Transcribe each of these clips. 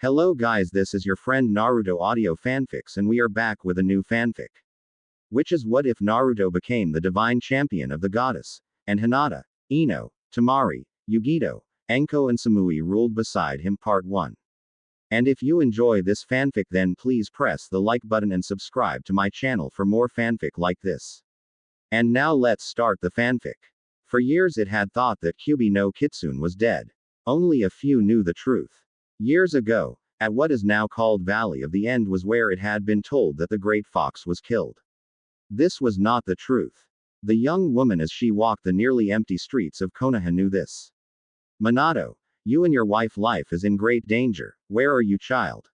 Hello guys, this is your friend Naruto Audio Fanfics and we are back with a new fanfic. Which is what if Naruto became the divine champion of the goddess, and Hinata, Ino, Temari, Yugito, Enko and Samui ruled beside him part 1. And if you enjoy this fanfic then please press the like button and subscribe to my channel for more fanfic like this. And now let's start the fanfic. For years it had thought that Kyuubi no Kitsune was dead. Only a few knew the truth. Years ago, at what is now called Valley of the End was where it had been told that the great fox was killed. This was not the truth. The young woman as she walked the nearly empty streets of Konoha knew this. Minato, you and your wife life is in great danger, where are you child?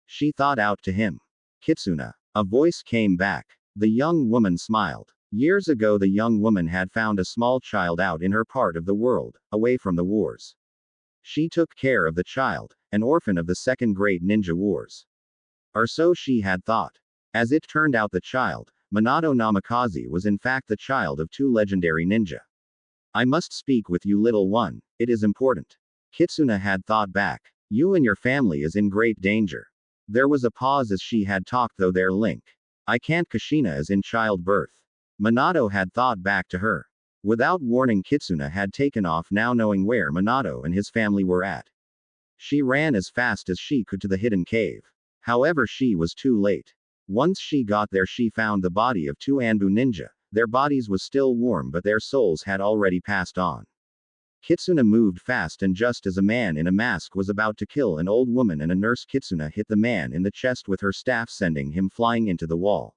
She thought out to him. Kitsune. A voice came back. The young woman smiled. Years ago the young woman had found a small child out in her part of the world, away from the wars. She took care of the child, an orphan of the Second Great Ninja Wars. Or so she had thought. As it turned out the child, Minato Namikaze was in fact the child of two legendary ninja. I must speak with you little one, it is important. Kitsune had thought back. You and your family is in great danger. There was a pause as she had talked though their link. I can't Kushina is in childbirth. Minato had thought back to her. Without warning Kitsune had taken off now knowing where Minato and his family were at. She ran as fast as she could to the hidden cave. However she was too late. Once she got there she found the body of two Anbu ninja. Their bodies was still warm but their souls had already passed on. Kitsune moved fast and just as a man in a mask was about to kill an old woman and a nurse Kitsune hit the man in the chest with her staff sending him flying into the wall.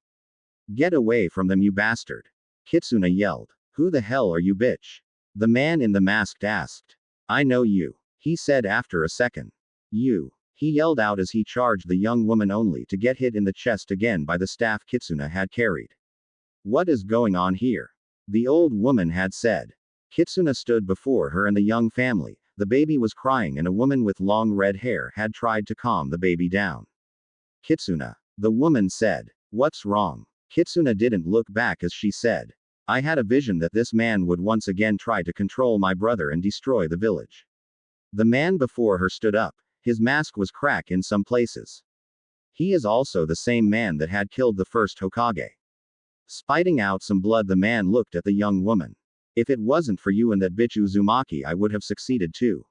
Get away from them you bastard. Kitsune yelled. Who the hell are you bitch? The man in the mask asked. I know you. He said after a second. You. He yelled out as he charged the young woman only to get hit in the chest again by the staff Kitsune had carried. What is going on here? The old woman had said. Kitsune stood before her and the young family. The baby was crying and a woman with long red hair had tried to calm the baby down. Kitsune. The woman said. What's wrong? Kitsune didn't look back as she said. I had a vision that this man would once again try to control my brother and destroy the village. The man before her stood up. His mask was cracked in some places. He is also the same man that had killed the first Hokage. Spiting out some blood the man looked at the young woman. If it wasn't for you and that bitch Uzumaki I would have succeeded too.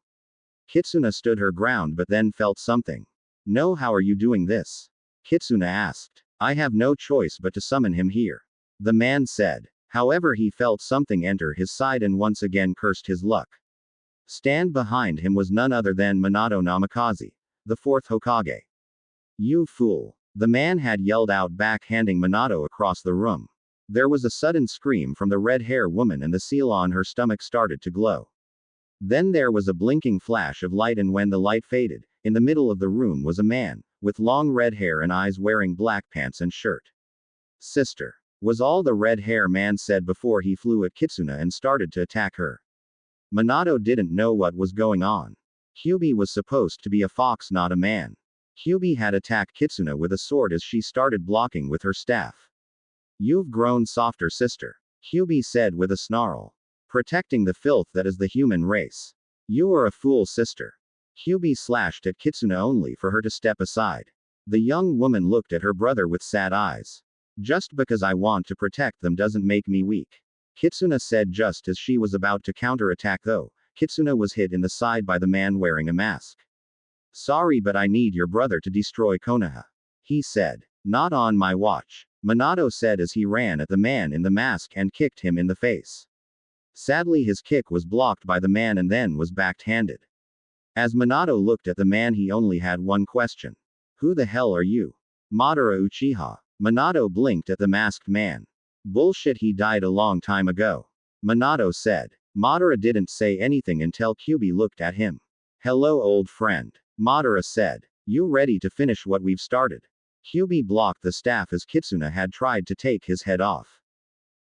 Kitsune stood her ground but then felt something. No, how are you doing this? Kitsune asked. I have no choice but to summon him here. The man said. However he felt something enter his side and once again cursed his luck. Stand behind him was none other than Minato Namikaze, the fourth Hokage. You fool. The man had yelled out backhanding Minato across the room. There was a sudden scream from the red-hair woman and the seal on her stomach started to glow. Then there was a blinking flash of light and when the light faded, in the middle of the room was a man, with long red hair and eyes wearing black pants and shirt. Sister. Was all the red-hair man said before he flew at Kitsune and started to attack her. Minato didn't know what was going on. Kyuubi was supposed to be a fox not a man. Kyuubi had attacked Kitsune with a sword as she started blocking with her staff. You've grown softer sister. Kyuubi said with a snarl. Protecting the filth that is the human race. You are a fool sister. Kyuubi slashed at Kitsune only for her to step aside. The young woman looked at her brother with sad eyes. Just because I want to protect them doesn't make me weak. Kitsune said just as she was about to counterattack though, Kitsune was hit in the side by the man wearing a mask. Sorry but I need your brother to destroy Konoha. He said. Not on my watch. Minato said as he ran at the man in the mask and kicked him in the face. Sadly his kick was blocked by the man and then was backhanded. As Minato looked at the man he only had one question. Who the hell are you? Madara Uchiha. Minato blinked at the masked man. Bullshit, he died a long time ago. Minato said. Madara didn't say anything until Kyuubi looked at him. Hello old friend. Madara said. You ready to finish what we've started? Kyuubi blocked the staff as Kitsune had tried to take his head off.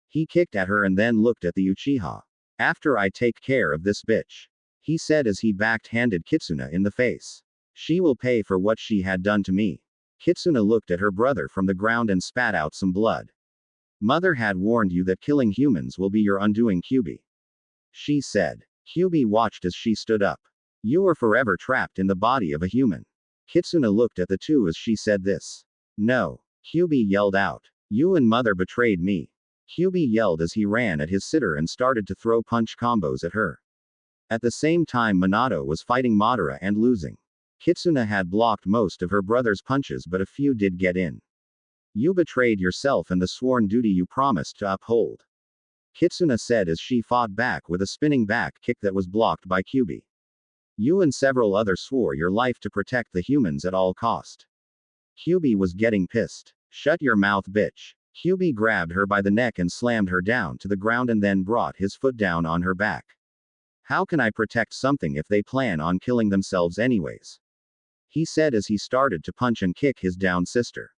He kicked at her and then looked at the Uchiha. After I take care of this bitch. He said as he backhanded Kitsune in the face. She will pay for what she had done to me. Kitsune looked at her brother from the ground and spat out some blood. Mother had warned you that killing humans will be your undoing Kyuubi. She said. Kyuubi watched as she stood up. You are forever trapped in the body of a human. Kitsuna looked at the two as she said this. No. Kyubi yelled out. You and mother betrayed me. Kyubi yelled as he ran at his sitter and started to throw punch combos at her. At the same time Minato was fighting Madara and losing. Kitsuna had blocked most of her brother's punches but a few did get in. You betrayed yourself and the sworn duty you promised to uphold. Kitsuna said as she fought back with a spinning back kick that was blocked by Kyubi. You and several others swore your life to protect the humans at all cost. Kyubi was getting pissed. Shut your mouth, bitch. Kyubi grabbed her by the neck and slammed her down to the ground and then brought his foot down on her back. How can I protect something if they plan on killing themselves anyways? He said as he started to punch and kick his down sister.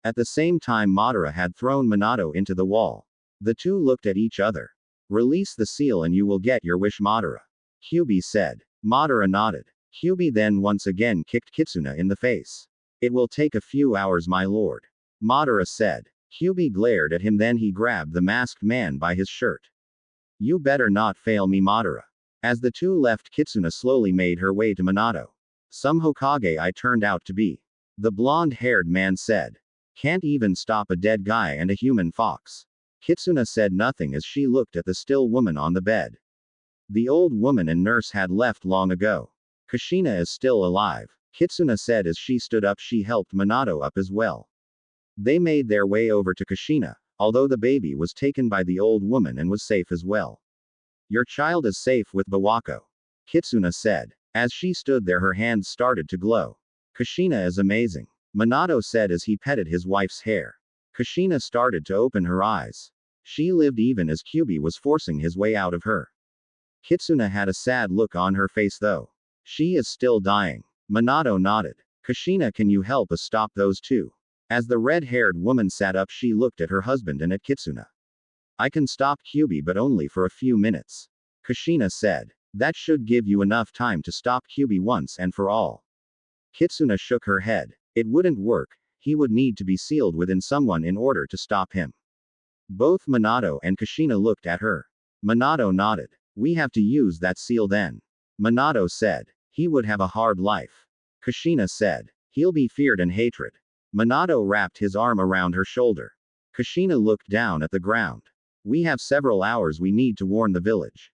At the same time Madara had thrown Minato into the wall. The two looked at each other. Release the seal and you will get your wish, Madara. Kyubi said. Madara nodded. Kyubi then once again kicked Kitsuna in the face. It will take a few hours, my lord. Madara said. Kyubi glared at him, then he grabbed the masked man by his shirt. You better not fail me, Madara. As the two left, Kitsuna slowly made her way to Minato. Some Hokage I turned out to be. The blonde-haired man said. Can't even stop a dead guy and a human fox. Kitsuna said nothing as she looked at the still woman on the bed. The old woman and nurse had left long ago. Kushina is still alive, Kitsuna said as she stood up. She helped Minato up as well. They made their way over to Kushina, although the baby was taken by the old woman and was safe as well. Your child is safe with Bawako, Kitsuna said. As she stood there her hands started to glow. Kushina is amazing, Minato said as he petted his wife's hair. Kushina started to open her eyes. She lived even as Kyubi was forcing his way out of her. Kitsuna had a sad look on her face though. She is still dying. Minato nodded. Kushina, can you help us stop those two? As the red-haired woman sat up she looked at her husband and at Kitsuna. I can stop Kyubi but only for a few minutes, Kushina said. That should give you enough time to stop Kyubi once and for all. Kitsuna shook her head. It wouldn't work, he would need to be sealed within someone in order to stop him. Both Minato and Kushina looked at her. Minato nodded. We have to use that seal then. Minato said. He would have a hard life. Kushina said. He'll be feared and hatred. Minato wrapped his arm around her shoulder. Kushina looked down at the ground. We have several hours, we need to warn the village.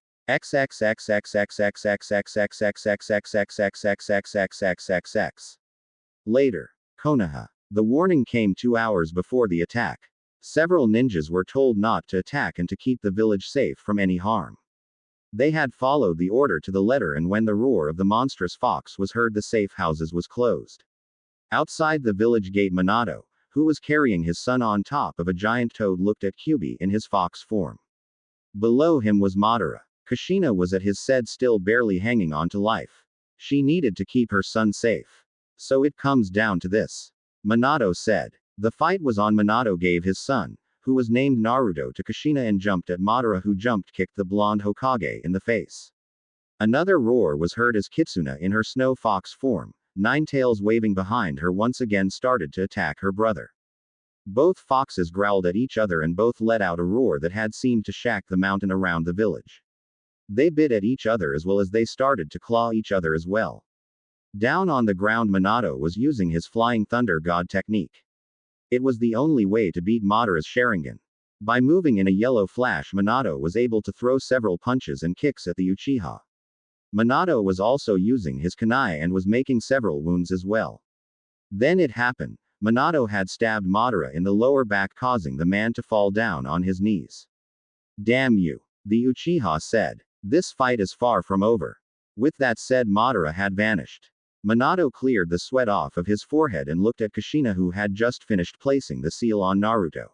Later. Konoha. The warning came 2 hours before the attack. Several ninjas were told not to attack and to keep the village safe from any harm. They had followed the order to the letter, and when the roar of the monstrous fox was heard, the safe houses was closed. Outside the village gate, Minato, who was carrying his son on top of a giant toad, looked at Kyubi in his fox form. Below him was Madara. Kushina was at his side, still barely hanging on to life. She needed to keep her son safe. So it comes down to this, Minato said. The fight was on. Minato gave his son, who was named Naruto, to Kushina and jumped at Madara, who kicked the blonde Hokage in the face. Another roar was heard as Kitsuna in her snow fox form, nine tails waving behind her, once again started to attack her brother. Both foxes growled at each other and both let out a roar that had seemed to shake the mountain around the village. They bit at each other as well as they started to claw each other as well. Down on the ground, Minato was using his Flying Thunder God technique. It was the only way to beat Madara's Sharingan. By moving in a yellow flash, Minato was able to throw several punches and kicks at the Uchiha. Minato was also using his kunai and was making several wounds as well. Then it happened. Minato had stabbed Madara in the lower back, causing the man to fall down on his knees. Damn you, the Uchiha said. This fight is far from over. With that said, Madara had vanished. Minato cleared the sweat off of his forehead and looked at Kushina, who had just finished placing the seal on Naruto.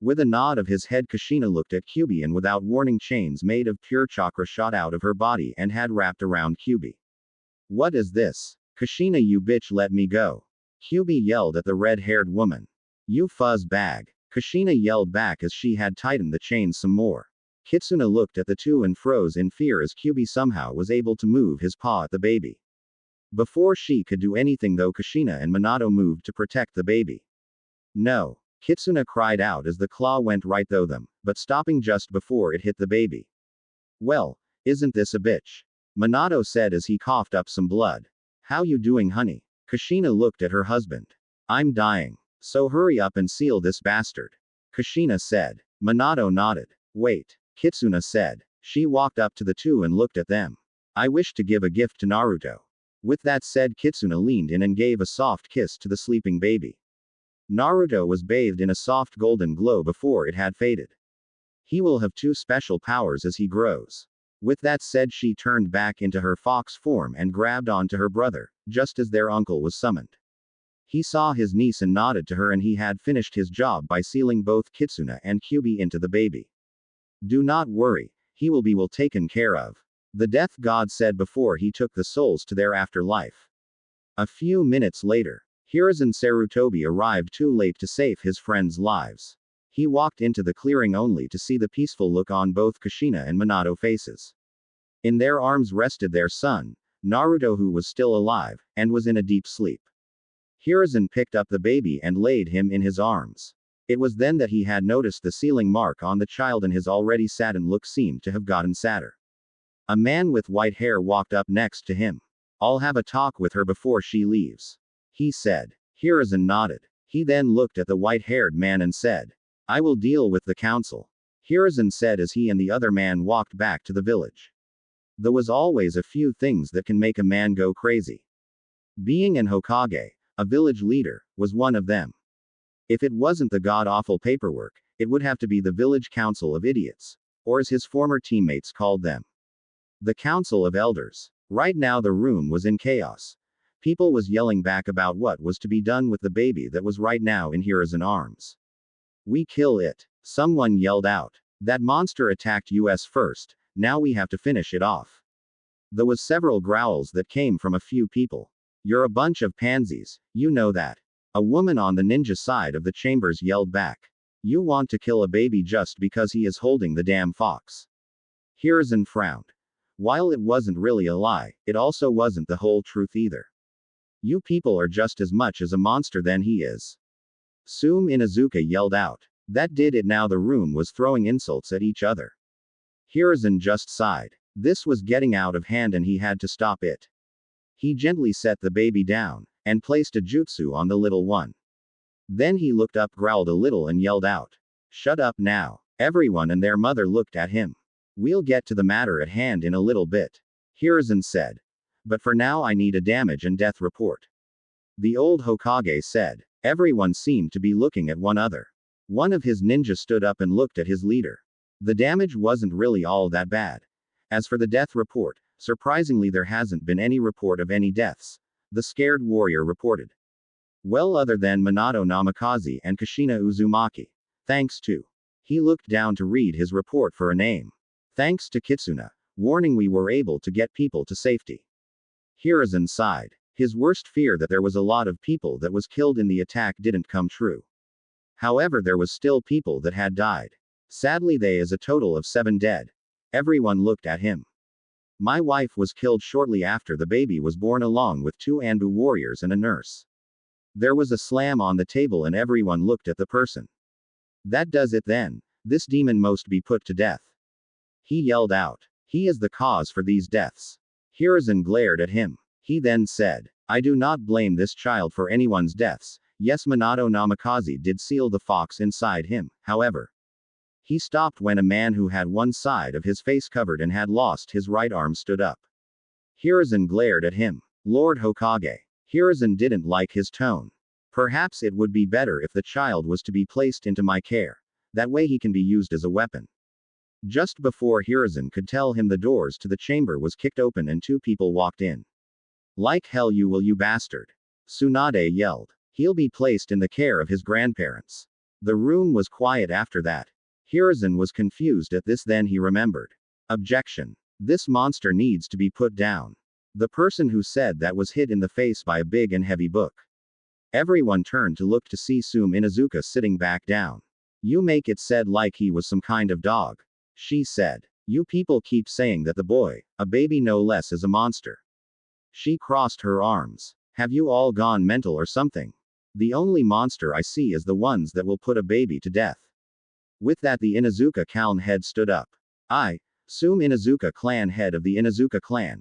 With a nod of his head, Kushina looked at Kyubi, and without warning, chains made of pure chakra shot out of her body and had wrapped around Kyubi. What is this? Kushina, you bitch, let me go. Kyubi yelled at the red-haired woman. You fuzz bag. Kushina yelled back as she had tightened the chains some more. Kitsuna looked at the two and froze in fear as Kyubi somehow was able to move his paw at the baby. Before she could do anything though, Kushina and Minato moved to protect the baby. No. Kitsuna cried out as the claw went right through them, but stopping just before it hit the baby. Well, isn't this a bitch? Minato said as he coughed up some blood. How you doing, honey? Kushina looked at her husband. I'm dying. So hurry up and seal this bastard. Kushina said. Minato nodded. Wait. Kitsuna said. She walked up to the two and looked at them. I wish to give a gift to Naruto. With that said, Kitsuna leaned in and gave a soft kiss to the sleeping baby. Naruto was bathed in a soft golden glow before it had faded. He will have two special powers as he grows. With that said, she turned back into her fox form and grabbed onto her brother, just as their uncle was summoned. He saw his niece and nodded to her, and he had finished his job by sealing both Kitsuna and Kyubi into the baby. Do not worry, he will be well taken care of. The death god said before he took the souls to their afterlife. A few minutes later, Hiruzen Sarutobi arrived too late to save his friends' lives. He walked into the clearing only to see the peaceful look on both Kushina and Minato faces. In their arms rested their son, Naruto, who was still alive, and was in a deep sleep. Hiruzen picked up the baby and laid him in his arms. It was then that he had noticed the sealing mark on the child, and his already saddened look seemed to have gotten sadder. A man with white hair walked up next to him. I'll have a talk with her before she leaves, he said. Hiruzen nodded. He then looked at the white-haired man and said, I will deal with the council. Hiruzen said as he and the other man walked back to the village. There was always a few things that can make a man go crazy. Being an Hokage, a village leader, was one of them. If it wasn't the god-awful paperwork, it would have to be the village council of idiots, or as his former teammates called them, the council of elders. Right now the room was in chaos. People was yelling back about what was to be done with the baby that was right now in Hiruzen's arms. We kill it. Someone yelled out. That monster attacked us first, now we have to finish it off. There was several growls that came from a few people. You're a bunch of pansies, you know that. A woman on the ninja side of the chambers yelled back. You want to kill a baby just because he is holding the damn fox. Hiruzen frowned. While it wasn't really a lie, it also wasn't the whole truth either. You people are just as much as a monster than he is. Sume Inuzuka yelled out. That did it. Now the room was throwing insults at each other. Hiruzen just sighed. This was getting out of hand and he had to stop it. He gently set the baby down, and placed a jutsu on the little one. Then he looked up, growled a little and yelled out. Shut up now. Everyone and their mother looked at him. We'll get to the matter at hand in a little bit, Hiruzen said. But for now I need a damage and death report. The old Hokage said. Everyone seemed to be looking at one other. One of his ninja stood up and looked at his leader. The damage wasn't really all that bad. As for the death report, surprisingly there hasn't been any report of any deaths, the scared warrior reported. Well, other than Minato Namikaze and Kushina Uzumaki. Thanks to. He looked down to read his report for a name. Thanks to Kitsuna. Warning, we were able to get people to safety. Hiruzen sighed. His worst fear that there was a lot of people that was killed in the attack didn't come true. However, there was still people that had died. Sadly, they is a total of 7 dead. Everyone looked at him. My wife was killed shortly after the baby was born along with 2 Anbu warriors and a nurse. There was a slam on the table and everyone looked at the person. That does it then. This demon must be put to death. He yelled out. He is the cause for these deaths. Hiruzen glared at him. He then said, I do not blame this child for anyone's deaths. Yes, Minato Namikaze did seal the fox inside him, however. He stopped when a man who had one side of his face covered and had lost his right arm stood up. Hiruzen glared at him. Lord Hokage. Hiruzen didn't like his tone. Perhaps it would be better if the child was to be placed into my care. That way he can be used as a weapon. Just before Hiruzen could tell him, the doors to the chamber was kicked open and 2 people walked in. Like hell you will, you bastard. Tsunade yelled. He'll be placed in the care of his grandparents. The room was quiet after that. Hiruzen was confused at this, then he remembered. Objection. This monster needs to be put down. The person who said that was hit in the face by a big and heavy book. Everyone turned to look to see Sume Inuzuka sitting back down. You make it said like he was some kind of dog. She said. You people keep saying that the boy, a baby no less, is a monster. She crossed her arms. Have you all gone mental or something? The only monster I see is the ones that will put a baby to death. With that, the Inuzuka clan head stood up. I, Sume Inuzuka, clan head of the Inuzuka clan,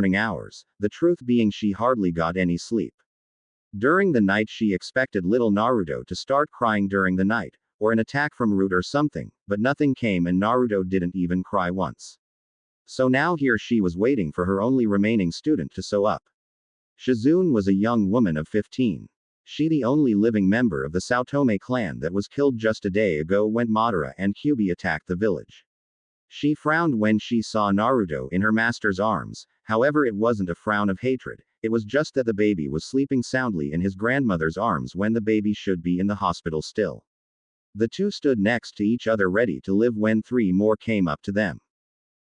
morning hours, the truth being she hardly got any sleep. During the night she expected little Naruto to start crying during the night, or an attack from Root or something, but nothing came and Naruto didn't even cry once. So now here she was waiting for her only remaining student to sew up. Shizune was a young woman of 15. She the only living member of the Saotome clan that was killed just a day ago when Madara and Kyuubi attacked the village. She frowned when she saw Naruto in her master's arms, however it wasn't a frown of hatred, it was just that the baby was sleeping soundly in his grandmother's arms when the baby should be in the hospital still. The two stood next to each other ready to live when three more came up to them.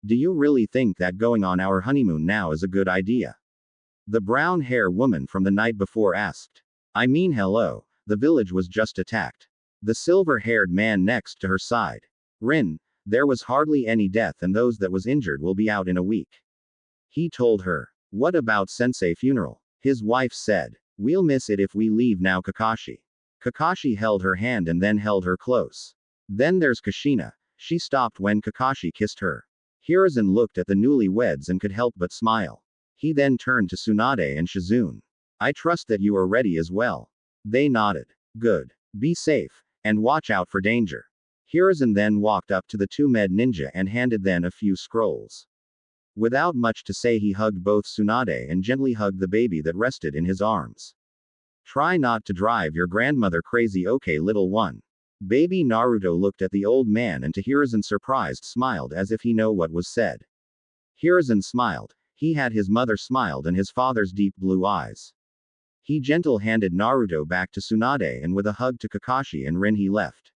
Do you really think that going on our honeymoon now is a good idea? The brown hair woman from the night before asked. I mean hello, the village was just attacked. The silver-haired man next to her sighed. Rin, there was hardly any death and those that was injured will be out in a week. He told her. What about sensei funeral? His wife said. We'll miss it if we leave now Kakashi. Kakashi held her hand and then held her close. Then there's Kushina. She stopped when Kakashi kissed her. Hiruzen looked at the newlyweds and could help but smile. He then turned to Tsunade and Shizune. I trust that you are ready as well. They nodded. Good. Be safe, and watch out for danger. Hiruzen then walked up to the two med ninja and handed them a few scrolls. Without much to say, he hugged both Tsunade and gently hugged the baby that rested in his arms. Try not to drive your grandmother crazy, okay, little one. Baby Naruto looked at the old man and to Hiruzen surprised smiled as if he know what was said. Hiruzen smiled. He had his mother smiled and his father's deep blue eyes. He gentle-handed Naruto back to Tsunade and with a hug to Kakashi and Rin he left.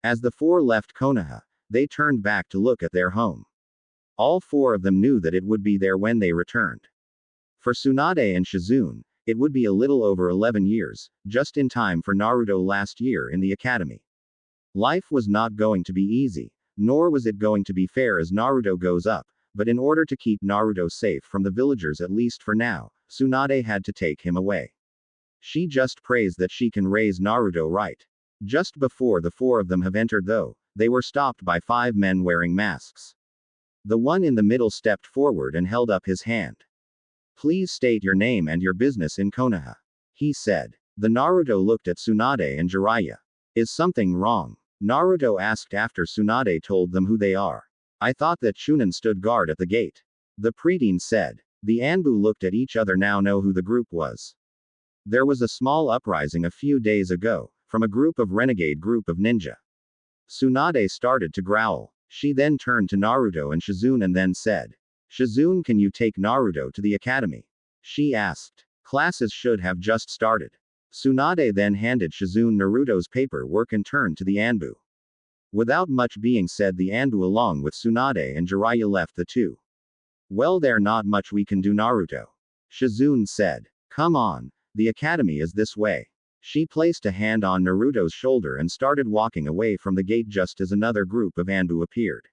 As the four left Konoha, they turned back to look at their home. All four of them knew that it would be there when they returned. For Tsunade and Shizune, it would be a little over 11 years, just in time for Naruto last year in the academy. Life was not going to be easy, nor was it going to be fair as Naruto goes up, but in order to keep Naruto safe from the villagers at least for now, Tsunade had to take him away. She just prays that she can raise Naruto right. Just before the four of them have entered though, they were stopped by 5 men wearing masks. The one in the middle stepped forward and held up his hand. Please state your name and your business in Konoha. He said. The Naruto looked at Tsunade and Jiraiya. Is something wrong? Naruto asked after Tsunade told them who they are. I thought that Chunin stood guard at the gate. The preteen said. The Anbu looked at each other now know who the group was. There was a small uprising a few days ago, from a group of renegade group of ninja. Tsunade started to growl. She then turned to Naruto and Shizune and then said. Shizune, can you take Naruto to the academy? She asked. Classes should have just started. Tsunade then handed Shizune Naruto's paperwork and turned to the Anbu. Without much being said, the Anbu along with Tsunade and Jiraiya left the two. Well, there not much we can do, Naruto. Shizune said. Come on. The academy is this way. She placed a hand on Naruto's shoulder and started walking away from the gate just as another group of Anbu appeared.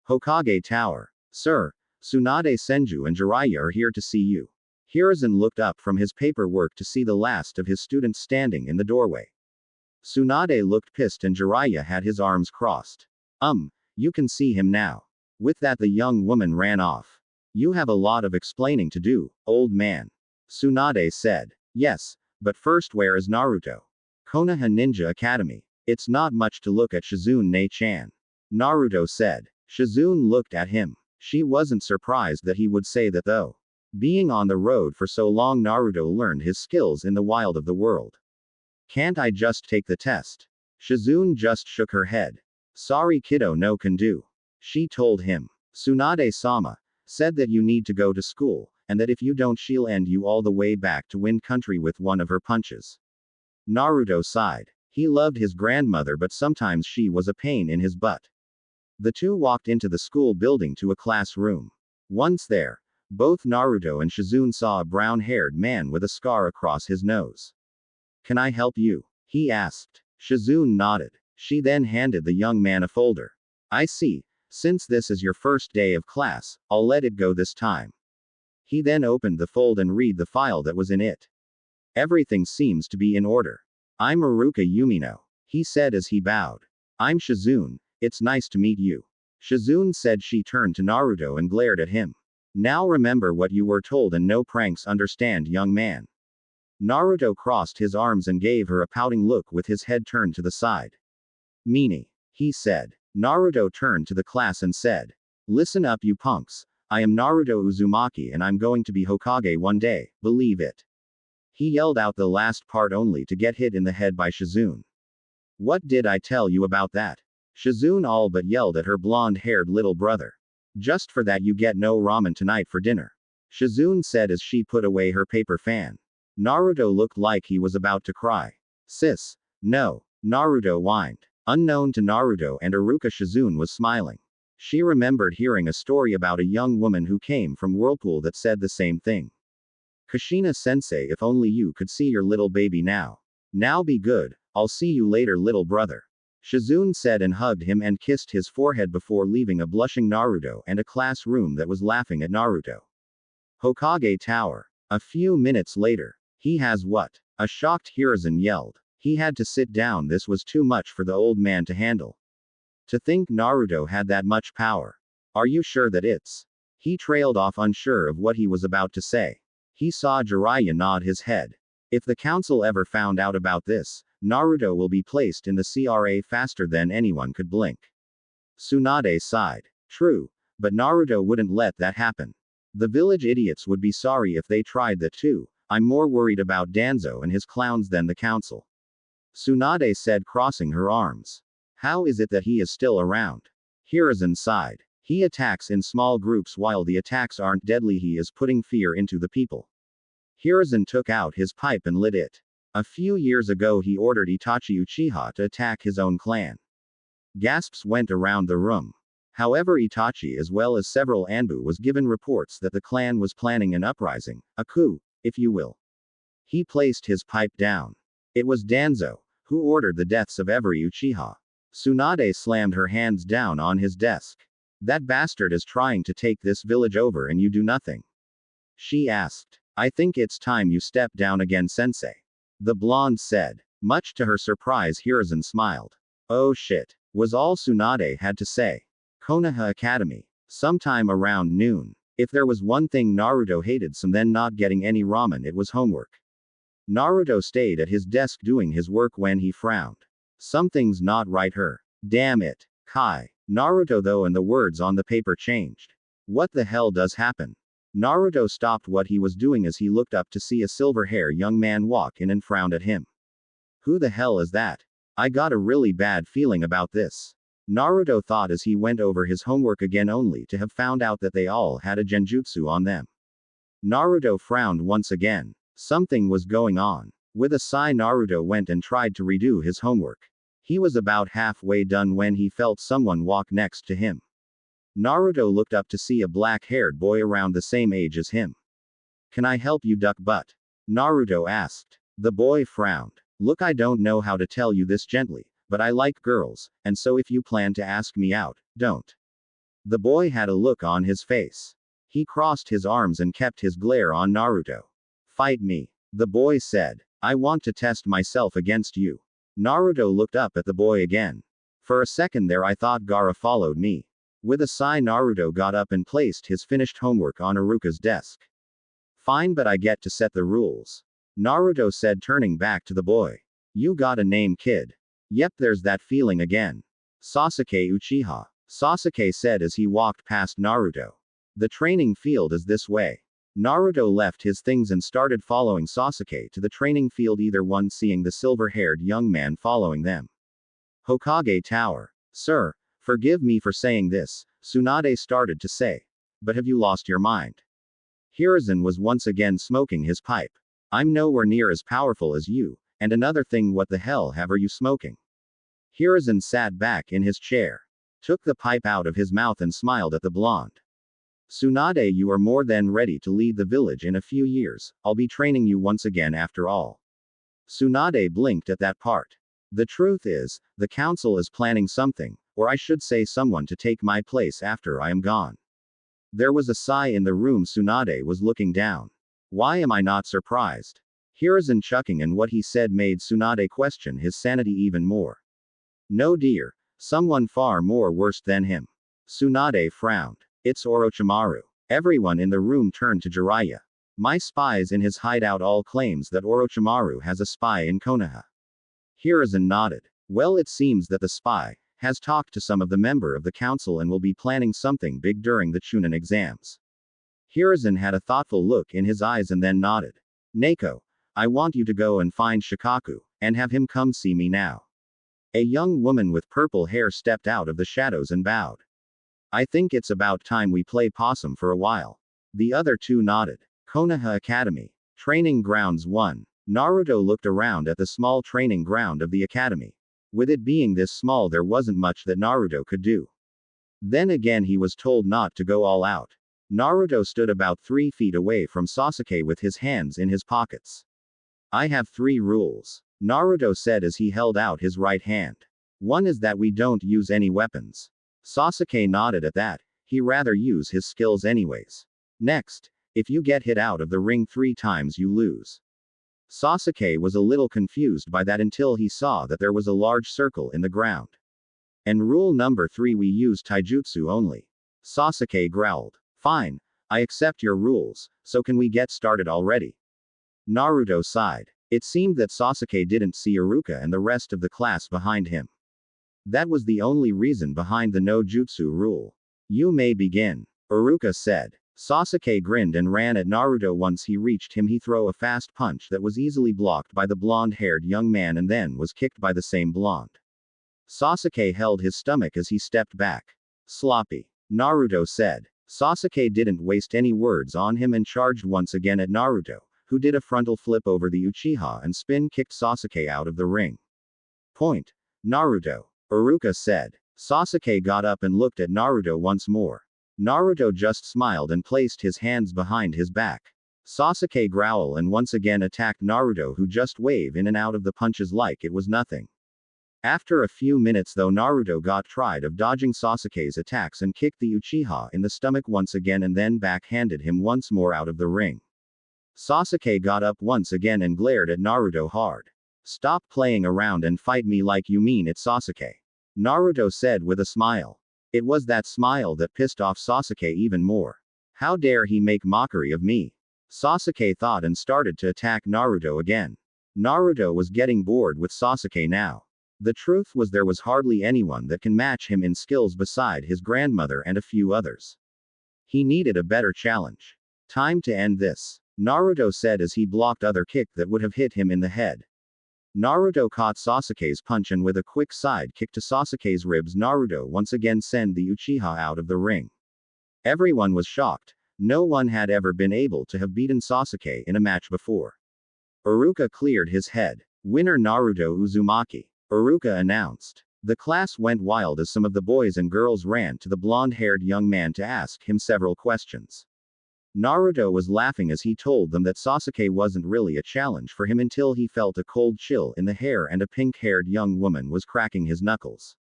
Hokage Tower. Sir, Tsunade Senju and Jiraiya are here to see you. Hiruzen looked up from his paperwork to see the last of his students standing in the doorway. Tsunade looked pissed and Jiraiya had his arms crossed. You can see him now. With that the young woman ran off. You have a lot of explaining to do, old man. Tsunade said. Yes, but first, where is Naruto? Konoha Ninja Academy. It's not much to look at, Shizune Ne-chan. Naruto said. Shizune looked at him. She wasn't surprised that he would say that though. Being on the road for so long, Naruto learned his skills in the wild of the world. Can't I just take the test? Shizune just shook her head. Sorry kiddo, no can do. She told him. Tsunade-sama said that you need to go to school, and that if you don't she'll end you all the way back to Wind Country with one of her punches. Naruto sighed. He loved his grandmother but sometimes she was a pain in his butt. The two walked into the school building to a classroom. Once there, both Naruto and Shizune saw a brown-haired man with a scar across his nose. Can I help you? He asked. Shizune nodded. She then handed the young man a folder. I see. Since this is your first day of class, I'll let it go this time. He then opened the fold and read the file that was in it. Everything seems to be in order. I'm Iruka Yumino, he said as he bowed. I'm Shizune, it's nice to meet you. Shizune said. She turned to Naruto and glared at him. Now remember what you were told and no pranks, understand, young man? Naruto crossed his arms and gave her a pouting look with his head turned to the side. Meanie, he said. Naruto turned to the class and said. Listen up, you punks. I am Naruto Uzumaki and I'm going to be Hokage one day, believe it. He yelled out the last part only to get hit in the head by Shizune. What did I tell you about that? Shizune all but yelled at her blonde-haired little brother. Just for that you get no ramen tonight for dinner. Shizune said as she put away her paper fan. Naruto looked like he was about to cry. Sis. No. Naruto whined. Unknown to Naruto and Iruka, Shizune was smiling. She remembered hearing a story about a young woman who came from Whirlpool that said the same thing. Kushina-sensei, if only you could see your little baby now. Now be good, I'll see you later, little brother. Shizune said and hugged him and kissed his forehead before leaving a blushing Naruto and a classroom that was laughing at Naruto. Hokage Tower. A few minutes later. He has what? A shocked Hiruzen yelled. He had to sit down, this was too much for the old man to handle. To think Naruto had that much power. Are you sure that it's? He trailed off unsure of what he was about to say. He saw Jiraiya nod his head. If the council ever found out about this, Naruto will be placed in the CRA faster than anyone could blink. Tsunade sighed. True, but Naruto wouldn't let that happen. The village idiots would be sorry if they tried that too. I'm more worried about Danzo and his clowns than the council. Tsunade said, crossing her arms. How is it that he is still around? Hiruzen sighed. He attacks in small groups while the attacks aren't deadly. He is putting fear into the people. Hiruzen took out his pipe and lit it. A few years ago he ordered Itachi Uchiha to attack his own clan. Gasps went around the room. However, Itachi as well as several Anbu was given reports that the clan was planning an uprising, a coup, if you will. He placed his pipe down. It was Danzo, who ordered the deaths of every Uchiha. Tsunade slammed her hands down on his desk. That bastard is trying to take this village over and you do nothing. She asked. I think it's time you step down again, sensei. The blonde said. Much to her surprise, Hiruzen smiled. Oh shit, was all Tsunade had to say. Konoha Academy. Sometime around noon. If there was one thing Naruto hated some than not getting any ramen, it was homework. Naruto stayed at his desk doing his work when he frowned. Something's not right here. Damn it. Kai. Naruto though, and the words on the paper changed. What the hell does happen? Naruto stopped what he was doing as he looked up to see a silver-haired young man walk in and frowned at him. Who the hell is that? I got a really bad feeling about this. Naruto thought as he went over his homework again, only to have found out that they all had a genjutsu on them. Naruto frowned once again. Something was going on. With a sigh, Naruto went and tried to redo his homework. He was about halfway done when he felt someone walk next to him. Naruto looked up to see a black-haired boy around the same age as him. Can I help you, duck butt? Naruto asked. The boy frowned. Look, I don't know how to tell you this gently, but I like girls, and so if you plan to ask me out, don't. The boy had a look on his face. He crossed his arms and kept his glare on Naruto. Fight me, the boy said. I want to test myself against you. Naruto looked up at the boy again. For a second there I thought Gaara followed me. With a sigh, Naruto got up and placed his finished homework on Iruka's desk. Fine, but I get to set the rules. Naruto said, turning back to the boy. You got a name, kid? Yep, there's that feeling again. Sasuke Uchiha. Sasuke said as he walked past Naruto. The training field is this way. Naruto left his things and started following Sasuke to the training field, either one seeing the silver-haired young man following them. Hokage Tower. Sir, forgive me for saying this, Tsunade started to say. But have you lost your mind? Hiruzen was once again smoking his pipe. I'm nowhere near as powerful as you, and another thing, what the hell have are you smoking? Hiruzen sat back in his chair, took the pipe out of his mouth and smiled at the blonde. Tsunade, you are more than ready to lead the village in a few years. I'll be training you once again after all. Tsunade blinked at that part. The truth is, the council is planning something, or I should say someone to take my place after I am gone. There was a sigh in the room. Tsunade was looking down. Why am I not surprised? Hiruzen chuckling, and what he said made Tsunade question his sanity even more. No dear, someone far more worse than him. Tsunade frowned. It's Orochimaru. Everyone in the room turned to Jiraiya. My spies in his hideout all claims that Orochimaru has a spy in Konoha. Hiruzen nodded. Well, it seems that the spy has talked to some of the member of the council and will be planning something big during the Chunin exams. Hiruzen had a thoughtful look in his eyes and then nodded. Neko, I want you to go and find Shikaku, and have him come see me now. A young woman with purple hair stepped out of the shadows and bowed. I think it's about time we play possum for a while. The other two nodded. Konoha Academy. Training Grounds 1. Naruto looked around at the small training ground of the academy. With it being this small, there wasn't much that Naruto could do. Then again, he was told not to go all out. Naruto stood about 3 feet away from Sasuke with his hands in his pockets. I have 3 rules, Naruto said as he held out his right hand. One is that we don't use any weapons. Sasuke nodded at that. He rather use his skills anyways. Next, if you get hit out of the ring 3 times, you lose. Sasuke was a little confused by that until he saw that there was a large circle in the ground. And rule number 3, we use taijutsu only. Sasuke growled. Fine. I accept your rules, so can we get started already? Naruto sighed. It seemed that Sasuke didn't see Iruka and the rest of the class behind him. That was the only reason behind the no jutsu rule. You may begin, Iruka said. Sasuke grinned and ran at Naruto. Once he reached him, he threw a fast punch that was easily blocked by the blonde-haired young man and then was kicked by the same blonde. Sasuke held his stomach as he stepped back. Sloppy, Naruto said. Sasuke didn't waste any words on him and charged once again at Naruto, who did a frontal flip over the Uchiha and spin-kicked Sasuke out of the ring. Point. Naruto, Iruka said. Sasuke got up and looked at Naruto once more. Naruto just smiled and placed his hands behind his back. Sasuke growled and once again attacked Naruto, who just waved in and out of the punches like it was nothing. After a few minutes though, Naruto got tired of dodging Sasuke's attacks and kicked the Uchiha in the stomach once again and then backhanded him once more out of the ring. Sasuke got up once again and glared at Naruto hard. Stop playing around and fight me like you mean it, Sasuke. Naruto said with a smile. It was that smile that pissed off Sasuke even more. How dare he make mockery of me? Sasuke thought and started to attack Naruto again. Naruto was getting bored with Sasuke now. The truth was there was hardly anyone that can match him in skills beside his grandmother and a few others. He needed a better challenge. Time to end this, Naruto said as he blocked other kick that would have hit him in the head. Naruto caught Sasuke's punch and with a quick side kick to Sasuke's ribs, Naruto once again sent the Uchiha out of the ring. Everyone was shocked. No one had ever been able to have beaten Sasuke in a match before. Iruka cleared his head. Winner Naruto Uzumaki, Iruka announced. The class went wild as some of the boys and girls ran to the blonde-haired young man to ask him several questions. Naruto was laughing as he told them that Sasuke wasn't really a challenge for him until he felt a cold chill in the hair and a pink-haired young woman was cracking his knuckles.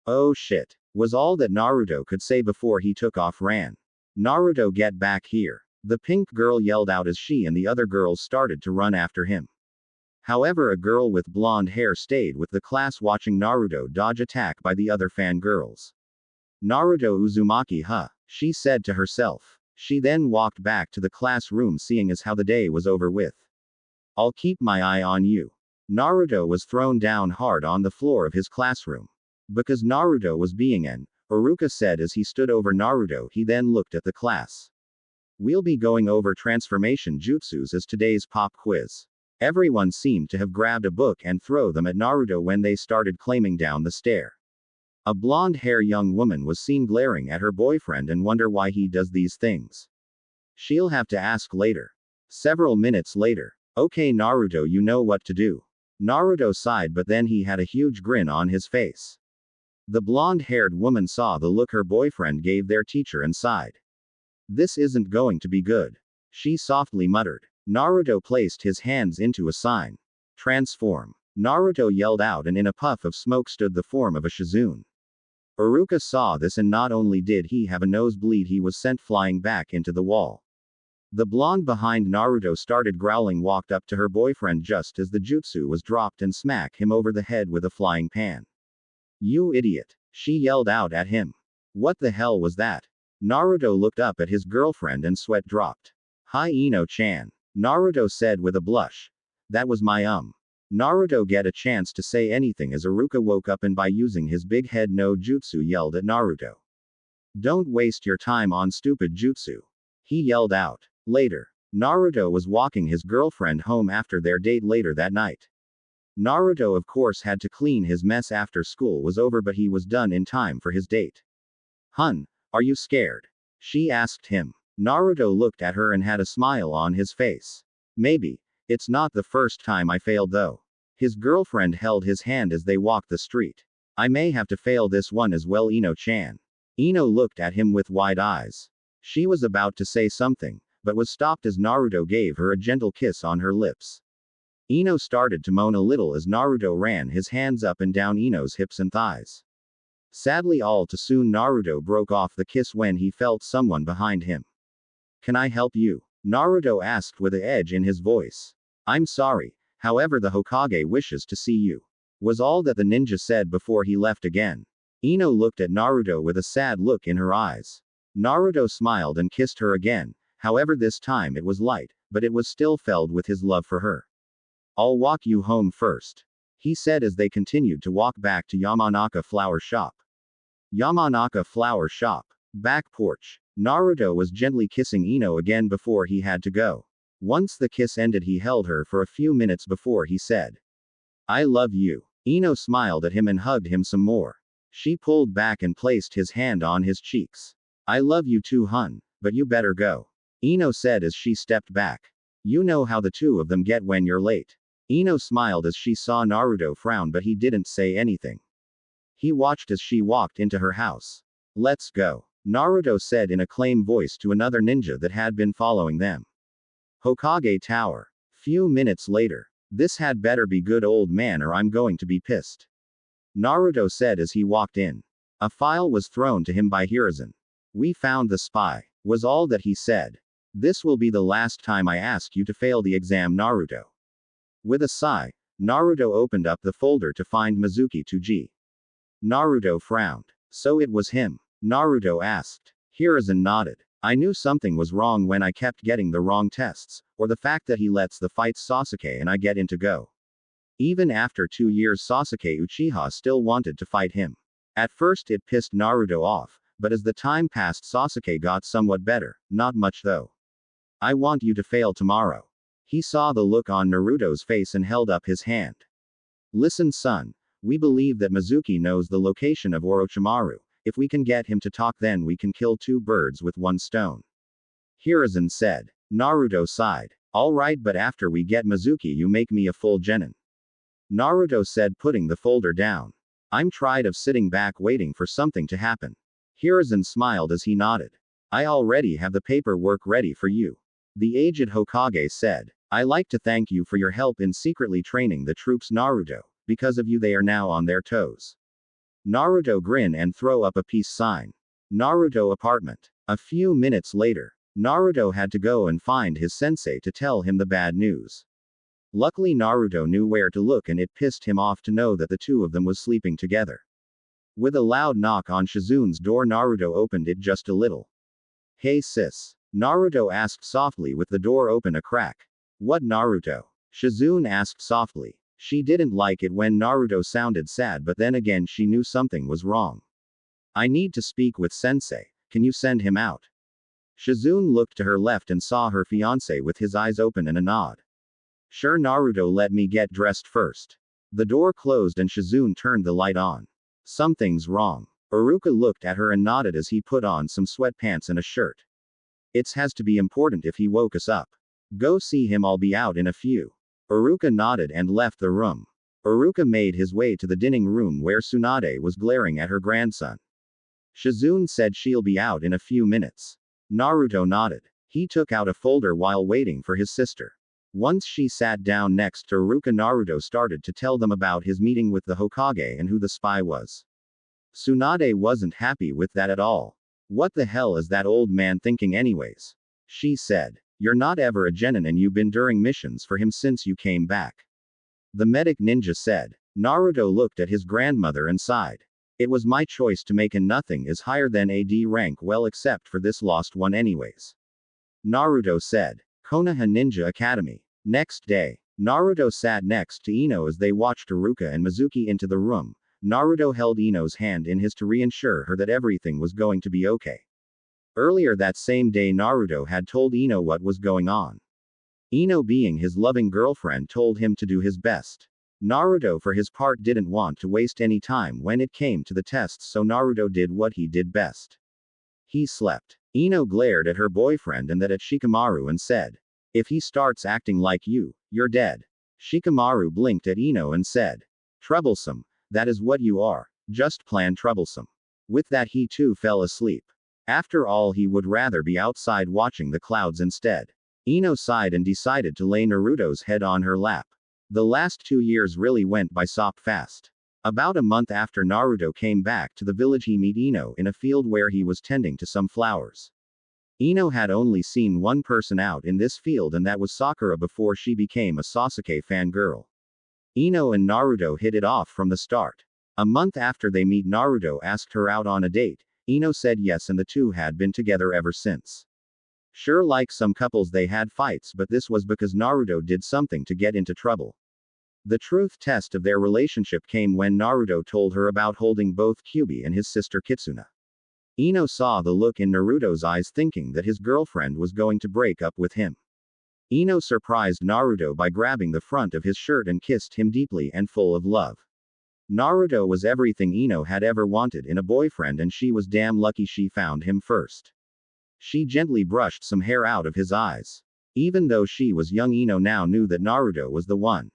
Oh shit, was all that Naruto could say before he took off ran. Naruto, get back here. The pink girl yelled out as she and the other girls started to run after him. However, a girl with blonde hair stayed with the class watching Naruto dodge attack by the other fangirls. Naruto Uzumaki, huh? She said to herself. She then walked back to the classroom, seeing as how the day was over with. I'll keep my eye on you. Naruto was thrown down hard on the floor of his classroom. Because Naruto was being an, Iruka said as he stood over Naruto. He then looked at the class. We'll be going over transformation jutsus as today's pop quiz. Everyone seemed to have grabbed a book and throw them at Naruto when they started climbing down the stair. A blonde-haired young woman was seen glaring at her boyfriend and wonder why he does these things. She'll have to ask later. Several minutes later. Okay Naruto, you know what to do. Naruto sighed, but then he had a huge grin on his face. The blonde-haired woman saw the look her boyfriend gave their teacher and sighed. This isn't going to be good. She softly muttered. Naruto placed his hands into a sign. Transform. Naruto yelled out, and in a puff of smoke stood the form of a Shizune. Iruka saw this, and not only did he have a nosebleed, he was sent flying back into the wall. The blonde behind Naruto started growling, walked up to her boyfriend just as the jutsu was dropped and smacked him over the head with a flying pan. You idiot! She yelled out at him. What the hell was that? Naruto looked up at his girlfriend and sweat dropped. Hi Ino-chan. Naruto said with a blush. That was my Naruto get a chance to say anything as Iruka woke up and by using his big head no jutsu yelled at Naruto. Don't waste your time on stupid jutsu. He yelled out. Later. Naruto was walking his girlfriend home after their date later that night. Naruto of course had to clean his mess after school was over, but he was done in time for his date. Hun, are you scared? She asked him. Naruto looked at her and had a smile on his face. Maybe. It's not the first time I failed though. His girlfriend held his hand as they walked the street. I may have to fail this one as well, Ino-chan. Ino looked at him with wide eyes. She was about to say something, but was stopped as Naruto gave her a gentle kiss on her lips. Ino started to moan a little as Naruto ran his hands up and down Ino's hips and thighs. Sadly, all too soon Naruto broke off the kiss when he felt someone behind him. Can I help you? Naruto asked with an edge in his voice. I'm sorry, however the Hokage wishes to see you. Was all that the ninja said before he left again. Ino looked at Naruto with a sad look in her eyes. Naruto smiled and kissed her again, however this time it was light, but it was still filled with his love for her. I'll walk you home first, he said as they continued to walk back to Yamanaka Flower Shop. Yamanaka Flower Shop. Back porch. Naruto was gently kissing Ino again before he had to go. Once the kiss ended, he held her for a few minutes before he said, I love you. Ino smiled at him and hugged him some more. She pulled back and placed his hand on his cheeks. I love you too, hun, but you better go, Ino said as she stepped back. You know how the two of them get when you're late. Ino smiled as she saw Naruto frown, but he didn't say anything. He watched as she walked into her house. Let's go, Naruto said in a calm voice to another ninja that had been following them. Hokage Tower. Few minutes later. This had better be good, old man, or I'm going to be pissed, Naruto said as he walked in. A file was thrown to him by Hiruzen. We found the spy, was all that he said. This will be the last time I ask you to fail the exam, Naruto. With a sigh, Naruto opened up the folder to find Mizuki Tsuji. Naruto frowned. So it was him? Naruto asked. Hiruzen nodded. I knew something was wrong when I kept getting the wrong tests, or the fact that he lets the fights Sasuke and I get into go. Even after 2 years, Sasuke Uchiha still wanted to fight him. At first it pissed Naruto off, but as the time passed Sasuke got somewhat better, not much though. I want you to fail tomorrow. He saw the look on Naruto's face and held up his hand. Listen son, we believe that Mizuki knows the location of Orochimaru. If we can get him to talk, then we can kill 2 birds with 1 stone. Hiruzen said. Naruto sighed. Alright, but after we get Mizuki you make me a full genin. Naruto said, putting the folder down. I'm tired of sitting back waiting for something to happen. Hiruzen smiled as he nodded. I already have the paperwork ready for you. The aged Hokage said. I like to thank you for your help in secretly training the troops, Naruto. Because of you they are now on their toes. Naruto grin and throw up a peace sign. Naruto apartment. A few minutes later, Naruto had to go and find his sensei to tell him the bad news. Luckily Naruto knew where to look, and it pissed him off to know that the two of them was sleeping together. With a loud knock on Shizune's door, Naruto opened it just a little. Hey sis, Naruto asked softly with the door open a crack. What, Naruto? Shizune asked softly. She didn't like it when Naruto sounded sad, but then again she knew something was wrong. I need to speak with sensei, can you send him out? Shizune looked to her left and saw her fiancé with his eyes open and a nod. Sure Naruto, let me get dressed first. The door closed and Shizune turned the light on. Something's wrong. Iruka looked at her and nodded as he put on some sweatpants and a shirt. It has to be important if he woke us up. Go see him, I'll be out in a few. Iruka nodded and left the room. Iruka made his way to the dining room where Tsunade was glaring at her grandson. Shizune said she'll be out in a few minutes. Naruto nodded. He took out a folder while waiting for his sister. Once she sat down next to Iruka, Naruto started to tell them about his meeting with the Hokage and who the spy was. Tsunade wasn't happy with that at all. What the hell is that old man thinking anyways? She said. You're not ever a genin and you've been doing missions for him since you came back. The medic ninja said. Naruto looked at his grandmother and sighed. It was my choice to make, and nothing is higher than AD rank, well except for this lost one anyways. Naruto said. Konoha Ninja Academy. Next day, Naruto sat next to Ino as they watched Iruka and Mizuki into the room. Naruto held Ino's hand in his to reassure her that everything was going to be okay. Earlier that same day Naruto had told Ino what was going on. Ino, being his loving girlfriend, told him to do his best. Naruto for his part didn't want to waste any time when it came to the tests, so Naruto did what he did best. He slept. Ino glared at her boyfriend and that at Shikamaru and said, if he starts acting like you, you're dead. Shikamaru blinked at Ino and said, troublesome, that is what you are, just plain troublesome. With that he too fell asleep. After all, he would rather be outside watching the clouds instead. Ino sighed and decided to lay Naruto's head on her lap. The last 2 years really went by so fast. About a month after Naruto came back to the village, he met Ino in a field where he was tending to some flowers. Ino had only seen one person out in this field, and that was Sakura before she became a Sasuke fangirl. Ino and Naruto hit it off from the start. A month after they meet, Naruto asked her out on a date. Ino said yes, and the two had been together ever since. Sure, like some couples, they had fights, but this was because Naruto did something to get into trouble. The truth test of their relationship came when Naruto told her about holding both Kyuubi and his sister Kitsuna. Ino saw the look in Naruto's eyes, thinking that his girlfriend was going to break up with him. Ino surprised Naruto by grabbing the front of his shirt and kissed him deeply and full of love. Naruto was everything Ino had ever wanted in a boyfriend, and she was damn lucky she found him first. She gently brushed some hair out of his eyes. Even though she was young, Ino now knew that Naruto was the one.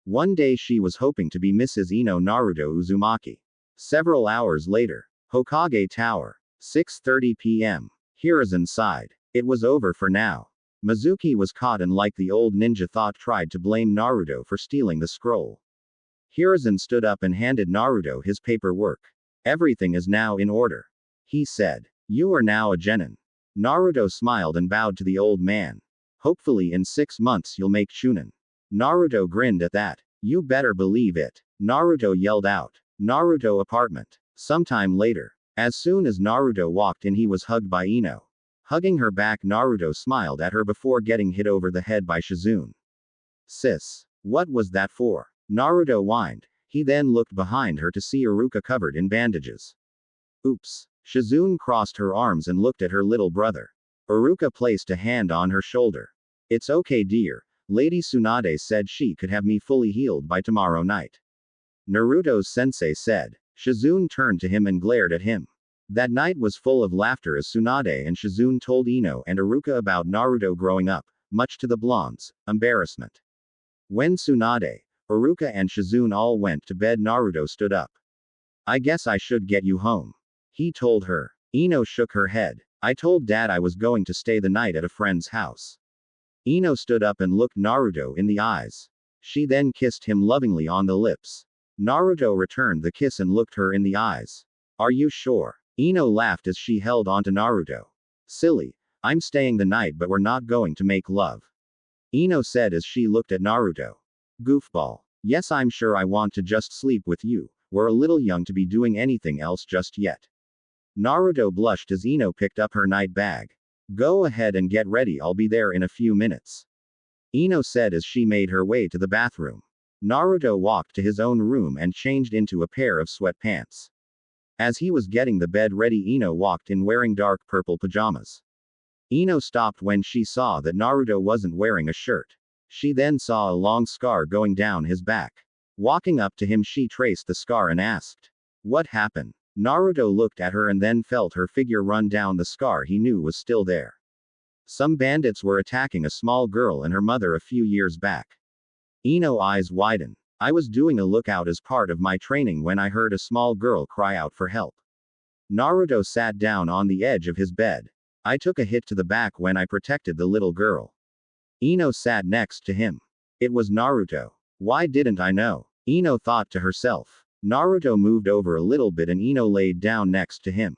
One day she was hoping to be Mrs. Ino Naruto Uzumaki. Several hours later. Hokage Tower. 6:30 p.m. Hiruzen sighed. It was over for now. Mizuki was caught and, like the old ninja thought, tried to blame Naruto for stealing the scroll. Hiruzen stood up and handed Naruto his paperwork. Everything is now in order, he said. You are now a genin. Naruto smiled and bowed to the old man. Hopefully in 6 months you'll make Chunin. Naruto grinned at that. You better believe it. Naruto yelled out. Naruto apartment. Sometime later. As soon as Naruto walked in, he was hugged by Ino. Hugging her back, Naruto smiled at her before getting hit over the head by Shizune. Sis. What was that for? Naruto whined. He then looked behind her to see Iruka covered in bandages. Oops. Shizune crossed her arms and looked at her little brother. Iruka placed a hand on her shoulder. It's okay, dear. Lady Tsunade said she could have me fully healed by tomorrow night. Naruto's sensei said. Shizune turned to him and glared at him. That night was full of laughter as Tsunade and Shizune told Ino and Iruka about Naruto growing up, much to the blonde's embarrassment. When Tsunade, Iruka and Shizune all went to bed, Naruto stood up. I guess I should get you home, he told her. Ino shook her head. I told Dad I was going to stay the night at a friend's house. Ino stood up and looked Naruto in the eyes. She then kissed him lovingly on the lips. Naruto returned the kiss and looked her in the eyes. Are you sure? Ino laughed as she held onto Naruto. Silly. I'm staying the night, but we're not going to make love, Ino said as she looked at Naruto. Goofball. Yes, I'm sure I want to just sleep with you. We're a little young to be doing anything else just yet. Naruto blushed as Ino picked up her night bag. Go ahead and get ready, I'll be there in a few minutes, Ino said as she made her way to the bathroom. Naruto walked to his own room and changed into a pair of sweatpants. As he was getting the bed ready, Ino walked in wearing dark purple pajamas. Ino stopped when she saw that Naruto wasn't wearing a shirt. She then saw a long scar going down his back. Walking up to him, she traced the scar and asked, What happened? Naruto looked at her and then felt her figure run down the scar he knew was still there. Some bandits were attacking a small girl and her mother a few years back. Ino eyes widened. I was doing a lookout as part of my training when I heard a small girl cry out for help. Naruto sat down on the edge of his bed. I took a hit to the back when I protected the little girl. Ino sat next to him. It was Naruto. Why didn't I know? Ino thought to herself. Naruto moved over a little bit and Ino laid down next to him.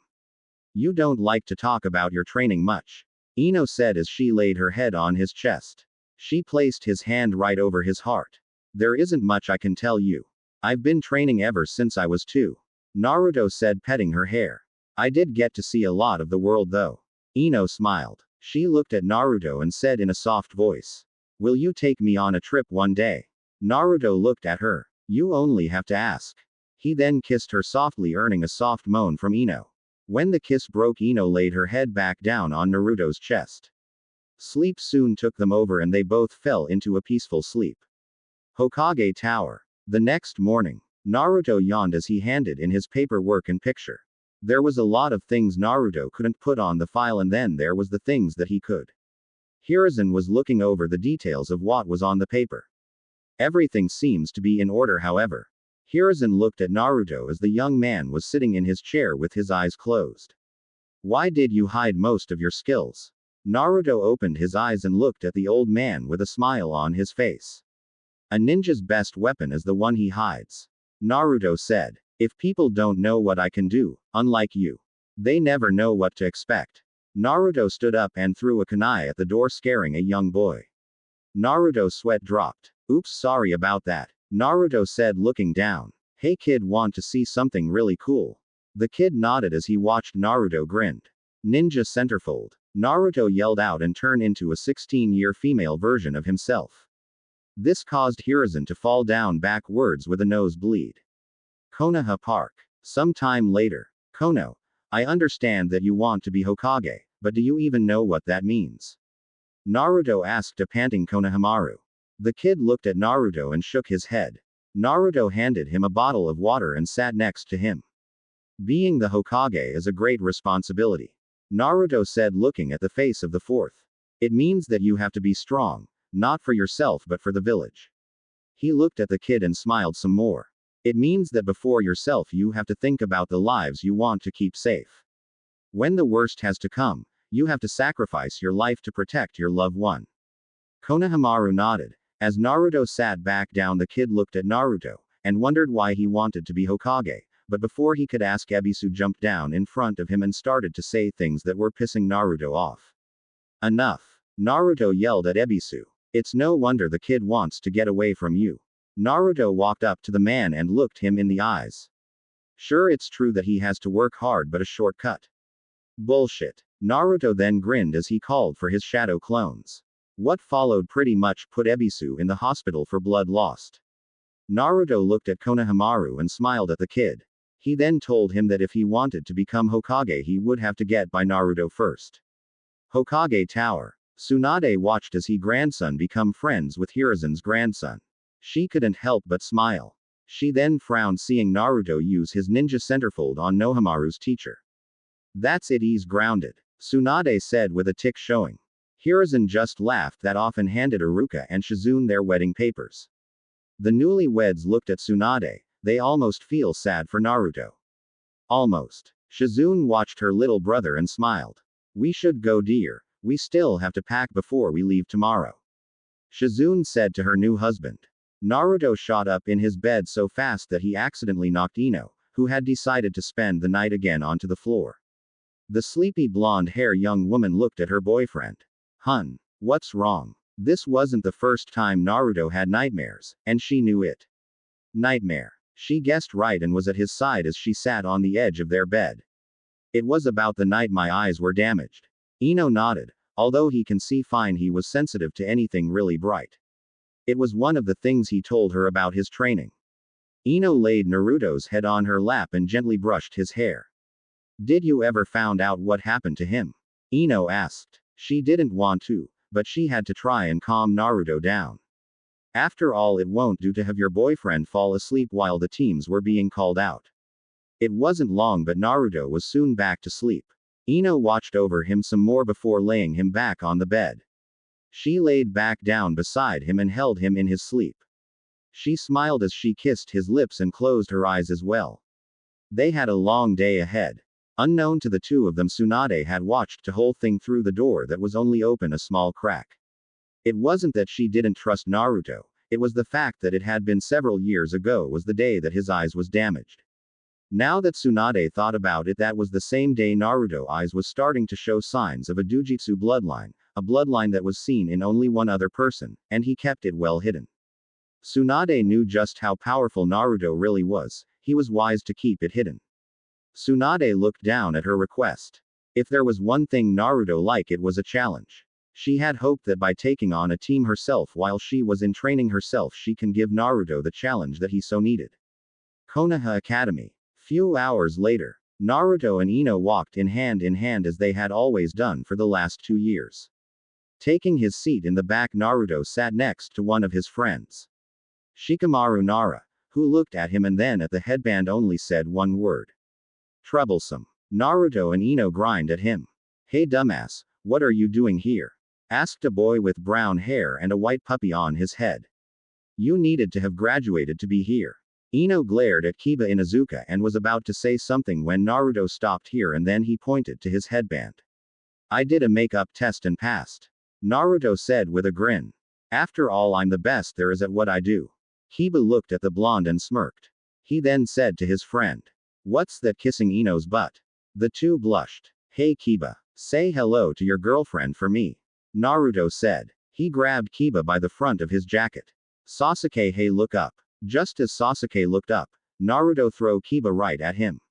You don't like to talk about your training much, Ino said as she laid her head on his chest. She placed his hand right over his heart. There isn't much I can tell you. I've been training ever since I was 2. Naruto said, petting her hair. I did get to see a lot of the world though. Ino smiled. She looked at Naruto and said in a soft voice. Will you take me on a trip one day? Naruto looked at her. You only have to ask. He then kissed her softly, earning a soft moan from Ino. When the kiss broke, Ino laid her head back down on Naruto's chest. Sleep soon took them over and they both fell into a peaceful sleep. Hokage Tower. The next morning, Naruto yawned as he handed in his paperwork and picture. There was a lot of things Naruto couldn't put on the file, and then there was the things that he could. Hiruzen was looking over the details of what was on the paper. Everything seems to be in order, however. Hiruzen looked at Naruto as the young man was sitting in his chair with his eyes closed. Why did you hide most of your skills? Naruto opened his eyes and looked at the old man with a smile on his face. A ninja's best weapon is the one he hides, Naruto said. If people don't know what I can do, unlike you, they never know what to expect. Naruto stood up and threw a kunai at the door, scaring a young boy. Naruto's sweat dropped. Oops, sorry about that, Naruto said, looking down. Hey kid, want to see something really cool? The kid nodded as he watched Naruto grinned. Ninja centerfold. Naruto yelled out and turned into a 16-year female version of himself. This caused Hiruzen to fall down backwards with a nosebleed. Konoha Park. Some time later. Kono, I understand that you want to be Hokage, but do you even know what that means? Naruto asked a panting Konohamaru. The kid looked at Naruto and shook his head. Naruto handed him a bottle of water and sat next to him. Being the Hokage is a great responsibility. Naruto said, looking at the face of the fourth. It means that you have to be strong, not for yourself but for the village. He looked at the kid and smiled some more. It means that before yourself you have to think about the lives you want to keep safe. When the worst has to come, you have to sacrifice your life to protect your loved one. Konohamaru nodded. As Naruto sat back down, the kid looked at Naruto and wondered why he wanted to be Hokage, but before he could ask, Ebisu jumped down in front of him and started to say things that were pissing Naruto off. Enough! Naruto yelled at Ebisu. It's no wonder the kid wants to get away from you. Naruto walked up to the man and looked him in the eyes. Sure, it's true that he has to work hard, but a shortcut. Bullshit. Naruto then grinned as he called for his shadow clones. What followed pretty much put Ebisu in the hospital for blood lost. Naruto looked at Konohamaru and smiled at the kid. He then told him that if he wanted to become Hokage he would have to get by Naruto first. Hokage Tower. Tsunade watched as his grandson become friends with Hiruzen's grandson. She couldn't help but smile. She then frowned seeing Naruto use his ninja centerfold on Nohamaru's teacher. That's it, he's grounded, Tsunade said with a tick showing. Hiruzen just laughed that off and handed Iruka and Shizune their wedding papers. The newlyweds looked at Tsunade. They almost feel sad for Naruto. Almost. Shizune watched her little brother and smiled. We should go, dear. We still have to pack before we leave tomorrow. Shizune said to her new husband. Naruto shot up in his bed so fast that he accidentally knocked Ino, who had decided to spend the night again, onto the floor. The sleepy blonde-haired young woman looked at her boyfriend. Hun, what's wrong? This wasn't the first time Naruto had nightmares, and she knew it. Nightmare. She guessed right and was at his side as she sat on the edge of their bed. It was about the night my eyes were damaged. Ino nodded. Although he can see fine, he was sensitive to anything really bright. It was one of the things he told her about his training. Ino laid Naruto's head on her lap and gently brushed his hair. Did you ever found out what happened to him? Ino asked. She didn't want to, but she had to try and calm Naruto down. After all, it won't do to have your boyfriend fall asleep while the teams were being called out. It wasn't long, but Naruto was soon back to sleep. Ino watched over him some more before laying him back on the bed. She laid back down beside him and held him in his sleep. She smiled as she kissed his lips and closed her eyes as well. They had a long day ahead. Unknown to the two of them, Tsunade had watched the whole thing through the door that was only open a small crack. It wasn't that she didn't trust Naruto, it was the fact that it had been several years ago was the day that his eyes was damaged. Now that Tsunade thought about it, that was the same day Naruto's eyes was starting to show signs of a Dujitsu bloodline, a bloodline that was seen in only one other person, and he kept it well hidden. Tsunade knew just how powerful Naruto really was, he was wise to keep it hidden. Tsunade looked down at her request. If there was one thing Naruto liked, it was a challenge. She had hoped that by taking on a team herself while she was in training herself, she can give Naruto the challenge that he so needed. Konoha Academy. Few hours later, Naruto and Ino walked in hand as they had always done for the last 2 years. Taking his seat in the back, Naruto sat next to one of his friends. Shikamaru Nara, who looked at him and then at the headband, only said one word. Troublesome. Naruto and Ino grinned at him. Hey dumbass, what are you doing here? Asked a boy with brown hair and a white puppy on his head. You needed to have graduated to be here. Ino glared at Kiba Inuzuka and was about to say something when Naruto stopped here and then he pointed to his headband. I did a makeup test and passed. Naruto said with a grin. After all, I'm the best there is at what I do. Kiba looked at the blonde and smirked. He then said to his friend. What's that kissing Ino's butt? The two blushed. Hey Kiba, say hello to your girlfriend for me. Naruto said. He grabbed Kiba by the front of his jacket. Sasuke, hey, look up. Just as Sasuke looked up, Naruto threw Kiba right at him.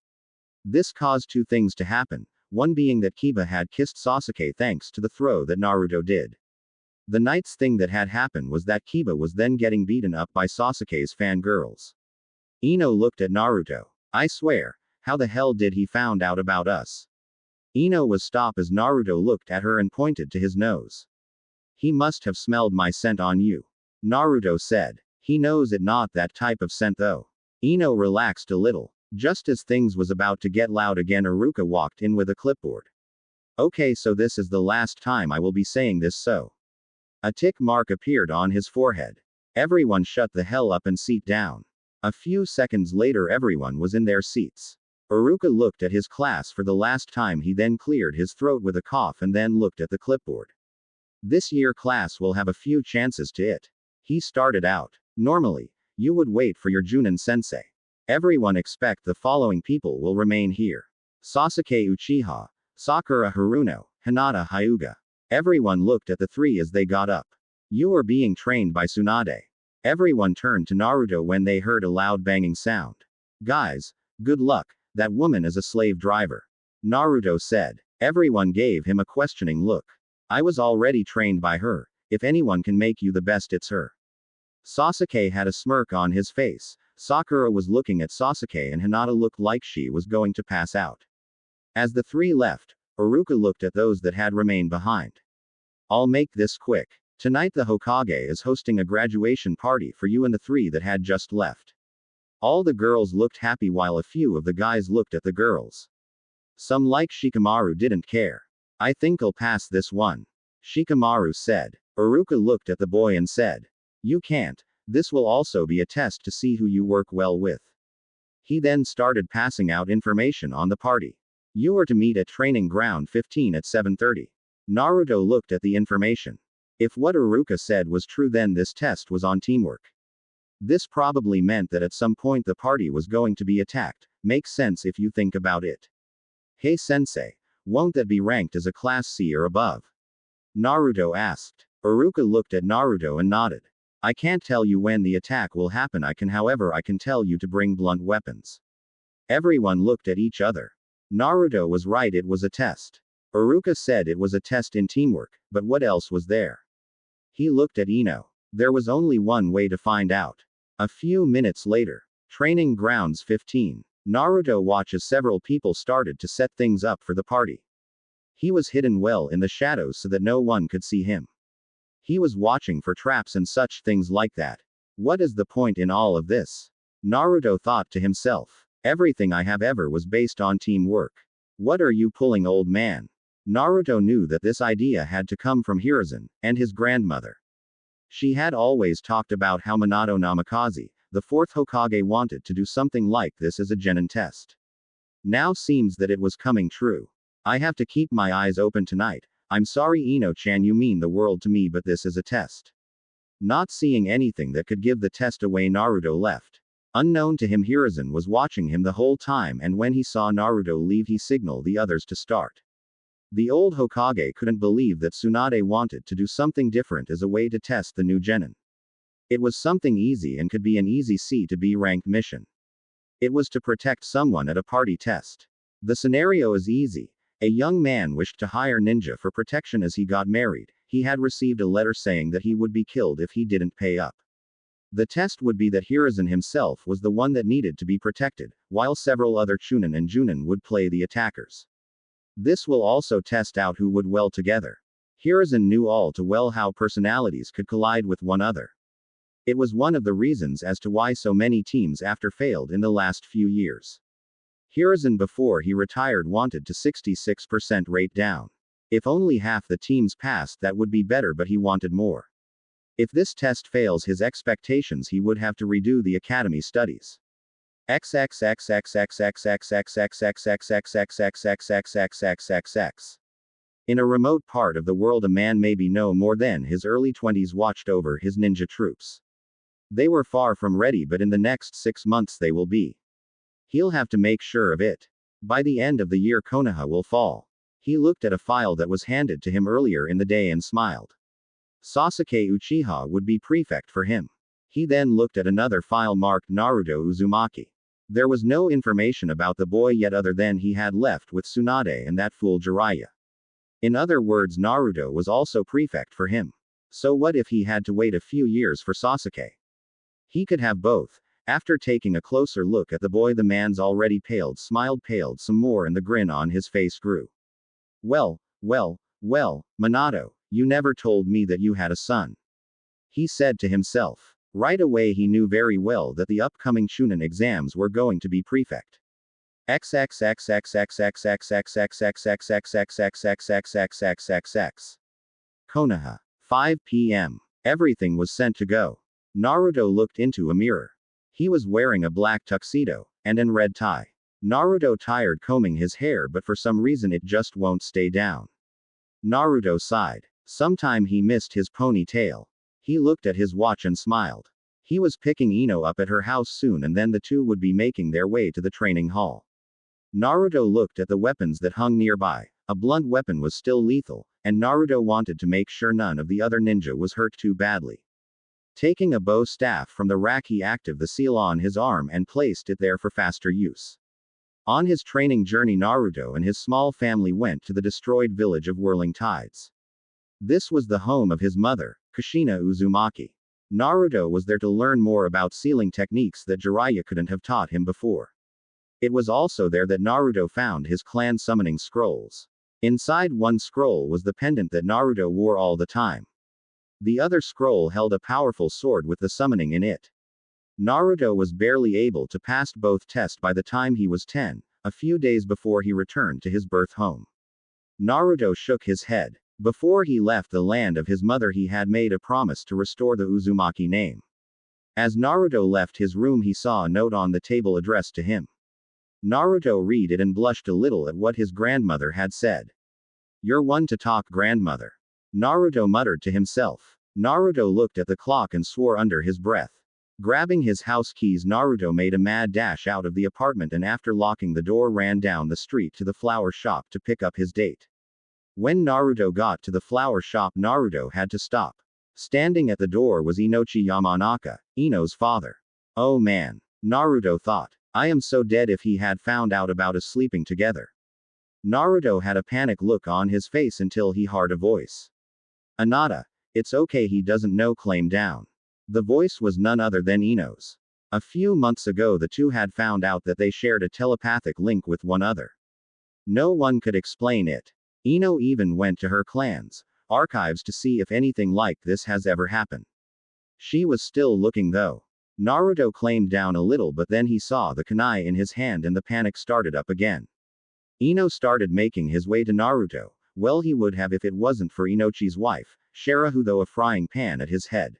This caused two things to happen, one being that Kiba had kissed Sasuke thanks to the throw that Naruto did. The night's thing that had happened was that Kiba was then getting beaten up by Sasuke's fangirls. Ino looked at Naruto. I swear, how the hell did he found out about us? Ino was stopped as Naruto looked at her and pointed to his nose. He must have smelled my scent on you. Naruto said. He knows it not that type of scent though. Ino relaxed a little. Just as things was about to get loud again, Iruka walked in with a clipboard. Okay, so this is the last time I will be saying this, so. A tick mark appeared on his forehead. Everyone shut the hell up and sit down. A few seconds later everyone was in their seats. Iruka looked at his class for the last time. He then cleared his throat with a cough and then looked at the clipboard. This year class will have a few chances to it. He started out. Normally, you would wait for your Junin sensei. Everyone expect the following people will remain here. Sasuke Uchiha, Sakura Haruno, Hinata Hyuga. Everyone looked at the three as they got up. You are being trained by Tsunade. Everyone turned to Naruto when they heard a loud banging sound. Guys, good luck, that woman is a slave driver. Naruto said. Everyone gave him a questioning look. I was already trained by her. If anyone can make you the best, it's her. Sasuke had a smirk on his face. Sakura was looking at Sasuke and Hinata looked like she was going to pass out. As the three left, Iruka looked at those that had remained behind. I'll make this quick. Tonight the Hokage is hosting a graduation party for you and the three that had just left. All the girls looked happy while a few of the guys looked at the girls. Some like Shikamaru didn't care. I think I'll pass this one. Shikamaru said. Iruka looked at the boy and said. You can't. This will also be a test to see who you work well with. He then started passing out information on the party. You are to meet at training ground 15 at 7:30. Naruto looked at the information. If what Iruka said was true, then this test was on teamwork. This probably meant that at some point the party was going to be attacked. Makes sense if you think about it. Hey sensei, won't that be ranked as a class C or above? Naruto asked. Iruka looked at Naruto and nodded. I can't tell you when the attack will happen. However, I can tell you to bring blunt weapons. Everyone looked at each other. Naruto was right, it was a test. Iruka said it was a test in teamwork, but what else was there? He looked at Ino. There was only one way to find out. A few minutes later. Training grounds 15. Naruto watched as several people started to set things up for the party. He was hidden well in the shadows so that no one could see him. He was watching for traps and such things like that. What is the point in all of this? Naruto thought to himself. Everything I have ever was based on teamwork. What are you pulling, old man? Naruto knew that this idea had to come from Hiruzen, and his grandmother. She had always talked about how Minato Namikaze, the fourth Hokage, wanted to do something like this as a genin test. Now seems that it was coming true. I have to keep my eyes open tonight. I'm sorry Ino-chan, you mean the world to me, but this is a test. Not seeing anything that could give the test away, Naruto left. Unknown to him, Hiruzen was watching him the whole time, and when he saw Naruto leave he signaled the others to start. The old Hokage couldn't believe that Tsunade wanted to do something different as a way to test the new genin. It was something easy and could be an easy C to B ranked mission. It was to protect someone at a party test. The scenario is easy. A young man wished to hire ninja for protection as he got married. He had received a letter saying that he would be killed if he didn't pay up. The test would be that Hiruzen himself was the one that needed to be protected, while several other Chunin and Junin would play the attackers. This will also test out who would well together. Hiruzen knew all too well how personalities could collide with one another. It was one of the reasons as to why so many teams after failed in the last few years. Hiruzen before he retired wanted to 66% rate down. If only half the teams passed that would be better, but he wanted more. If this test fails his expectations, he would have to redo the academy studies. In a remote part of the world, a man maybe no more than his early 20s watched over his ninja troops. They were far from ready, but in the next 6 months they will be. He'll have to make sure of it. By the end of the year Konoha will fall. He looked at a file that was handed to him earlier in the day and smiled. Sasuke Uchiha would be prefect for him. He then looked at another file marked Naruto Uzumaki. There was no information about the boy yet other than he had left with Tsunade and that fool Jiraiya. In other words, Naruto was also prefect for him. So what if he had to wait a few years for Sasuke? He could have both. After taking a closer look at the boy, the man's already paled some more, and the grin on his face grew. Well, Minato, you never told me that you had a son. He said to himself. Right away he knew very well that the upcoming Chunin exams were going to be prefect. Konoha. 5 p.m. Everything was sent to go. Naruto looked into a mirror. He was wearing a black tuxedo and a red tie. Naruto tired combing his hair, but for some reason it just won't stay down. Naruto sighed. Sometime he missed his ponytail. He looked at his watch and smiled. He was picking Ino up at her house soon, and then the two would be making their way to the training hall. Naruto looked at the weapons that hung nearby. A blunt weapon was still lethal, and Naruto wanted to make sure none of the other ninja was hurt too badly. Taking a bow staff from the rack, he activated the seal on his arm and placed it there for faster use. On his training journey, Naruto and his small family went to the destroyed village of Whirling Tides. This was the home of his mother, Kushina Uzumaki. Naruto was there to learn more about sealing techniques that Jiraiya couldn't have taught him before. It was also there that Naruto found his clan summoning scrolls. Inside one scroll was the pendant that Naruto wore all the time. The other scroll held a powerful sword with the summoning in it. Naruto was barely able to pass both tests by the time he was 10, a few days before he returned to his birth home. Naruto shook his head. Before he left the land of his mother, he had made a promise to restore the Uzumaki name. As Naruto left his room, he saw a note on the table addressed to him. Naruto read it and blushed a little at what his grandmother had said. "You're one to talk, grandmother," Naruto muttered to himself. Naruto looked at the clock and swore under his breath. Grabbing his house keys, Naruto made a mad dash out of the apartment and after locking the door ran down the street to the flower shop to pick up his date. When Naruto got to the flower shop, Naruto had to stop. Standing at the door was Inochi Yamanaka, Ino's father. Oh man, Naruto thought. I am so dead if he had found out about us sleeping together. Naruto had a panic look on his face until he heard a voice. Hinata, it's okay, he doesn't know, claim down. The voice was none other than Ino's. A few months ago the two had found out that they shared a telepathic link with one another. No one could explain it. Ino even went to her clan's archives to see if anything like this has ever happened. She was still looking though. Naruto claimed down a little, but then he saw the kunai in his hand and the panic started up again. Ino started making his way to Naruto. Well, he would have if it wasn't for Inochi's wife, Shara, who threw a frying pan at his head.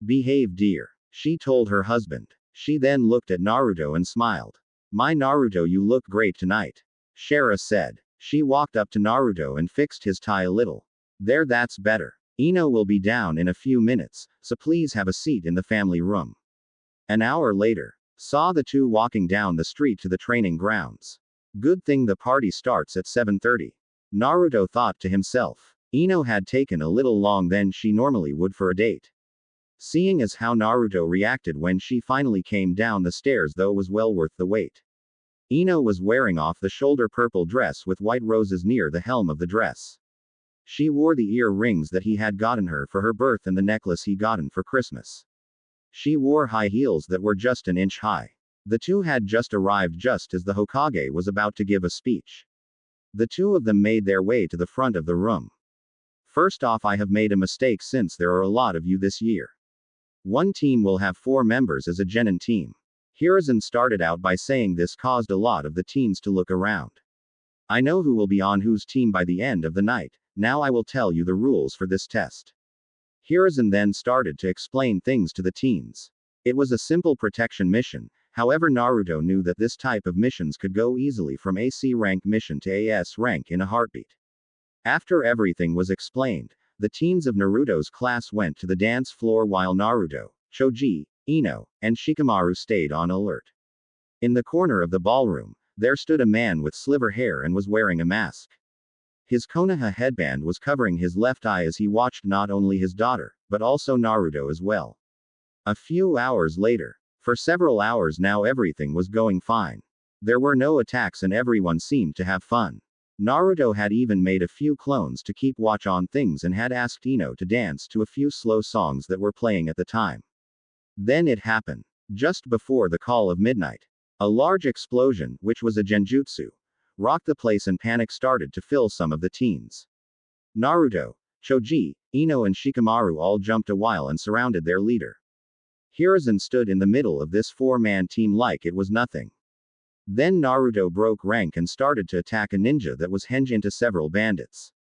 Behave, dear, she told her husband. She then looked at Naruto and smiled. My Naruto, you look great tonight, Shara said. She walked up to Naruto and fixed his tie a little. There, that's better. Ino will be down in a few minutes, so please have a seat in the family room. An hour later, saw the two walking down the street to the training grounds. Good thing the party starts at 7:30. Naruto thought to himself. Ino had taken a little long than she normally would for a date. Seeing as how Naruto reacted when she finally came down the stairs, though, was well worth the wait. Ino was wearing off-the-shoulder purple dress with white roses near the hem of the dress. She wore the ear-rings that he had gotten her for her birth and the necklace he gotten for Christmas. She wore high heels that were just an inch high. The two had just arrived just as the Hokage was about to give a speech. The two of them made their way to the front of the room. First off, I have made a mistake since there are a lot of you this year. One team will have 4 members as a genin team. Hiruzen started out by saying this caused a lot of the teens to look around. I know who will be on whose team by the end of the night. Now I will tell you the rules for this test. Hiruzen then started to explain things to the teens. It was a simple protection mission, however Naruto knew that this type of missions could go easily from AC rank mission to AS rank in a heartbeat. After everything was explained, the teens of Naruto's class went to the dance floor while Naruto, Choji, Ino, and Shikamaru stayed on alert. In the corner of the ballroom, there stood a man with sliver hair and was wearing a mask. His Konoha headband was covering his left eye as he watched not only his daughter, but also Naruto as well. A few hours later, For several hours now everything was going fine. There were no attacks and everyone seemed to have fun. Naruto had even made a few clones to keep watch on things and had asked Ino to dance to a few slow songs that were playing at the time. Then it happened. Just before the call of midnight. A large explosion, which was a genjutsu, rocked the place and panic started to fill some of the teens. Naruto, Choji, Ino and Shikamaru all jumped a while and surrounded their leader. Hiruzen stood in the middle of this four-man team like it was nothing. Then Naruto broke rank and started to attack a ninja that was henge into several bandits.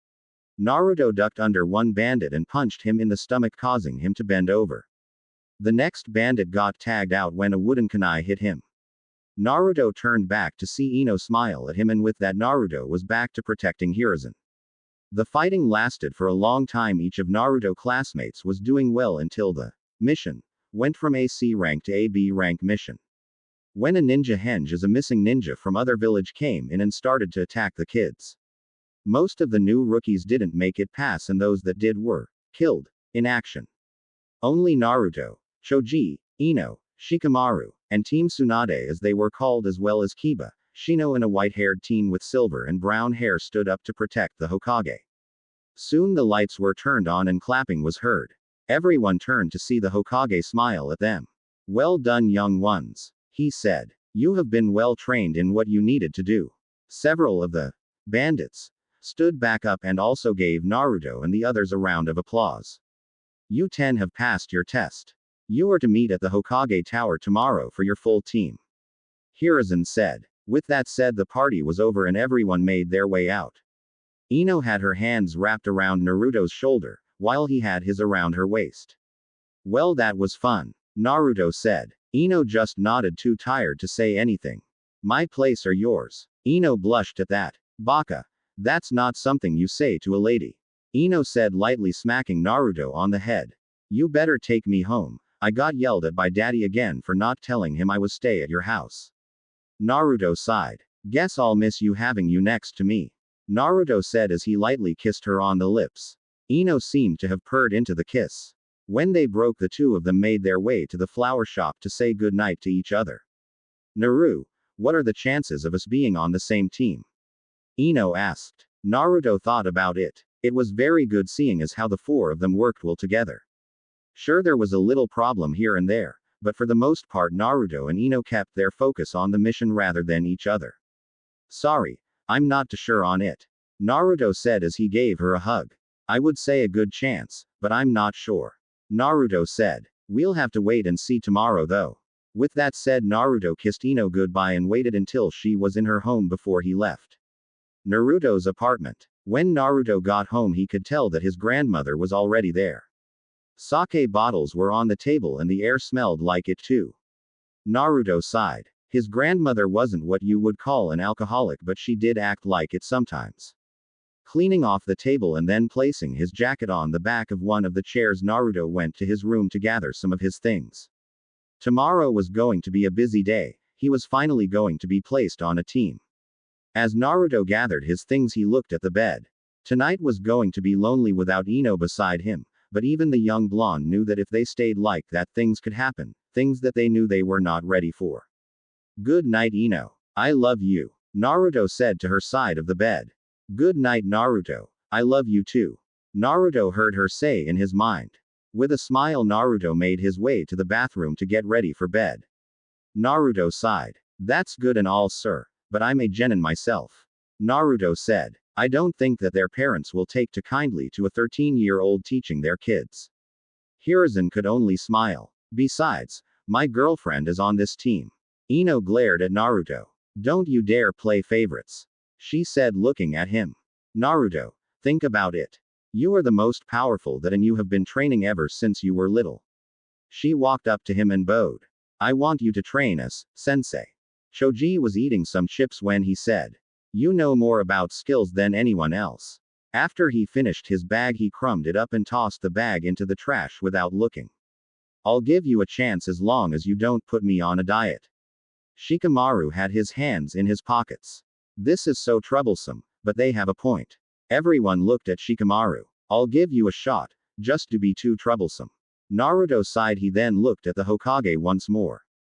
Naruto ducked under one bandit and punched him in the stomach, causing him to bend over. The next bandit got tagged out when a wooden kunai hit him. Naruto turned back to see Ino smile at him, and with that Naruto was back to protecting Hiruzen. The fighting lasted for a long time. Each of Naruto classmates was doing well until the mission went from AC rank to AB rank mission. When a ninja henge as a missing ninja from other village came in and started to attack the kids. Most of the new rookies didn't make it pass, and those that did were killed in action. Only Naruto, Choji, Ino, Shikamaru, and Team Tsunade as they were called, as well as Kiba, Shino and a white-haired teen with silver and brown hair stood up to protect the Hokage. Soon the lights were turned on and clapping was heard. Everyone turned to see the Hokage smile at them. "Well done, young ones," he said. "You have been well trained in what you needed to do." Several of the bandits stood back up and also gave Naruto and the others a round of applause. "You 10 have passed your test. You are to meet at the Hokage Tower tomorrow for your full team," Hiruzen said. With that said, the party was over and everyone made their way out. Ino had her hands wrapped around Naruto's shoulder, while he had his around her waist. "Well, that was fun," Naruto said. Ino just nodded, too tired to say anything. "My place or yours?" Ino blushed at that. "Baka. That's not something you say to a lady," Ino said, lightly smacking Naruto on the head. "You better take me home. I got yelled at by daddy again for not telling him I was stay at your house." Naruto sighed. "Guess I'll miss you having you next to me," Naruto said as he lightly kissed her on the lips. Ino seemed to have purred into the kiss. When they broke, the two of them made their way to the flower shop to say goodnight to each other. "Naru, what are the chances of us being on the same team?" Ino asked. Naruto thought about it. It was very good seeing as how the four of them worked well together. Sure, there was a little problem here and there, but for the most part Naruto and Ino kept their focus on the mission rather than each other. "Sorry, I'm not too sure on it," Naruto said as he gave her a hug. "I would say a good chance, but I'm not sure," Naruto said. "We'll have to wait and see tomorrow though." With that said, Naruto kissed Ino goodbye and waited until she was in her home before he left Naruto's apartment. When Naruto got home, he could tell that his grandmother was already there. Sake bottles were on the table and the air smelled like it too. Naruto sighed. His grandmother wasn't what you would call an alcoholic, but she did act like it sometimes. Cleaning off the table and then placing his jacket on the back of one of the chairs, Naruto went to his room to gather some of his things. Tomorrow was going to be a busy day. He was finally going to be placed on a team. As Naruto gathered his things, he looked at the bed. Tonight was going to be lonely without Ino beside him, but even the young blonde knew that if they stayed like that, things could happen, things that they knew they were not ready for. "Good night, Ino. I love you," Naruto said to her side of the bed. "Good night, Naruto. I love you too," Naruto heard her say in his mind. With a smile, Naruto made his way to the bathroom to get ready for bed. Naruto sighed. "That's good and all, sir, but I'm a genin myself," Naruto said. "I don't think that their parents will take to kindly to a 13-year-old teaching their kids." Hiruzen could only smile. "Besides, my girlfriend is on this team." Ino glared at Naruto. "Don't you dare play favorites," she said, looking at him. "Naruto, think about it. You are the most powerful that, and you have been training ever since you were little." She walked up to him and bowed. "I want you to train us, sensei." Choji was eating some chips when he said, "You know more about skills than anyone else." After he finished his bag, he crumbed it up and tossed the bag into the trash without looking. "I'll give you a chance as long as you don't put me on a diet." Shikamaru had his hands in his pockets. "This is so troublesome, but they have a point." Everyone looked at Shikamaru. "I'll give you a shot, just to be too troublesome." Naruto sighed. He then looked at the Hokage once more.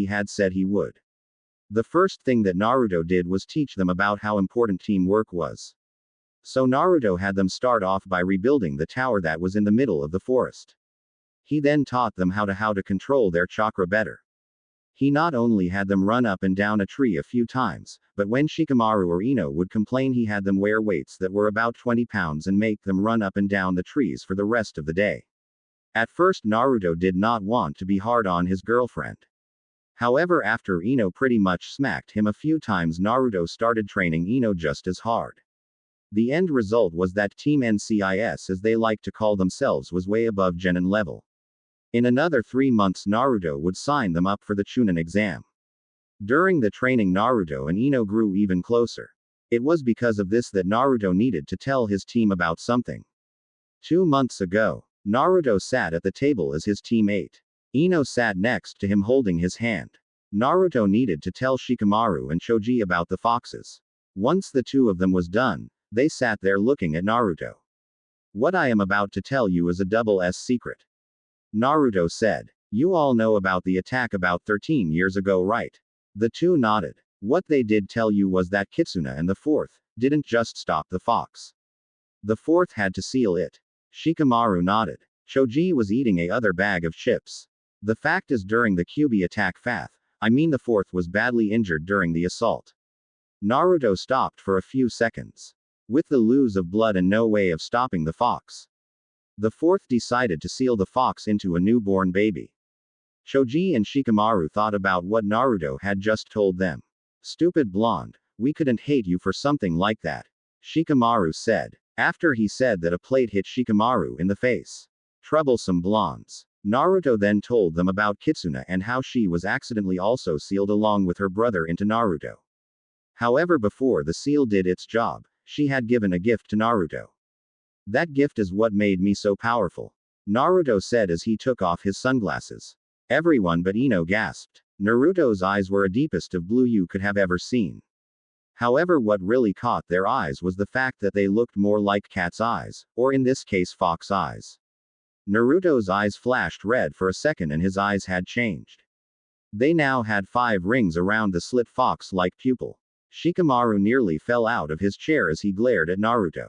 he had said he would. The first thing that Naruto did was teach them about how important teamwork was. So Naruto had them start off by rebuilding the tower that was in the middle of the forest. He then taught them how to control their chakra better. He not only had them run up and down a tree a few times, but when Shikamaru or Ino would complain, he had them wear weights that were about 20 pounds and make them run up and down the trees for the rest of the day. At first Naruto did not want to be hard on his girlfriend. However, after Ino pretty much smacked him a few times, Naruto started training Ino just as hard. The end result was that Team NCIS, as they like to call themselves, was way above Genin level. In another 3 months Naruto would sign them up for the Chunin exam. During the training Naruto and Ino grew even closer. It was because of this that Naruto needed to tell his team about something. 2 months ago, Naruto sat at the table as his team ate. Ino sat next to him holding his hand. Naruto needed to tell Shikamaru and Choji about the foxes. Once the two of them was done, they sat there looking at Naruto. What I am about to tell you is a double S secret. Naruto said. You all know about the attack about 13 years ago, right? The two nodded. What they did tell you was that Kitsune and the fourth didn't just stop the fox. The fourth had to seal it. Shikamaru nodded. Choji was eating a other bag of chips. The fact is, during the Kyuubi attack the fourth was badly injured during the assault. Naruto stopped for a few seconds. With the loss of blood and no way of stopping the fox, the fourth decided to seal the fox into a newborn baby. Choji and Shikamaru thought about what Naruto had just told them. Stupid blonde, we couldn't hate you for something like that, Shikamaru said. After he said that, a plate hit Shikamaru in the face. Troublesome blondes. Naruto then told them about Kitsune and how she was accidentally also sealed along with her brother into Naruto. However, before the seal did its job, she had given a gift to Naruto. That gift is what made me so powerful, Naruto said as he took off his sunglasses. Everyone but Ino gasped. Naruto's eyes were the deepest of blue you could have ever seen. However, what really caught their eyes was the fact that they looked more like cat's eyes, or in this case fox eyes. Naruto's eyes flashed red for a second and his eyes had changed. They now had 5 rings around the slit fox-like pupil. Shikamaru nearly fell out of his chair as he glared at Naruto.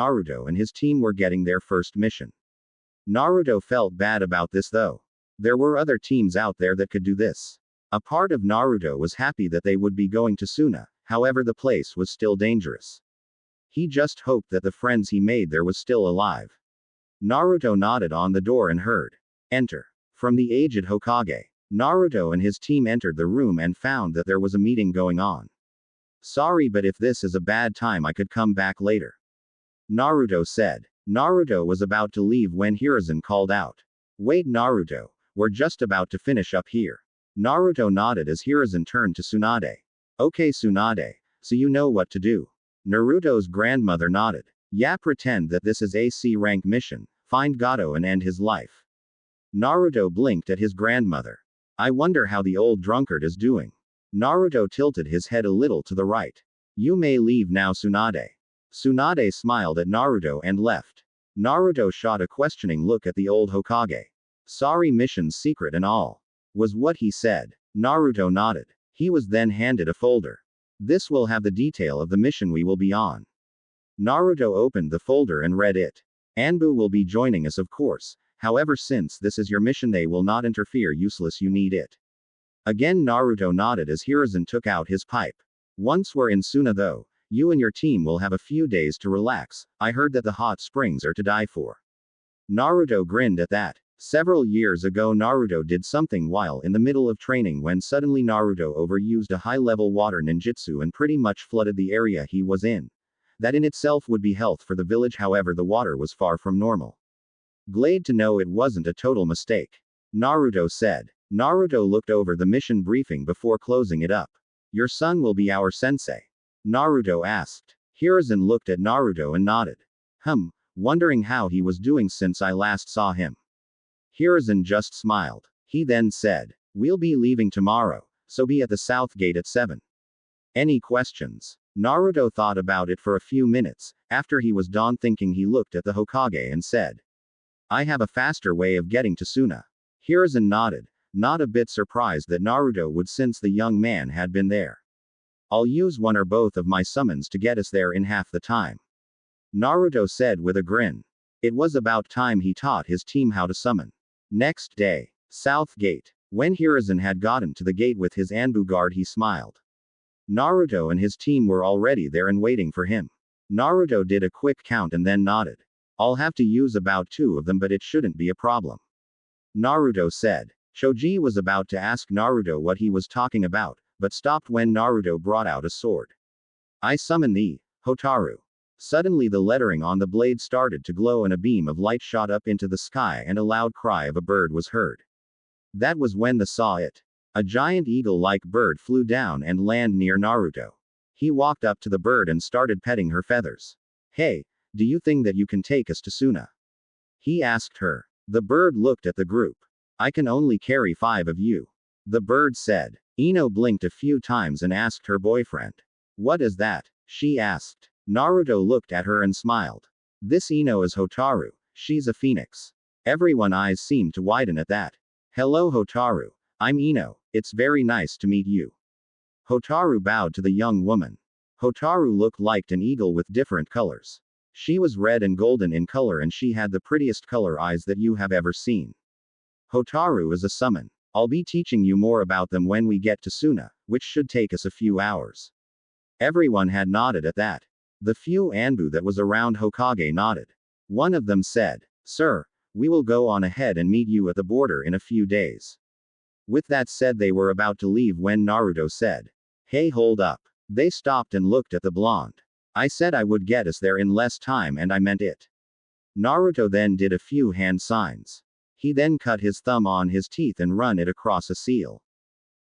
Naruto and his team were getting their first mission. Naruto felt bad about this though. There were other teams out there that could do this. A part of Naruto was happy that they would be going to Suna, however the place was still dangerous. He just hoped that the friends he made there was still alive. Naruto nodded on the door and heard, "Enter." From the aged Hokage. Naruto and his team entered the room and found that there was a meeting going on. "Sorry, but if this is a bad time I could come back later," Naruto said. Naruto was about to leave when Hiruzen called out, "Wait Naruto, we're just about to finish up here." Naruto nodded as Hiruzen turned to Tsunade. "Okay Tsunade, so you know what to do." Naruto's grandmother nodded. "Yeah, pretend that this is a C rank mission, find Gato and end his life." Naruto blinked at his grandmother. "I wonder how the old drunkard is doing." Naruto tilted his head a little to the right. "You may leave now Tsunade." Tsunade smiled at Naruto and left. Naruto shot a questioning look at the old Hokage. "Sorry, mission's secret and all," was what he said. Naruto nodded. He was then handed a folder. "This will have the detail of the mission we will be on." Naruto opened the folder and read it. "Anbu will be joining us of course, however since this is your mission they will not interfere, useless you need it." Again Naruto nodded as Hiruzen took out his pipe. "Once we're in Suna though, you and your team will have a few days to relax, I heard that the hot springs are to die for." Naruto grinned at that. Several years ago Naruto did something while in the middle of training when suddenly Naruto overused a high-level water ninjutsu and pretty much flooded the area he was in. That in itself would be health for the village, however the water was far from normal. Glad to know it wasn't a total mistake, Naruto said. Naruto looked over the mission briefing before closing it up. "Your son will be our sensei?" Naruto asked. Hiruzen looked at Naruto and nodded. Wondering how he was doing since I last saw him." Hiruzen just smiled. He then said, "We'll be leaving tomorrow, so be at the south gate at 7. Any questions?" Naruto thought about it for a few minutes. After he was done thinking, he looked at the Hokage and said, "I have a faster way of getting to Suna." Hiruzen nodded, not a bit surprised that Naruto would, since the young man had been there. "I'll use one or both of my summons to get us there in half the time," Naruto said with a grin. It was about time he taught his team how to summon. Next day, South Gate. When Hiruzen had gotten to the gate with his Anbu guard, he smiled. Naruto and his team were already there and waiting for him. Naruto did a quick count and then nodded. "I'll have to use about 2 of them, but it shouldn't be a problem," Naruto said. Choji was about to ask Naruto what he was talking about, but stopped when Naruto brought out a sword. "I summon thee, Hotaru." Suddenly the lettering on the blade started to glow and a beam of light shot up into the sky and a loud cry of a bird was heard. That was when they saw it. A giant eagle-like bird flew down and landed near Naruto. He walked up to the bird and started petting her feathers. "Hey, do you think that you can take us to Suna?" he asked her. The bird looked at the group. "I can only carry 5 of you," the bird said. Ino blinked a few times and asked her boyfriend. "What is that?" she asked. Naruto looked at her and smiled. "This Ino is Hotaru, she's a phoenix." Everyone's eyes seemed to widen at that. "Hello Hotaru, I'm Ino, it's very nice to meet you." Hotaru bowed to the young woman. Hotaru looked like an eagle with different colors. She was red and golden in color and she had the prettiest color eyes that you have ever seen. "Hotaru is a summon. I'll be teaching you more about them when we get to Suna, which should take us a few hours." Everyone had nodded at that. The few Anbu that was around Hokage nodded. One of them said, "Sir, we will go on ahead and meet you at the border in a few days." With that said, they were about to leave when Naruto said, "Hey, hold up." They stopped and looked at the blonde. "I said I would get us there in less time and I meant it." Naruto then did a few hand signs. He then cut his thumb on his teeth and run it across a seal.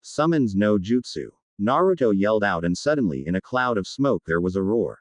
"Summons no jutsu," Naruto yelled out, and suddenly in a cloud of smoke there was a roar.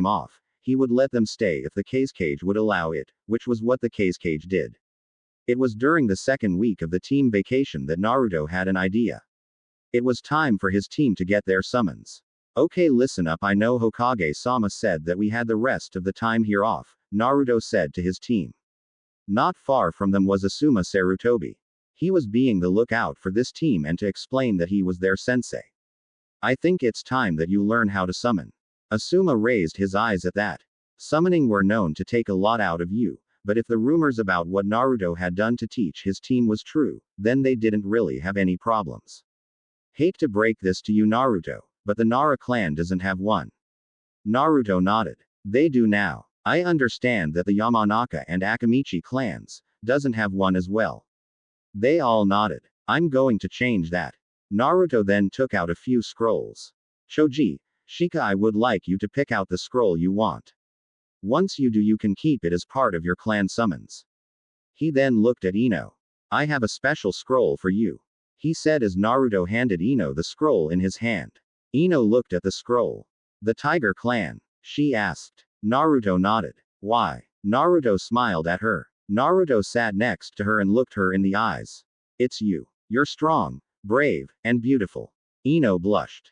time off, he would let them stay if the cage would allow it, which was what the cage did. It was during the second week of the team vacation that Naruto had an idea. It was time for his team to get their summons. Okay, listen up, I know Hokage-sama said that we had the rest of the time here off, Naruto said to his team. Not far from them was Asuma Sarutobi. He was being the lookout for this team and to explain that he was their sensei. I think it's time that you learn how to summon. Asuma raised his eyes at that. Summoning were known to take a lot out of you, but if the rumors about what Naruto had done to teach his team was true, then they didn't really have any problems. Hate to break this to you, Naruto, but the Nara clan doesn't have one. Naruto nodded. They do now. I understand that the Yamanaka and Akamichi clans doesn't have one as well. They all nodded. I'm going to change that. Naruto then took out a few scrolls. Choji, Shika, I would like you to pick out the scroll you want. Once you do, you can keep it as part of your clan summons. He then looked at Ino. I have a special scroll for you, he said as Naruto handed Ino the scroll in his hand. Ino looked at the scroll. The Tiger Clan? She asked. Naruto nodded. Why? Naruto smiled at her. Naruto sat next to her and looked her in the eyes. It's you. You're strong, brave, and beautiful. Ino blushed.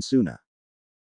Suna.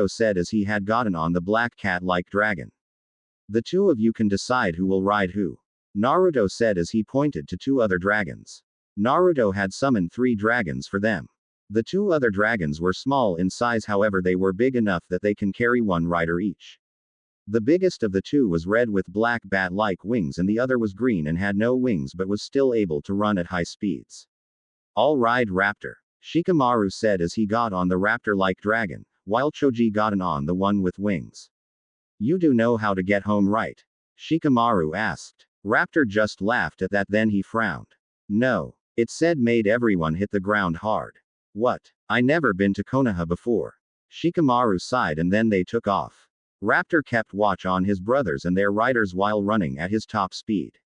Naruto said as he had gotten on the black cat-like dragon. The two of you can decide who will ride who. Naruto said as he pointed to two other dragons. Naruto had summoned 3 dragons for them. The 2 other dragons were small in size, however they were big enough that they can carry 1 rider each. The biggest of the 2 was red with black bat-like wings and the other was green and had no wings but was still able to run at high speeds. I'll ride Raptor, Shikamaru said as he got on the raptor-like dragon, while Choji got on the one with wings. You do know how to get home, right? Shikamaru asked. Raptor just laughed at that, then he frowned. No. It said made everyone hit the ground hard. What? I never been to Konoha before. Shikamaru sighed and then they took off. Raptor kept watch on his brothers and their riders while running at his top speed.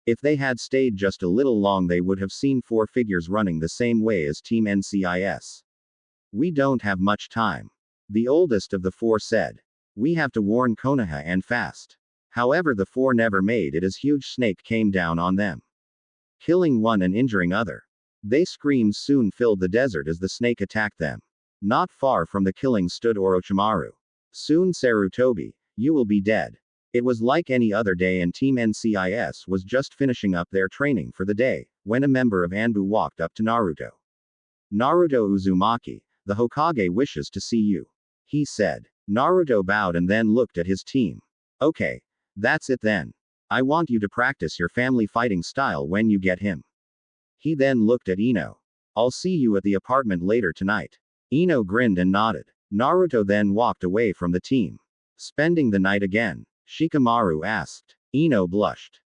If they had stayed just a little long they would have seen 4 figures running the same way as Team NCIS. We don't have much time. The oldest of the 4 said. We have to warn Konoha and fast. However the 4 never made it as huge snake came down on them, killing one and injuring other. They screams soon filled the desert as the snake attacked them. Not far from the killing stood Orochimaru. Soon Sarutobi, you will be dead. It was like any other day and Team NCIS was just finishing up their training for the day, when a member of Anbu walked up to Naruto. Naruto Uzumaki, the Hokage wishes to see you, he said. Naruto bowed and then looked at his team. Okay. That's it then. I want you to practice your family fighting style when you get him. He then looked at Ino. I'll see you at the apartment later tonight. Ino grinned and nodded. Naruto then walked away from the team. Spending the night again? Shikamaru asked. Ino blushed.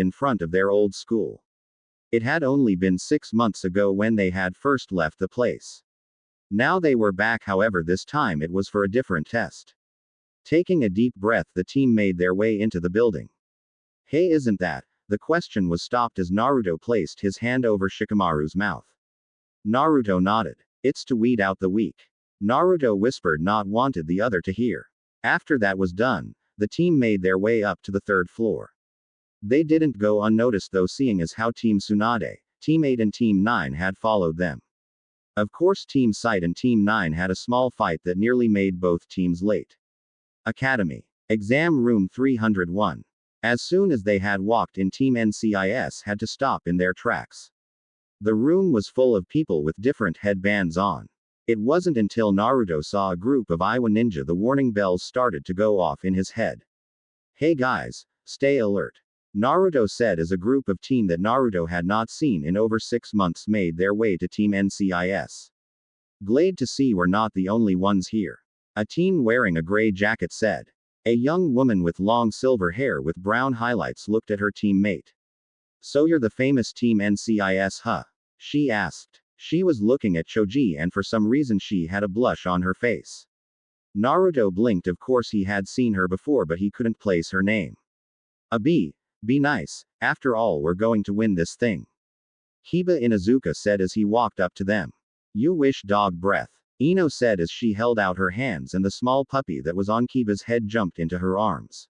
in front of their old school. It had only been 6 months ago when they had first left the place. Now they were back, however, this time it was for a different test. Taking a deep breath, the team made their way into the building. Hey, isn't that? The question was stopped as Naruto placed his hand over Shikamaru's mouth. Naruto nodded. It's to weed out the weak. Naruto whispered, not wanted the other to hear. After that was done, the team made their way up to the third floor. They didn't go unnoticed though, seeing as how Team Tsunade, Team 8 and Team 9 had followed them. Of course, Team Sight and Team 9 had a small fight that nearly made both teams late. Academy. Exam Room 301. As soon as they had walked in, Team NCIS had to stop in their tracks. The room was full of people with different headbands on. It wasn't until Naruto saw a group of Iwa ninja the warning bells started to go off in his head. Hey guys, stay alert. Naruto said as a group of team that Naruto had not seen in over 6 months made their way to Team NCIS. Glad to see we're not the only ones here. A teen wearing a gray jacket said. A young woman with long silver hair with brown highlights looked at her teammate. So you're the famous Team NCIS, huh? She asked. She was looking at Choji and for some reason she had a blush on her face. Naruto blinked. Of course he had seen her before but he couldn't place her name. Be nice, after all we're going to win this thing. Hiba Inuzuka said as he walked up to them. You wish dog breath. Ino said as she held out her hands and the small puppy that was on Kiba's head jumped into her arms.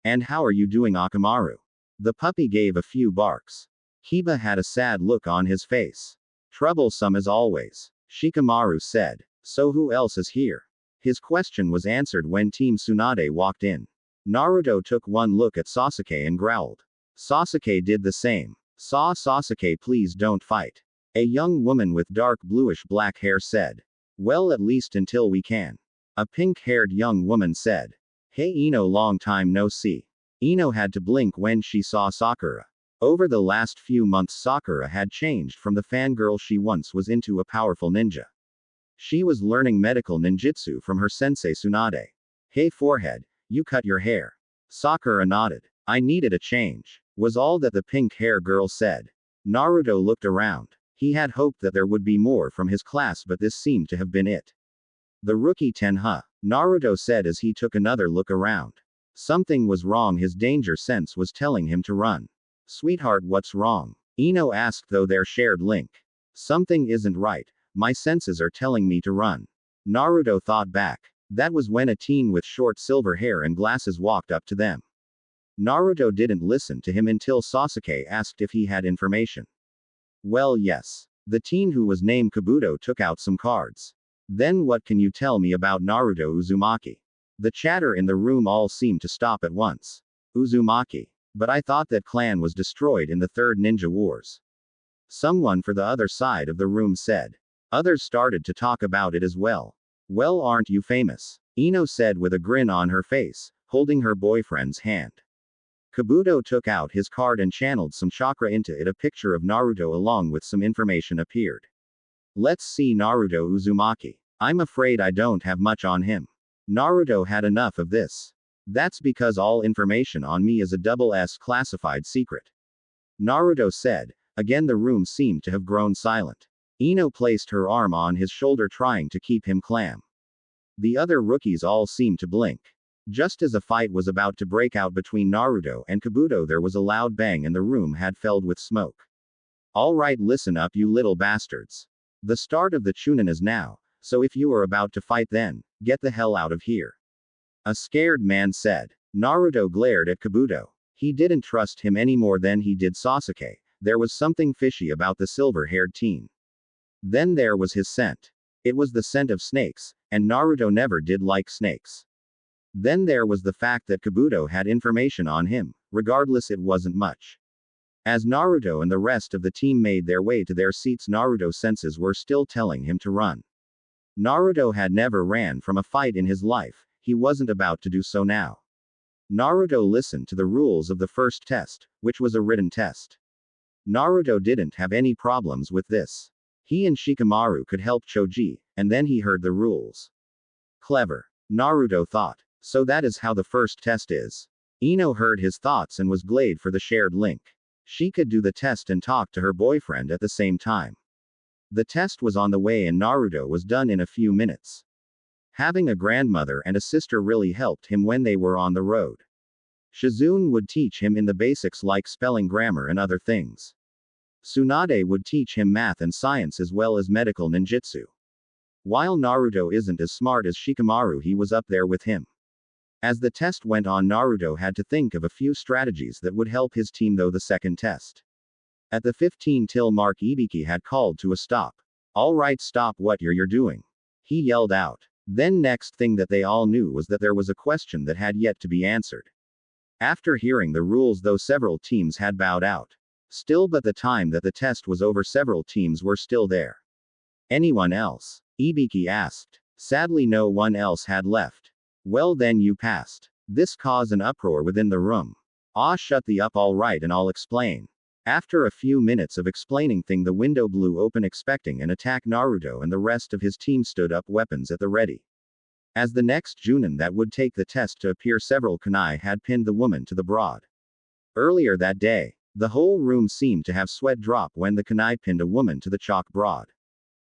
And how are you doing, Akamaru? The puppy gave a few barks. Hiba had a sad look on his face. Troublesome as always. Shikamaru said. So who else is here? His question was answered when Team Tsunade walked in. Naruto took one look at Sasuke and growled. Sasuke did the same. Sasuke, please don't fight. A young woman with dark bluish black hair said. Well, at least until we can. A pink-haired young woman said. Hey Ino, long time no see. Ino had to blink when she saw Sakura. Over the last few months Sakura had changed from the fangirl she once was into a powerful ninja. She was learning medical ninjutsu from her sensei Tsunade. Hey forehead, you cut your hair. Sakura nodded. I needed a change, was all that the pink hair girl said. Naruto looked around. He had hoped that there would be more from his class but this seemed to have been it. The rookie 10 huh? Naruto said as he took another look around. Something was wrong, his danger sense was telling him to run. Sweetheart, what's wrong? Ino asked though their shared link. Something isn't right, my senses are telling me to run. Naruto thought back. That was when a teen with short silver hair and glasses walked up to them. Naruto didn't listen to him until Sasuke asked if he had information. Well, yes. The teen who was named Kabuto took out some cards. Then what can you tell me about Naruto Uzumaki? The chatter in the room all seemed to stop at once. Uzumaki. But I thought that clan was destroyed in the Third Ninja Wars. Someone for the other side of the room said. Others started to talk about it as well. Well, aren't you famous? Ino said with a grin on her face, holding her boyfriend's hand. Kabuto took out his card and channeled some chakra into it. A picture of Naruto along with some information appeared. Let's see Naruto Uzumaki. I'm afraid I don't have much on him. Naruto had enough of this. That's because all information on me is a SS classified secret. Naruto said. Again the room seemed to have grown silent. Ino placed her arm on his shoulder trying to keep him calm. The other rookies all seemed to blink. Just as a fight was about to break out between Naruto and Kabuto there was a loud bang and the room had filled with smoke. Alright, listen up you little bastards. The start of the Chunin is now, so if you are about to fight then, get the hell out of here. A scared man said. Naruto glared at Kabuto. He didn't trust him any more than he did Sasuke. There was something fishy about the silver-haired teen. Then there was his scent. It was the scent of snakes, and Naruto never did like snakes. Then there was the fact that Kabuto had information on him, regardless it wasn't much. As Naruto and the rest of the team made their way to their seats Naruto's senses were still telling him to run. Naruto had never ran from a fight in his life, he wasn't about to do so now. Naruto listened to the rules of the first test, which was a written test. Naruto didn't have any problems with this. He and Shikamaru could help Choji, and then he heard the rules. Clever. Naruto thought. So that is how the first test is. Ino heard his thoughts and was glad for the shared link. She could do the test and talk to her boyfriend at the same time. The test was on the way and Naruto was done in a few minutes. Having a grandmother and a sister really helped him when they were on the road. Shizune would teach him in the basics like spelling, grammar and other things. Tsunade would teach him math and science as well as medical ninjutsu. While Naruto isn't as smart as Shikamaru, he was up there with him. As the test went on, Naruto had to think of a few strategies that would help his team though the second test. At the 15 till mark Ibiki had called to a stop. Alright, stop what you're doing. He yelled out. Then next thing that they all knew was that there was a question that had yet to be answered. After hearing the rules though several teams had bowed out. Still, but the time that the test was over, several teams were still there. Anyone else? Ibiki asked. Sadly, no one else had left. Well, then you passed. This caused an uproar within the room. Ah, shut the up, all right, and I'll explain. After a few minutes of explaining thing, the window blew open, expecting an attack. Naruto and the rest of his team stood up, weapons at the ready. As the next Junin that would take the test to appear, several kunai had pinned the woman to the broad. Earlier that day, the whole room seemed to have sweat drop when the kunai pinned a woman to the chalk broad.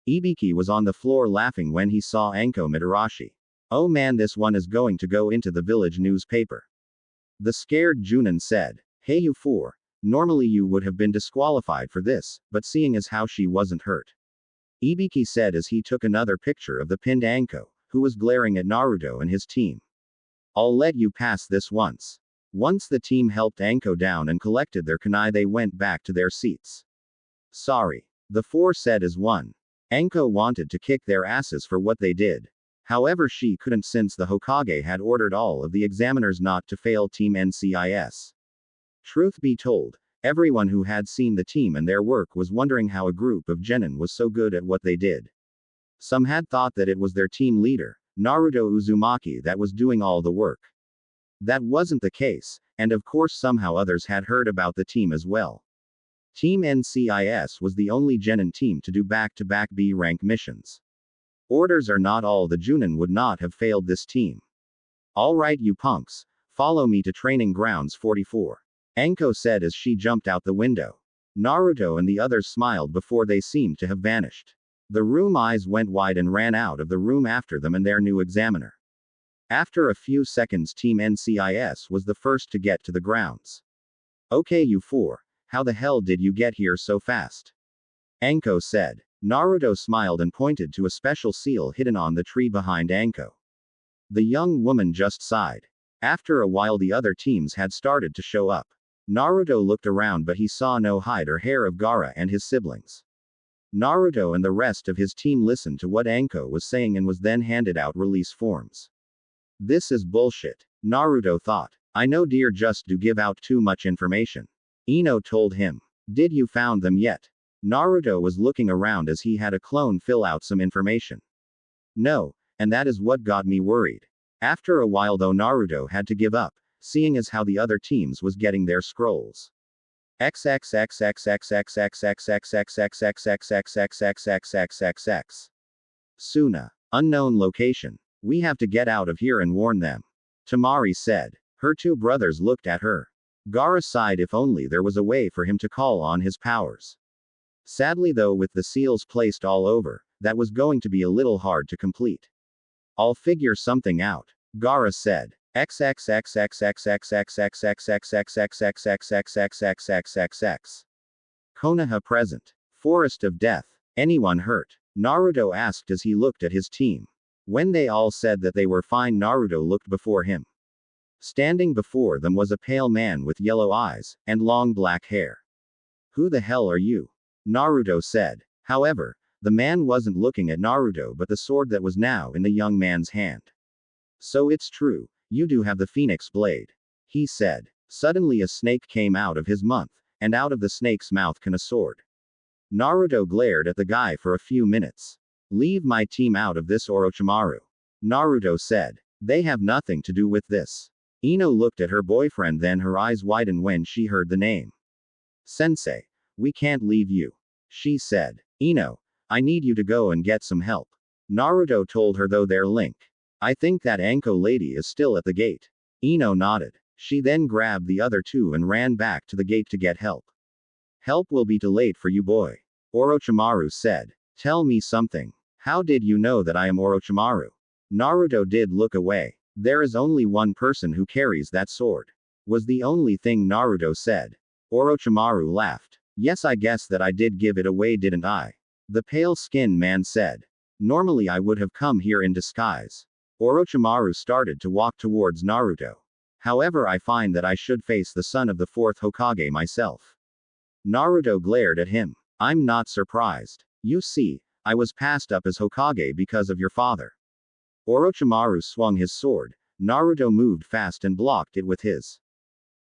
Ibiki was on the floor laughing when he saw Anko Mitarashi. Oh man, this one is going to go into the village newspaper. The scared Junin said. Hey you four. Normally you would have been disqualified for this, but seeing as how she wasn't hurt. Ibiki said as he took another picture of the pinned Anko, who was glaring at Naruto and his team. I'll let you pass this once. Once the team helped Anko down and collected their kunai, they went back to their seats. Sorry. The four said as one. Anko wanted to kick their asses for what they did. However, she couldn't since the Hokage had ordered all of the examiners not to fail Team NCIS. Truth be told, everyone who had seen the team and their work was wondering how a group of genin was so good at what they did. Some had thought that it was their team leader, Naruto Uzumaki, that was doing all the work. That wasn't the case, and of course somehow others had heard about the team as well. Team NCIS was the only genin team to do back-to-back B-rank missions. Orders or not, all the Junin would not have failed this team. Alright you punks, follow me to training grounds 44. Anko said as she jumped out the window. Naruto and the others smiled before they seemed to have vanished. The room eyes went wide and ran out of the room after them and their new examiner. After a few seconds, Team NCIS was the first to get to the grounds. Okay you four, how the hell did you get here so fast? Anko said. Naruto smiled and pointed to a special seal hidden on the tree behind Anko. The young woman just sighed. After a while the other teams had started to show up. Naruto looked around but he saw no hide or hair of Gaara and his siblings. Naruto and the rest of his team listened to what Anko was saying and was then handed out release forms. This is bullshit, Naruto thought. I know dear, just do give out too much information. Ino told him. Did you found them yet? Naruto was looking around as he had a clone fill out some information. No, and that is what got me worried. After a while though, Naruto had to give up, seeing as how the other teams was getting their scrolls. Suna. Unknown location. We have to get out of here and warn them. Temari said. Her two brothers looked at her. Gaara sighed. If only there was a way for him to call on his powers. Sadly though, with the seals placed all over, that was going to be a little hard to complete. I'll figure something out, Gaara said. Konoha present. Forest of Death. Anyone hurt? Naruto asked as he looked at his team. When they all said that they were fine, Naruto looked before him. Standing before them was a pale man with yellow eyes and long black hair. Who the hell are you? Naruto said. However, the man wasn't looking at Naruto but the sword that was now in the young man's hand. So it's true, you do have the phoenix blade, he said. Suddenly a snake came out of his mouth, and out of the snake's mouth came a sword. Naruto glared at the guy for a few minutes. Leave my team out of this, Orochimaru, Naruto said. They have nothing to do with this. Ino looked at her boyfriend, then her eyes widened when she heard the name. Sensei. We can't leave you, she said. Ino, I need you to go and get some help, Naruto told her, though their link. I think that Anko lady is still at the gate. Ino nodded. She then grabbed the other two and ran back to the gate to get help. Help will be too late for you, boy, Orochimaru said. Tell me something. How did you know that I am Orochimaru? Naruto did look away. There is only one person who carries that sword, was the only thing Naruto said. Orochimaru laughed. Yes, I guess that I did give it away, didn't I? The pale-skinned man said. Normally I would have come here in disguise. Orochimaru started to walk towards Naruto. However, I find that I should face the son of the fourth Hokage myself. Naruto glared at him. I'm not surprised. You see, I was passed up as Hokage because of your father. Orochimaru swung his sword. Naruto moved fast and blocked it with his.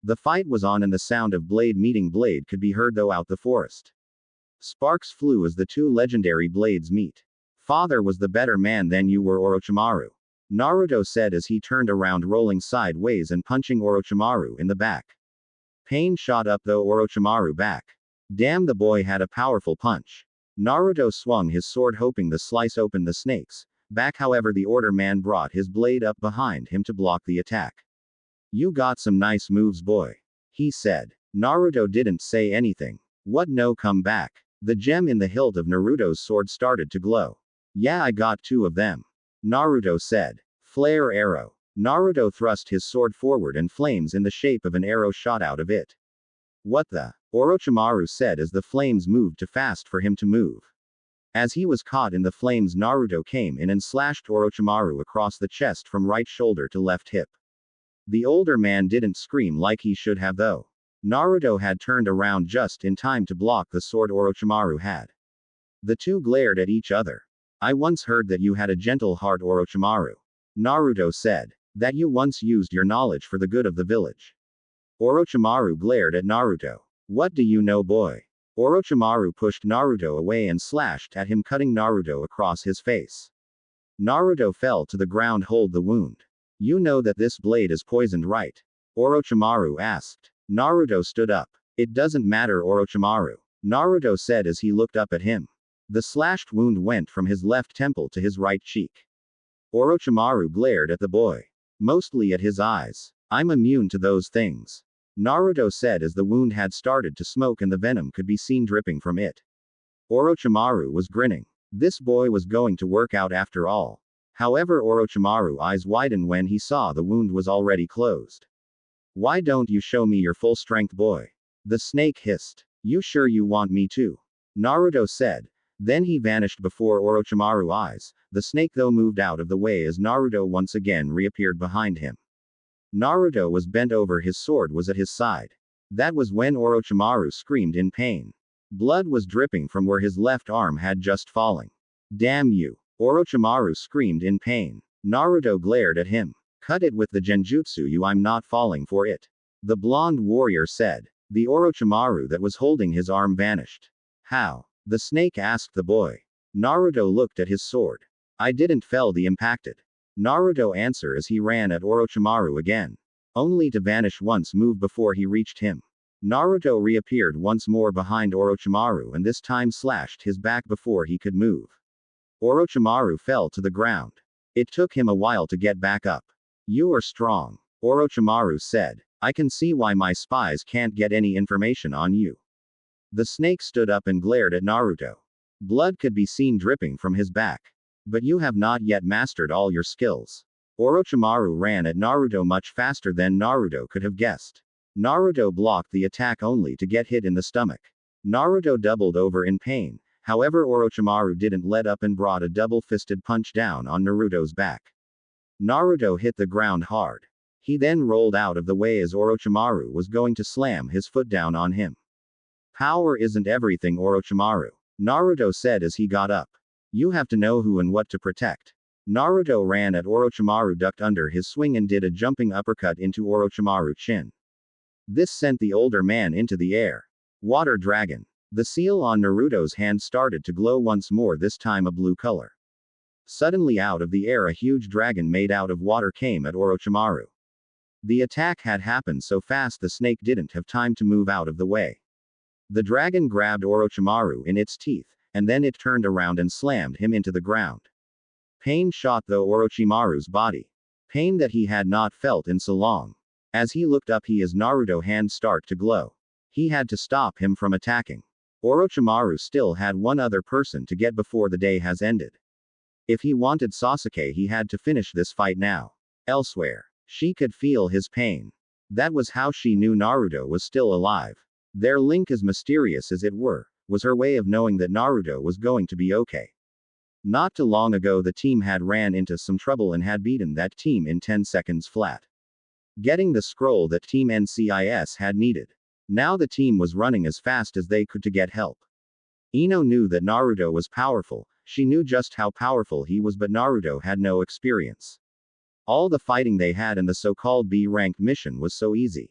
The fight was on and the sound of blade meeting blade could be heard throughout the forest. Sparks flew as the two legendary blades meet. Father was the better man than you were, Orochimaru. Naruto said as he turned around, rolling sideways and punching Orochimaru in the back. Pain shot up though Orochimaru back. Damn, the boy had a powerful punch. Naruto swung his sword hoping to slice open the snake's back, however the order man brought his blade up behind him to block the attack. You got some nice moves, boy, he said. Naruto didn't say anything. What, no, come back? The gem in the hilt of Naruto's sword started to glow. Yeah, I got two of them, Naruto said. Flare arrow. Naruto thrust his sword forward and flames in the shape of an arrow shot out of it. What the? Orochimaru said as the flames moved too fast for him to move. As he was caught in the flames, Naruto came in and slashed Orochimaru across the chest from right shoulder to left hip. The older man didn't scream like he should have though. Naruto had turned around just in time to block the sword Orochimaru had. The two glared at each other. I once heard that you had a gentle heart, Orochimaru, Naruto said. That you once used your knowledge for the good of the village. Orochimaru glared at Naruto. What do you know, boy? Orochimaru pushed Naruto away and slashed at him, cutting Naruto across his face. Naruto fell to the ground. Hold the wound. You know that this blade is poisoned, right? Orochimaru asked. Naruto stood up. It doesn't matter, Orochimaru, Naruto said as he looked up at him. The slashed wound went from his left temple to his right cheek. Orochimaru glared at the boy. Mostly at his eyes. I'm immune to those things, Naruto said as the wound had started to smoke and the venom could be seen dripping from it. Orochimaru was grinning. This boy was going to work out after all. However, Orochimaru's eyes widened when he saw the wound was already closed. Why don't you show me your full strength, boy? The snake hissed. You sure you want me to? Naruto said. Then he vanished before Orochimaru's eyes. The snake though moved out of the way as Naruto once again reappeared behind him. Naruto was bent over, his sword was at his side. That was when Orochimaru screamed in pain. Blood was dripping from where his left arm had just fallen. Damn you! Orochimaru screamed in pain. Naruto glared at him. Cut it with the genjutsu, I'm not falling for it, the blonde warrior said. The Orochimaru that was holding his arm vanished. How? The snake asked the boy. Naruto looked at his sword. I didn't fell the impacted, Naruto answered as he ran at Orochimaru again. Only to vanish once move before he reached him. Naruto reappeared once more behind Orochimaru and this time slashed his back before he could move. Orochimaru fell to the ground. It took him a while to get back up. You are strong, Orochimaru said. I can see why my spies can't get any information on you. The snake stood up and glared at Naruto. Blood could be seen dripping from his back. But you have not yet mastered all your skills. Orochimaru ran at Naruto much faster than Naruto could have guessed. Naruto blocked the attack only to get hit in the stomach. Naruto doubled over in pain. However, Orochimaru didn't let up and brought a double-fisted punch down on Naruto's back. Naruto hit the ground hard. He then rolled out of the way as Orochimaru was going to slam his foot down on him. Power isn't everything, Orochimaru, Naruto said as he got up. You have to know who and what to protect. Naruto ran at Orochimaru, ducked under his swing and did a jumping uppercut into Orochimaru's chin. This sent the older man into the air. Water dragon. The seal on Naruto's hand started to glow once more, this time a blue color. Suddenly out of the air a huge dragon made out of water came at Orochimaru. The attack had happened so fast the snake didn't have time to move out of the way. The dragon grabbed Orochimaru in its teeth, and then it turned around and slammed him into the ground. Pain shot through Orochimaru's body. Pain that he had not felt in so long. As he looked up, his Naruto hand start to glow. He had to stop him from attacking. Orochimaru still had one other person to get before the day has ended. If he wanted Sasuke, he had to finish this fight now. Elsewhere, she could feel his pain. That was how she knew Naruto was still alive. Their link, as mysterious as it were, was her way of knowing that Naruto was going to be okay. Not too long ago the team had ran into some trouble and had beaten that team in 10 seconds flat. Getting the scroll that Team NCIS had needed. Now the team was running as fast as they could to get help. Ino knew that Naruto was powerful, she knew just how powerful he was, but Naruto had no experience. All the fighting they had in the so-called B-ranked mission was so easy.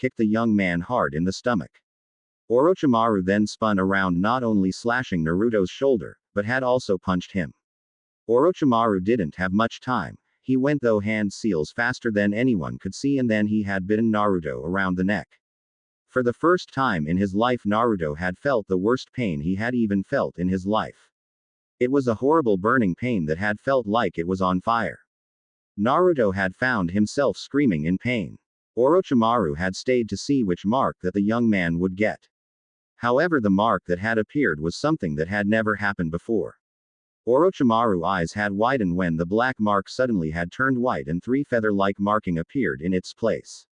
kicked the young man hard in the stomach. Orochimaru then spun around, not only slashing Naruto's shoulder, but had also punched him. Orochimaru didn't have much time. He went though hand seals faster than anyone could see, and then he had bitten Naruto around the neck. For the first time in his life, Naruto had felt the worst pain he had even felt in his life. It was a horrible burning pain that had felt like it was on fire. Naruto had found himself screaming in pain. Orochimaru had stayed to see which mark that the young man would get. However, the mark that had appeared was something that had never happened before. Orochimaru's eyes had widened when the black mark suddenly had turned white and three feather-like marking appeared in its place.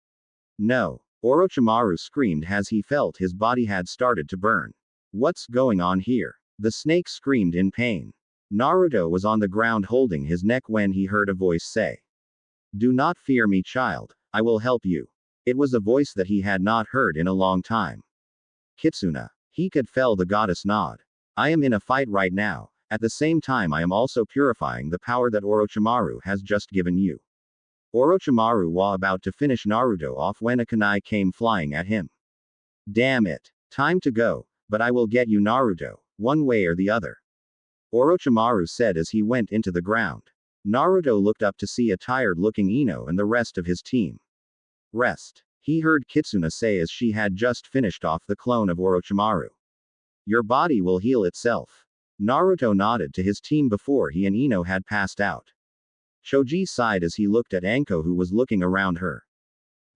No! Orochimaru screamed as he felt his body had started to burn. What's going on here? The snake screamed in pain. Naruto was on the ground holding his neck when he heard a voice say, "Do not fear me, child, I will help you." It was a voice that he had not heard in a long time. Kitsuna. He could feel the goddess nod. I am in a fight right now. At the same time, I am also purifying the power that Orochimaru has just given you. Orochimaru was about to finish Naruto off when a kunai came flying at him. Damn it. Time to go, but I will get you, Naruto, one way or the other. Orochimaru said as he went into the ground. Naruto looked up to see a tired-looking Ino and the rest of his team. Rest. He heard Kitsuna say as she had just finished off the clone of Orochimaru. Your body will heal itself. Naruto nodded to his team before he and Ino had passed out. Choji sighed as he looked at Anko, who was looking around her.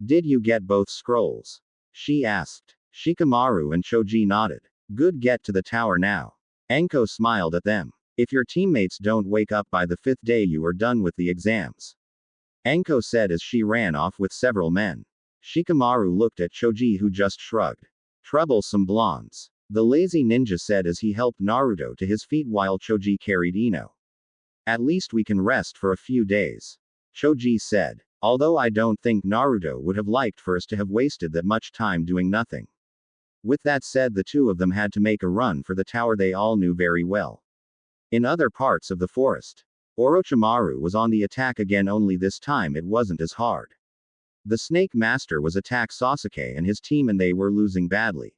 Did you get both scrolls? She asked. Shikamaru and Choji nodded. Good, get to the tower now. Anko smiled at them. If your teammates don't wake up by the 5th day, you are done with the exams. Anko said as she ran off with several men. Shikamaru looked at Choji, who just shrugged. Troublesome blondes. The lazy ninja said as he helped Naruto to his feet while Choji carried Ino. At least we can rest for a few days. Choji said. Although I don't think Naruto would have liked for us to have wasted that much time doing nothing. With that said, the two of them had to make a run for the tower they all knew very well. In other parts of the forest, Orochimaru was on the attack again, only this time it wasn't as hard. The Snake Master was attacking Sasuke and his team, and they were losing badly.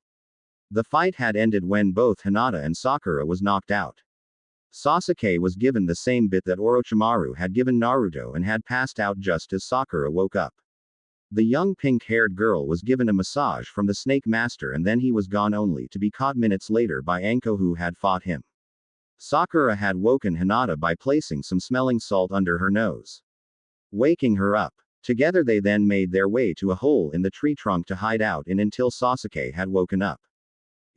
The fight had ended when both Hinata and Sakura was knocked out. Sasuke was given the same bit that Orochimaru had given Naruto and had passed out just as Sakura woke up. The young pink-haired girl was given a massage from the Snake Master, and then he was gone, only to be caught minutes later by Anko, who had fought him. Sakura had woken Hinata by placing some smelling salt under her nose, waking her up. Together they then made their way to a hole in the tree trunk to hide out in until Sasuke had woken up.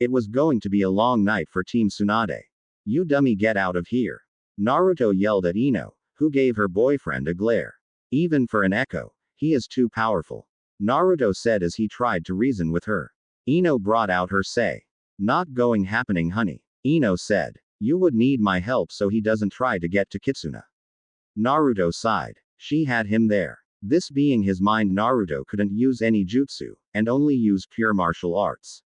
It was going to be a long night for Team Tsunade. You dummy, get out of here. Naruto yelled at Ino, who gave her boyfriend a glare. Even for an echo, he is too powerful. Naruto said as he tried to reason with her. Ino brought out her say. Not going happening, honey. Ino said. You would need my help so he doesn't try to get to Kitsuna. Naruto sighed. She had him there. This being his mind, Naruto couldn't use any jutsu, and only use pure martial arts.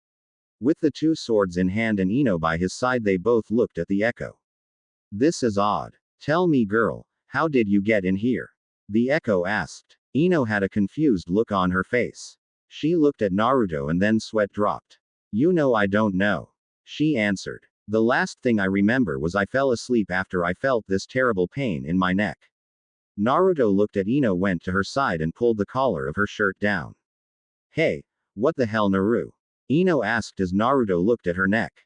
With the two swords in hand and Ino by his side, they both looked at the echo. This is odd. Tell me, girl, how did you get in here? The echo asked. Ino had a confused look on her face. She looked at Naruto and then sweat dropped. You know, I don't know. She answered. The last thing I remember was I fell asleep after I felt this terrible pain in my neck. Naruto looked at Ino, went to her side and pulled the collar of her shirt down. Hey, what the hell, Naru? Ino asked as Naruto looked at her neck.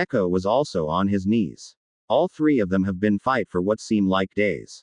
Echo was also on his knees. All three of them have been fight for what seem like days.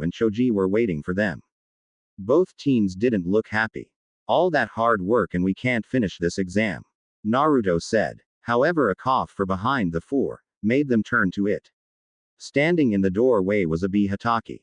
Inoue and Choji were waiting for them. Both teams didn't look happy. All that hard work and we can't finish this exam, Naruto said. However, a cough from behind the four made them turn to it. Standing in the doorway was Abi Hataki.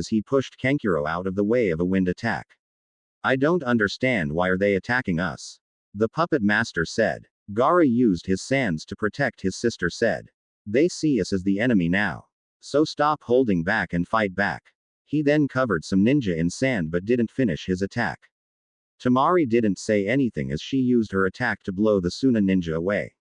as he pushed Kenkuro out of the way of a wind attack. I don't understand why are they attacking us? The puppet master said. Gaara used his sands to protect his sister said. They see us as the enemy now. So stop holding back and fight back. He then covered some ninja in sand but didn't finish his attack. Temari didn't say anything as she used her attack to blow the Suna ninja away.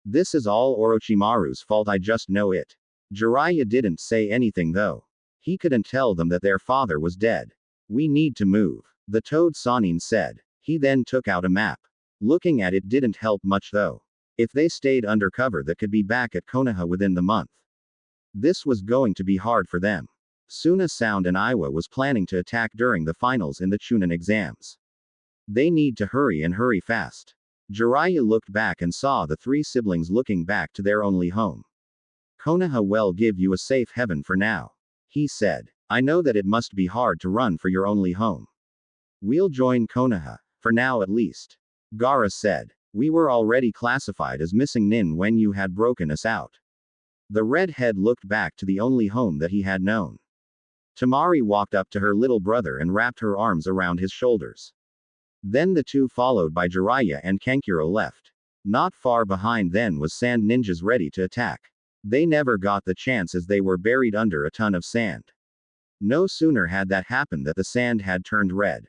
This is all Orochimaru's fault, I just know it. Jiraiya didn't say anything though. He couldn't tell them that their father was dead. We need to move, the Toad Sanin said. He then took out a map. Looking at it didn't help much though. If they stayed undercover, that could be back at Konoha within the month. This was going to be hard for them. Suna Sound and Iwa was planning to attack during the finals in the Chunin exams. They need to hurry and hurry fast. Jiraiya looked back and saw the three siblings looking back to their only home. Konoha will give you a safe haven for now. He said. I know that it must be hard to run for your only home. We'll join Konoha, for now at least. Gaara said. We were already classified as missing nin when you had broken us out. The redhead looked back to the only home that he had known. Temari walked up to her little brother and wrapped her arms around his shoulders. Then the two followed by Jiraiya and Kankuro left. Not far behind then was sand ninjas ready to attack. They never got the chance as they were buried under a ton of sand. No sooner had that happened that the sand had turned red.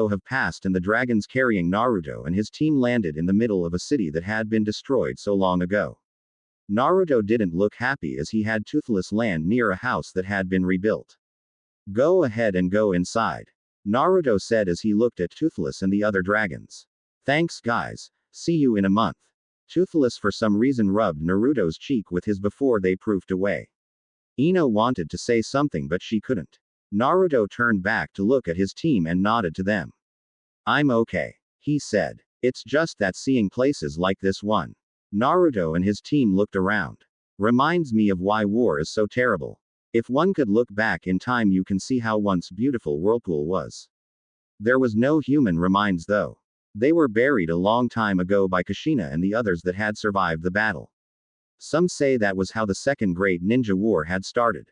so have passed and the dragons carrying Naruto and his team landed in the middle of a city that had been destroyed so long ago. Naruto didn't look happy as he had Toothless land near a house that had been rebuilt. Go ahead and go inside, Naruto said as he looked at Toothless and the other dragons. Thanks guys, see you in a month. Toothless for some reason rubbed Naruto's cheek with his before they proofed away. Ino wanted to say something but she couldn't. Naruto turned back to look at his team and nodded to them. I'm okay, he said. It's just that seeing places like this one. Naruto and his team looked around. Reminds me of why war is so terrible. If one could look back in time you can see how once beautiful Whirlpool was. There was no human remains though. They were buried a long time ago by Kushina and the others that had survived the battle. Some say that was how the Second Great Ninja War had started.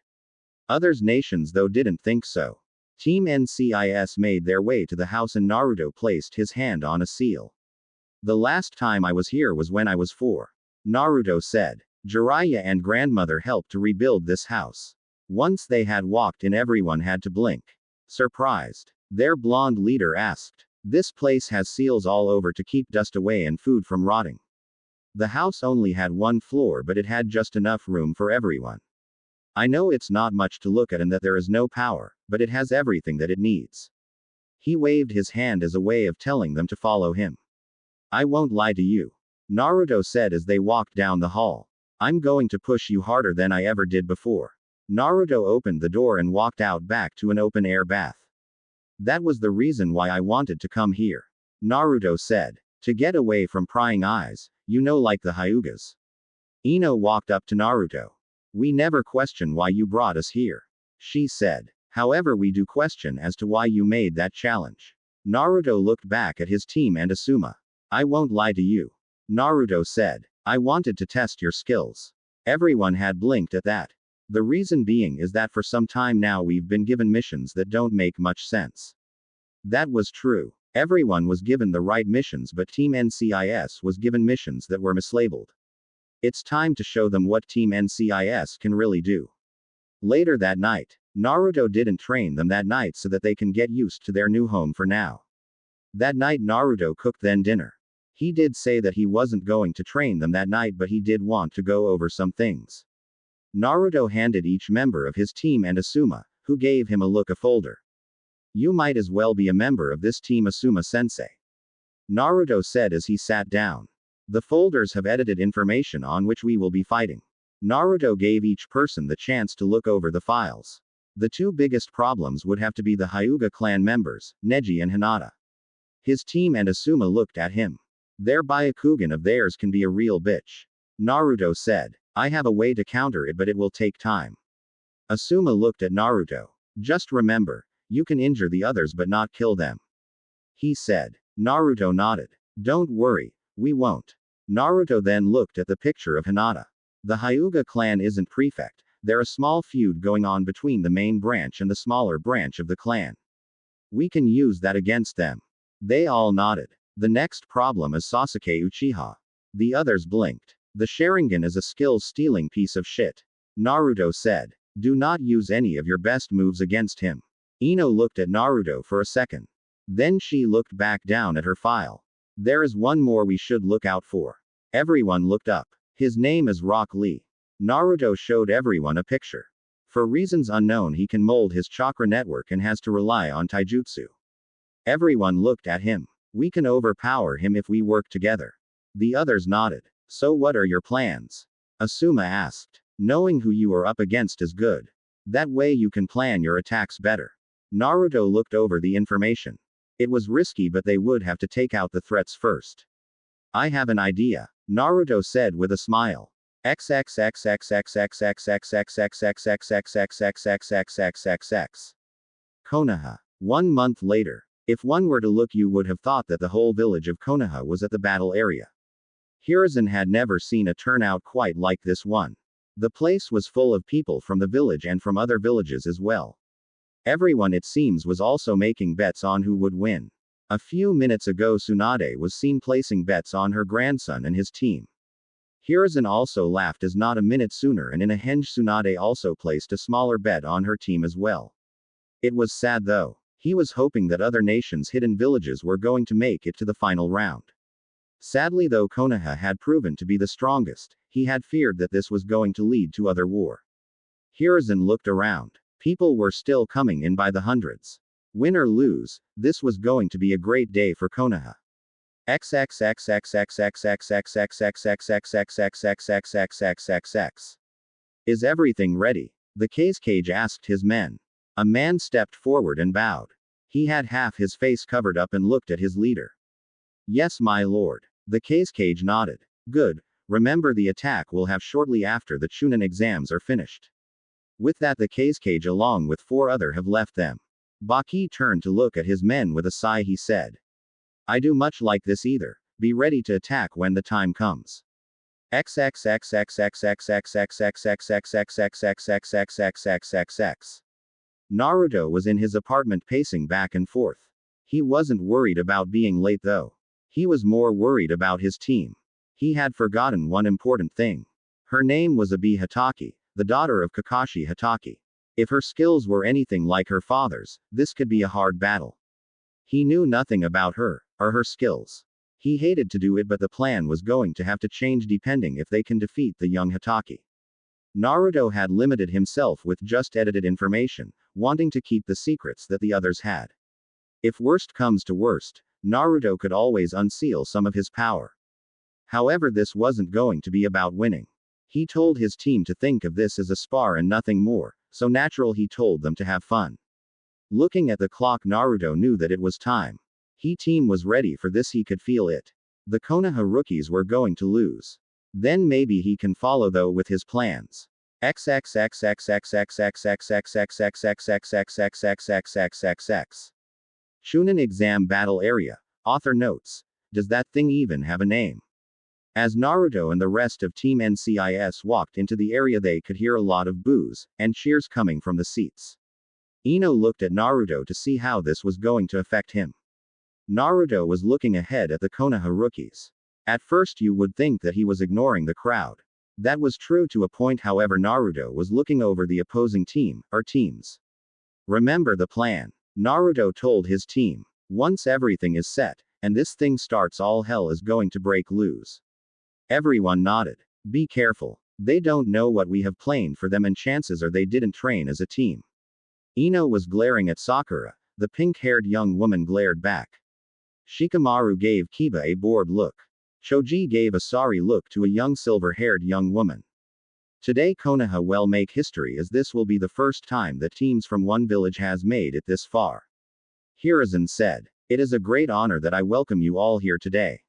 Others nations though didn't think so. Team NCIS made their way to the house and Naruto placed his hand on a seal. The last time I was here was when I was 4. Naruto said. Jiraiya and grandmother helped to rebuild this house. Once they had walked in everyone had to blink. Surprised. Their blonde leader asked. This place has seals all over to keep dust away and food from rotting. The house only had 1 floor but it had just enough room for everyone. I know it's not much to look at and that there is no power, but it has everything that it needs. He waved his hand as a way of telling them to follow him. I won't lie to you, Naruto said as they walked down the hall. I'm going to push you harder than I ever did before. Naruto opened the door and walked out back to an open-air bath. That was the reason why I wanted to come here, Naruto said. To get away from prying eyes, like the Hyugas. Ino walked up to Naruto. We never question why you brought us here, she said. However, we do question as to why you made that challenge. Naruto looked back at his team and Asuma. I won't lie to you, Naruto said. I wanted to test your skills. Everyone had blinked at that. The reason being is that for some time now we've been given missions that don't make much sense. That was true. Everyone was given the right missions but Team NCIS was given missions that were mislabeled. It's time to show them what Team NCIS can really do. Later that night, Naruto didn't train them that night so that they can get used to their new home for now. That night Naruto cooked then dinner. He did say that he wasn't going to train them that night, but he did want to go over some things. Naruto handed each member of his team and Asuma, who gave him a look, a folder. You might as well be a member of this team, Asuma-sensei. Naruto said as he sat down. The folders have edited information on which we will be fighting. Naruto gave each person the chance to look over the files. The two biggest problems would have to be the Hyuga clan members, Neji and Hinata. His team and Asuma looked at him. Their Byakugan of theirs can be a real bitch. Naruto said. I have a way to counter it, but it will take time. Asuma looked at Naruto. Just remember, you can injure the others but not kill them. He said. Naruto nodded. Don't worry, we won't. Naruto then looked at the picture of Hinata. The Hyuga clan isn't prefect, there's a small feud going on between the main branch and the smaller branch of the clan. We can use that against them. They all nodded. The next problem is Sasuke Uchiha. The others blinked. The Sharingan is a skill-stealing piece of shit. Naruto said. Do not use any of your best moves against him. Ino looked at Naruto for a second. Then she looked back down at her file. There is one more we should look out for. Everyone looked up. His name is Rock Lee. Naruto showed everyone a picture. For reasons unknown, he can mold his chakra network and has to rely on taijutsu. Everyone looked at him. We can overpower him if we work together. The others nodded. So what are your plans? Asuma asked. Knowing who you are up against is good. That way you can plan your attacks better. Naruto looked over the information. It was risky, but they would have to take out the threats first. I have an idea, Naruto said with a smile. Konoha. 1 month later. If one were to look, you would have thought that the whole village of Konoha was at the battle area. Hiruzen had never seen a turnout quite like this one. The place was full of people from the village and from other villages as well. Everyone, it seems, was also making bets on who would win. A few minutes ago Tsunade was seen placing bets on her grandson and his team. Hiruzen also laughed as not a minute sooner and in a henge Tsunade also placed a smaller bet on her team as well. It was sad though. He was hoping that other nations' hidden villages were going to make it to the final round. Sadly though, Konoha had proven to be the strongest, he had feared that this was going to lead to other war. Hiruzen looked around. People were still coming in by the hundreds. Win or lose, this was going to be a great day for Konoha. Is everything ready? The cage asked his men. A man stepped forward and bowed. He had half his face covered up and looked at his leader. Yes, my lord. The cage nodded. Good. Remember, the attack will have shortly after the Chunin exams are finished. With that, the cage along with 4 other have left them. Baki turned to look at his men with a sigh. He said. I do much like this either. Be ready to attack when the time comes. Naruto was in his apartment pacing back and forth. He wasn't worried about being late though. He was more worried about his team. He had forgotten one important thing. Her name was Abi Hatake, the daughter of Kakashi Hatake. If her skills were anything like her father's, this could be a hard battle. He knew nothing about her, or her skills. He hated to do it, but the plan was going to have to change depending if they can defeat the young Hatake. Naruto had limited himself with just edited information, wanting to keep the secrets that the others had. If worst comes to worst, Naruto could always unseal some of his power. However, this wasn't going to be about winning. He told his team to think of this as a spar and nothing more, so natural he told them to have fun. Looking at the clock, Naruto knew that it was time. His team was ready for this, he could feel it. The Konoha rookies were going to lose. Then maybe he can follow though with his plans. Chunin exam battle area. Author notes. Does that thing even have a name? As Naruto and the rest of Team NCIS walked into the area, they could hear a lot of boos and cheers coming from the seats. Ino looked at Naruto to see how this was going to affect him. Naruto was looking ahead at the Konoha rookies. At first you would think that he was ignoring the crowd. That was true to a point, however Naruto was looking over the opposing team, or teams. Remember the plan, Naruto told his team. Once everything is set, and this thing starts, all hell is going to break loose. Everyone nodded. Be careful. They don't know what we have planned for them, and chances are they didn't train as a team. Ino was glaring at Sakura. The pink-haired young woman glared back. Shikamaru gave Kiba a bored look. Choji gave a sorry look to a young silver-haired young woman. Today Konoha will make history, as this will be the first time that teams from one village has made it this far. Hiruzen said. It is a great honor that I welcome you all here today.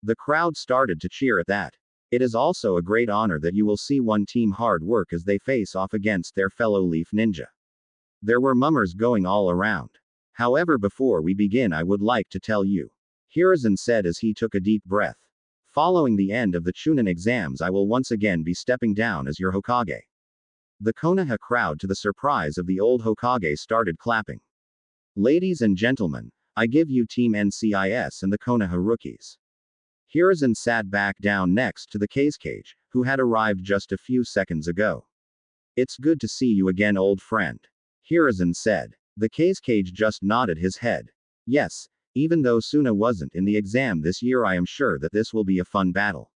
The crowd started to cheer at that. It is also a great honor that you will see one team hard work as they face off against their fellow Leaf Ninja. There were murmurs going all around. However, before we begin, I would like to tell you, Hiruzen said as he took a deep breath. Following the end of the Chunin exams, I will once again be stepping down as your Hokage. The Konoha crowd, to the surprise of the old Hokage, started clapping. Ladies and gentlemen, I give you Team NCIS and the Konoha rookies. Hiruzen sat back down next to the Kazekage, who had arrived just a few seconds ago. It's good to see you again, old friend. Hiruzen said. The Kazekage just nodded his head. Yes, even though Suna wasn't in the exam this year, I am sure that this will be a fun battle.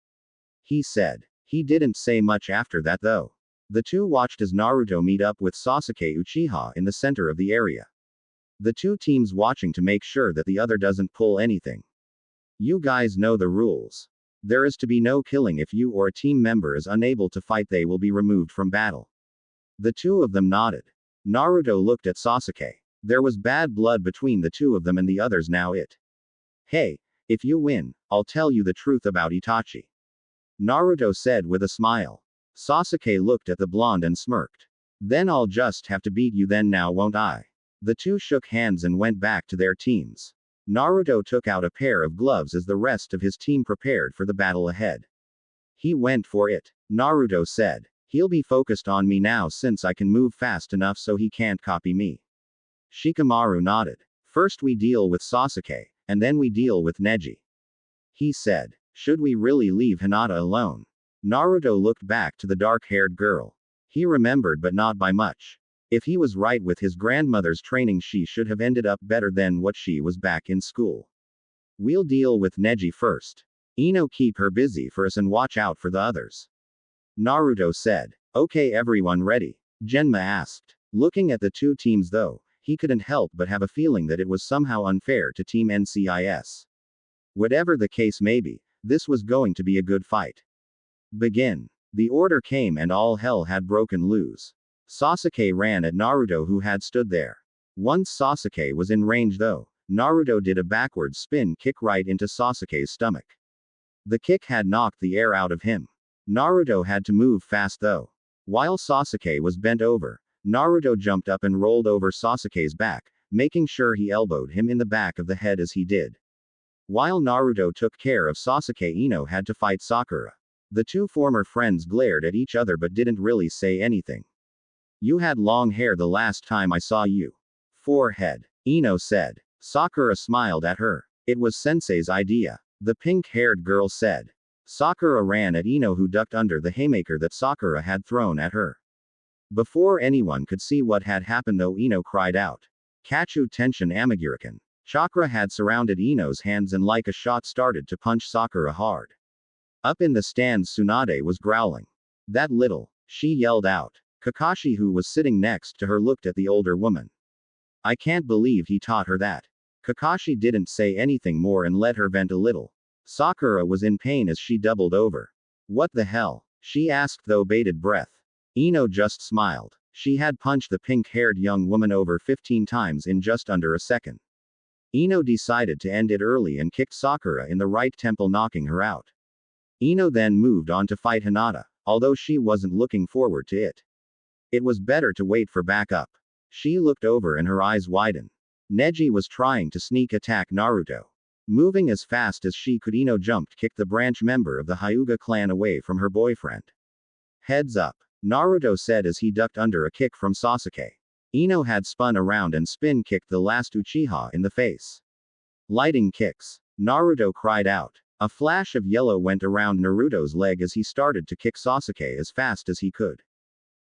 He said. He didn't say much after that though. The two watched as Naruto meet up with Sasuke Uchiha in the center of the area. The two teams watching to make sure that the other doesn't pull anything. You guys know the rules. There is to be no killing. If you or a team member is unable to fight, they will be removed from battle. The two of them nodded. Naruto looked at Sasuke. There was bad blood between the two of them and the others now. Hey, if you win, I'll tell you the truth about Itachi. Naruto said with a smile. Sasuke looked at the blonde and smirked. Then I'll just have to beat you then, now won't I? The two shook hands and went back to their teams. Naruto took out a pair of gloves as the rest of his team prepared for the battle ahead. He went for it. Naruto said. He'll be focused on me now since I can move fast enough so he can't copy me. Shikamaru nodded. First we deal with Sasuke, and then we deal with Neji. He said. Should we really leave Hinata alone? Naruto looked back to the dark-haired girl. He remembered, but not by much. If he was right with his grandmother's training, she should have ended up better than what she was back in school. We'll deal with Neji first. Ino, keep her busy for us and watch out for the others. Naruto said. Okay, everyone ready? Genma asked. Looking at the two teams though, he couldn't help but have a feeling that it was somehow unfair to Team NCIS. Whatever the case may be, this was going to be a good fight. Begin. The order came and all hell had broken loose. Sasuke ran at Naruto, who had stood there. Once Sasuke was in range though, Naruto did a backward spin kick right into Sasuke's stomach. The kick had knocked the air out of him. Naruto had to move fast though. While Sasuke was bent over, Naruto jumped up and rolled over Sasuke's back, making sure he elbowed him in the back of the head as he did. While Naruto took care of Sasuke, Ino had to fight Sakura. The two former friends glared at each other but didn't really say anything. You had long hair the last time I saw you. Forehead. Ino said. Sakura smiled at her. It was Sensei's idea. The pink-haired girl said. Sakura ran at Ino, who ducked under the haymaker that Sakura had thrown at her. Before anyone could see what had happened though, Ino cried out. Kachu Tenshin Amagirikan. Chakra had surrounded Ino's hands and like a shot started to punch Sakura hard. Up in the stands, Tsunade was growling. That little, she yelled out. Kakashi, who was sitting next to her, looked at the older woman. I can't believe he taught her that. Kakashi didn't say anything more and let her vent a little. Sakura was in pain as she doubled over. What the hell? She asked though bated breath. Ino just smiled. She had punched the pink-haired young woman over 15 times in just under a second. Ino decided to end it early and kicked Sakura in the right temple, knocking her out. Ino then moved on to fight Hinata, although she wasn't looking forward to it. It was better to wait for backup. She looked over and her eyes widened. Neji was trying to sneak attack Naruto. Moving as fast as she could, Ino jumped kicked the branch member of the Hyuga clan away from her boyfriend. Heads up, Naruto said as he ducked under a kick from Sasuke. Ino had spun around and spin kicked the last Uchiha in the face. Lighting kicks. Naruto cried out. A flash of yellow went around Naruto's leg as he started to kick Sasuke as fast as he could.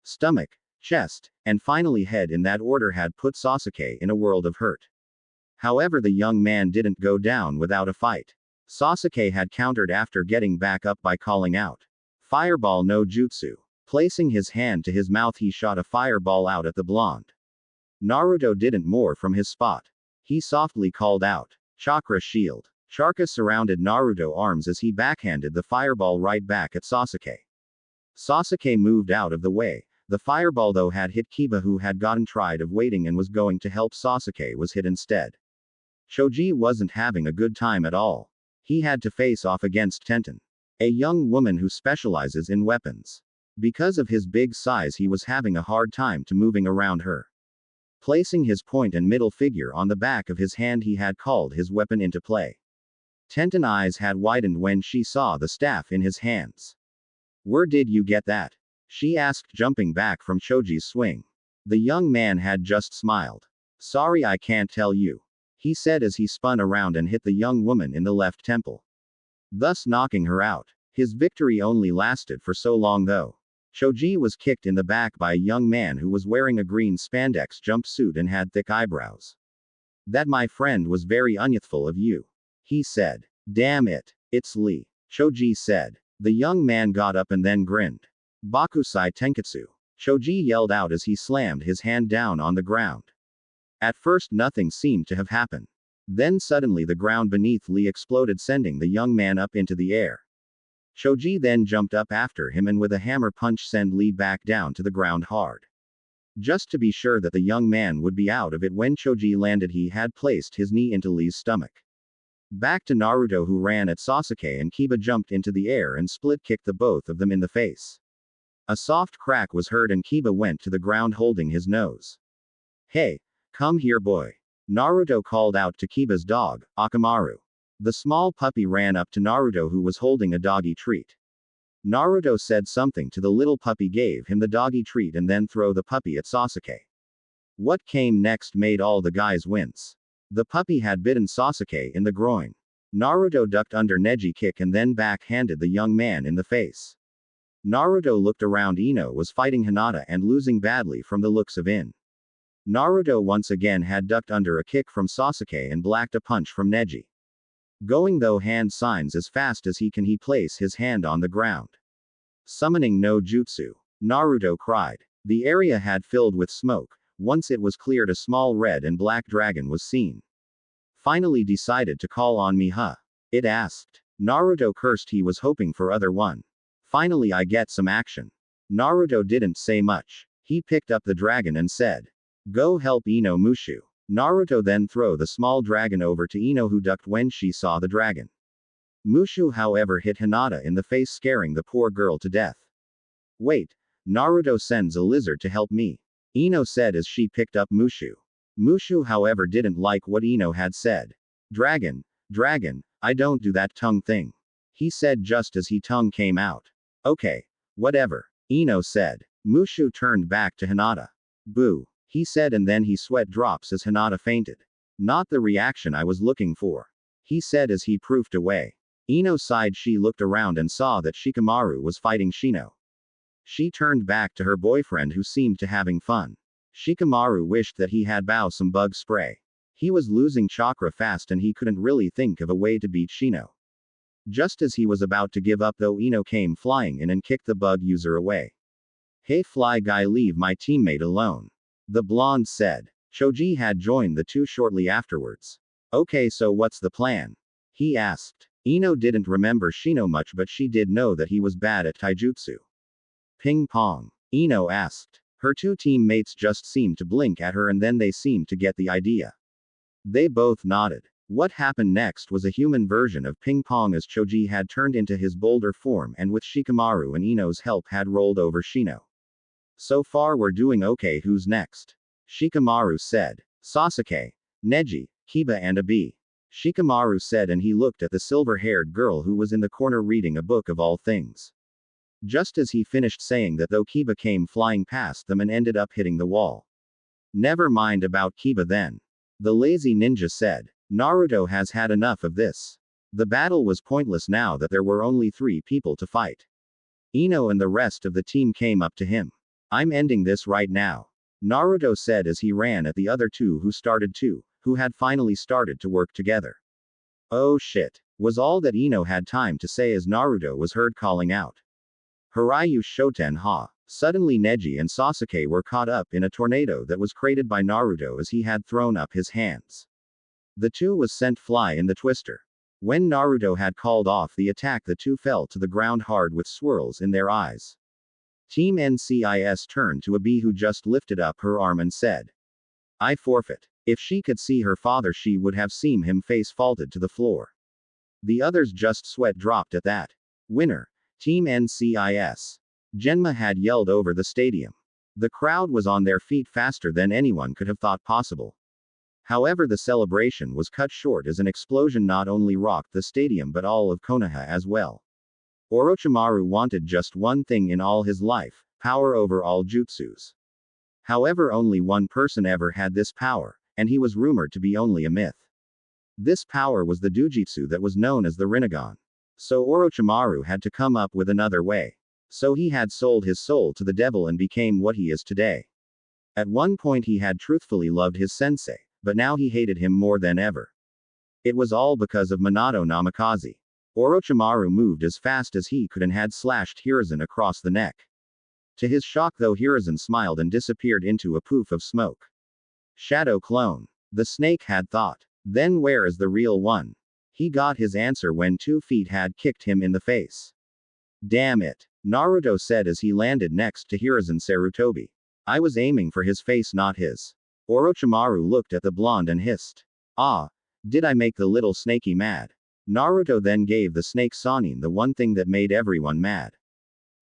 Stomach. chest, and finally head in that order had put Sasuke in a world of hurt. However, the young man didn't go down without a fight. Sasuke had countered after getting back up by calling out, "Fireball no jutsu." Placing his hand to his mouth, he shot a fireball out at the blonde. Naruto didn't move from his spot. He softly called out, "Chakra shield." Chakra surrounded Naruto's arms as he backhanded the fireball right back at Sasuke. Sasuke moved out of the way. The fireball though had hit Kiba, who had gotten tired of waiting and was going to help Sasuke, was hit instead. Choji wasn't having a good time at all. He had to face off against Tenten, a young woman who specializes in weapons. Because of his big size, he was having a hard time to moving around her. Placing his point and middle finger on the back of his hand, he had called his weapon into play. Tenten's eyes had widened when she saw the staff in his hands. "Where did you get that?" she asked, jumping back from Choji's swing. The young man had just smiled. "Sorry, I can't tell you," he said as he spun around and hit the young woman in the left temple, thus knocking her out. His victory only lasted for so long though. Choji was kicked in the back by a young man who was wearing a green spandex jumpsuit and had thick eyebrows. "That, my friend, was very unyouthful of you," he said. "Damn it, it's Lee," Choji said. The young man got up and then grinned. "Bakusai Tenketsu," Choji yelled out as he slammed his hand down on the ground. At first nothing seemed to have happened. Then suddenly the ground beneath Lee exploded, sending the young man up into the air. Choji then jumped up after him and with a hammer punch sent Lee back down to the ground hard. Just to be sure that the young man would be out of it when Choji landed, he had placed his knee into Lee's stomach. Back to Naruto, who ran at Sasuke, and Kiba jumped into the air and split-kicked the both of them in the face. A soft crack was heard and Kiba went to the ground holding his nose. "Hey, come here, boy," Naruto called out to Kiba's dog, Akamaru. The small puppy ran up to Naruto, who was holding a doggy treat. Naruto said something to the little puppy, gave him the doggy treat, and then threw the puppy at Sasuke. What came next made all the guys wince. The puppy had bitten Sasuke in the groin. Naruto ducked under Neji kick and then backhanded the young man in the face. Naruto looked around. Ino was fighting Hinata and losing badly from the looks of it. Naruto once again had ducked under a kick from Sasuke and blocked a punch from Neji. Going though hand signs as fast as he can, he place his hand on the ground. "Summoning no jutsu," Naruto cried. The area had filled with smoke. Once it was cleared, a small red and black dragon was seen. "Finally decided to call on me, huh?" it asked. Naruto cursed. He was hoping for other one. "Finally I get some action." Naruto didn't say much. He picked up the dragon and said, "Go help Ino Mushu." Naruto then threw the small dragon over to Ino, who ducked when she saw the dragon. Mushu, however, hit Hinata in the face, scaring the poor girl to death. "Wait, Naruto sends a lizard to help me," Ino said as she picked up Mushu. Mushu, however, didn't like what Ino had said. Dragon, I don't do that tongue thing," he said just as his tongue came out. "Okay, whatever," Ino said. Mushu turned back to Hinata. "Boo," he said, and then he sweat drops as Hinata fainted. "Not the reaction I was looking for," he said as he proofed away. Ino sighed. She looked around and saw that Shikamaru was fighting Shino. She turned back to her boyfriend, who seemed to having fun. Shikamaru wished that he had bought some bug spray. He was losing chakra fast and he couldn't really think of a way to beat Shino. Just as he was about to give up though, Ino came flying in and kicked the bug user away. "Hey fly guy, leave my teammate alone," the blonde said. Choji had joined the two shortly afterwards. "Okay, so what's the plan?" he asked. Ino didn't remember Shino much, but she did know that he was bad at taijutsu. "Ping pong?" Ino asked. Her two teammates just seemed to blink at her and then they seemed to get the idea. They both nodded. What happened next was a human version of ping pong, as Choji had turned into his boulder form and with Shikamaru and Ino's help had rolled over Shino. "So far we're doing okay. Who's next?" Shikamaru said. "Sasuke, Neji, Kiba and Abi," Shikamaru said, and he looked at the silver-haired girl who was in the corner reading a book of all things. Just as he finished saying that though, Kiba came flying past them and ended up hitting the wall. "Never mind about Kiba then," the lazy ninja said. "Naruto has had enough of this." The battle was pointless now that there were only 3 people to fight. Ino and the rest of the team came up to him. I'm ending this right now. Naruto said as he ran at the other two who had finally started to work together. Oh shit, was all that Ino had time to say as Naruto was heard calling out. Hiryu Shoten ha. Suddenly Neji and Sasuke were caught up in a tornado that was created by Naruto as he had thrown up his hands. The two was sent fly in the twister. When Naruto had called off the attack, the two fell to the ground hard with swirls in their eyes. Team NCIS turned to Abi who just lifted up her arm and said, I forfeit. If she could see her father, she would have seen him face faulted to the floor. The others just sweat dropped at that. Winner. Team NCIS. Genma had yelled over the stadium. The crowd was on their feet faster than anyone could have thought possible. However, the celebration was cut short as an explosion not only rocked the stadium but all of Konoha as well. Orochimaru wanted just one thing in all his life, power over all jutsus. However, only one person ever had this power, and he was rumored to be only a myth. This power was the Dujitsu that was known as the Rinnegan. So Orochimaru had to come up with another way. So he had sold his soul to the devil and became what he is today. At one point he had truthfully loved his sensei, but now he hated him more than ever. It was all because of Minato Namikaze. Orochimaru moved as fast as he could and had slashed Hiruzen across the neck. To his shock though, Hiruzen smiled and disappeared into a poof of smoke. Shadow clone. The snake had thought. Then where is the real one? He got his answer when 2 feet had kicked him in the face. Damn it. Naruto said as he landed next to Hiruzen Sarutobi. I was aiming for his face, not his. Orochimaru looked at the blonde and hissed. Ah. Did I make the little snaky mad? Naruto then gave the snake Sannin the one thing that made everyone mad.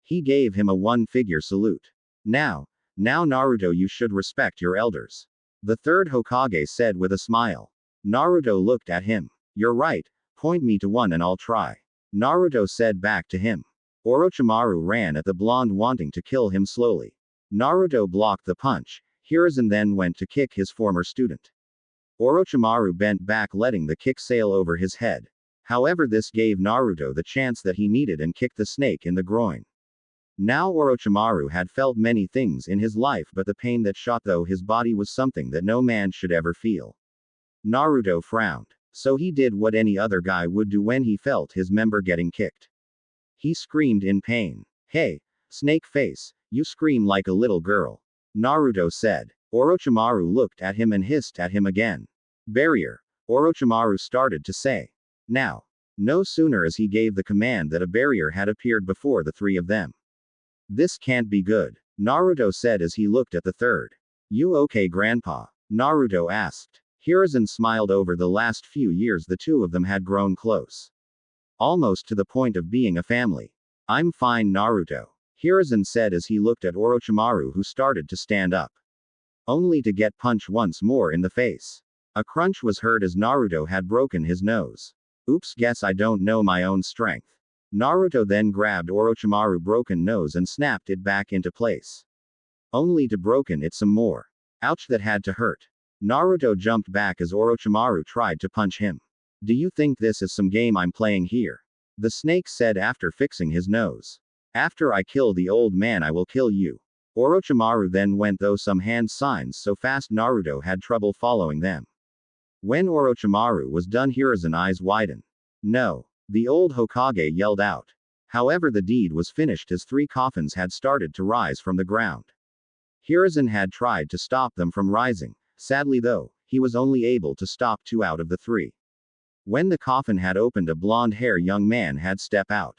He gave him a one-figure salute. Now Naruto, you should respect your elders. The third Hokage said with a smile. Naruto looked at him. You're right, point me to one and I'll try. Naruto said back to him. Orochimaru ran at the blonde wanting to kill him slowly. Naruto blocked the punch. Hiruzen then went to kick his former student. Orochimaru bent back letting the kick sail over his head. However, this gave Naruto the chance that he needed and kicked the snake in the groin. Now Orochimaru had felt many things in his life, but the pain that shot through his body was something that no man should ever feel. Naruto frowned. So he did what any other guy would do when he felt his member getting kicked. He screamed in pain. Hey, snake face, you scream like a little girl. Naruto said. Orochimaru looked at him and hissed at him again. Barrier. Orochimaru started to say. Now. No sooner as he gave the command that a barrier had appeared before the 3 of them. This can't be good, Naruto said as he looked at the third. You okay, Grandpa? Naruto asked. Hiruzen smiled. Over the last few years the two of them had grown close. Almost to the point of being a family. I'm fine, Naruto. Hiruzen said as he looked at Orochimaru, who started to stand up. Only to get punched once more in the face. A crunch was heard as Naruto had broken his nose. Oops, guess I don't know my own strength. Naruto then grabbed Orochimaru's broken nose and snapped it back into place. Only to broken it some more. Ouch, that had to hurt. Naruto jumped back as Orochimaru tried to punch him. Do you think this is some game I'm playing here? The snake said after fixing his nose. After I kill the old man I will kill you. Orochimaru then went through some hand signs so fast Naruto had trouble following them. When Orochimaru was done, Hiruzen's eyes widened. No. The old Hokage yelled out. However, the deed was finished as 3 coffins had started to rise from the ground. Hiruzen had tried to stop them from rising. Sadly though, he was only able to stop 2 out of the 3. When the coffin had opened, a blonde-haired young man had stepped out.